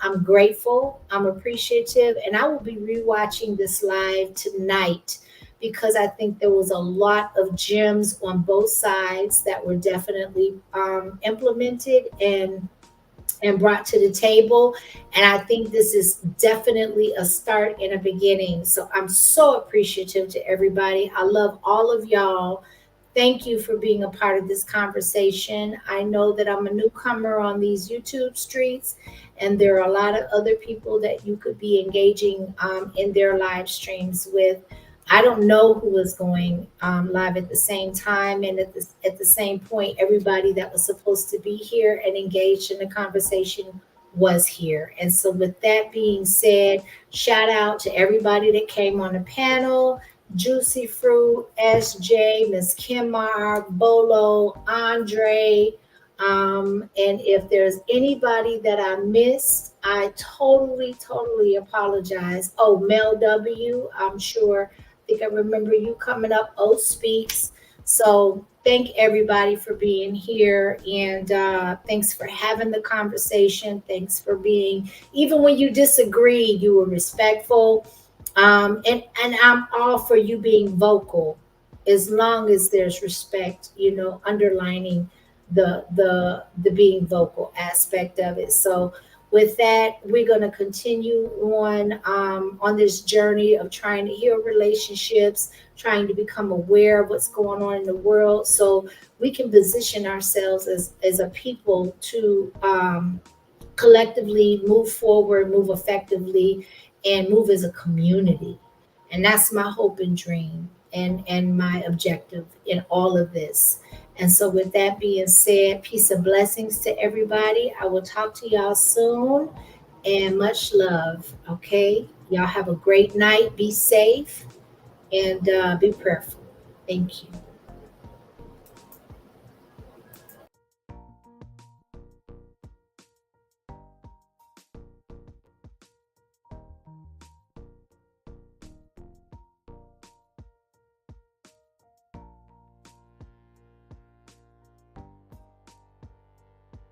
I'm grateful, I'm appreciative, and I will be rewatching this live tonight because I think there was a lot of gems on both sides that were definitely implemented and brought to the table. And I think this is definitely a start and a beginning. So I'm so appreciative to everybody. I love all of y'all. Thank you for being a part of this conversation. I know that I'm a newcomer on these YouTube streets, and there are a lot of other people that you could be engaging in their live streams with. I don't know who is going live at the same time, and at the same point, everybody that was supposed to be here and engaged in the conversation was here. And so, with that being said, shout out to everybody that came on the panel: Juicy Fruit, SJ, Miss Kimar, Bolo, Andre. And if there's anybody that I missed, I totally apologize. Oh, Mel W, I'm sure think I remember you coming up. O Speaks. So thank everybody for being here, and thanks for having the conversation. Thanks for being, even when you disagreed, you were respectful. And I'm all for you being vocal, as long as there's respect. Underlining the being vocal aspect of it. So with that, we're going to continue on this journey of trying to heal relationships, trying to become aware of what's going on in the world, so we can position ourselves as a people to collectively move forward, move effectively, and move as a community. And that's my hope and dream, and my objective in all of this. And so, with that being said, peace and blessings to everybody. I will talk to y'all soon, and much love. Okay. Y'all have a great night. Be safe and be prayerful. Thank you.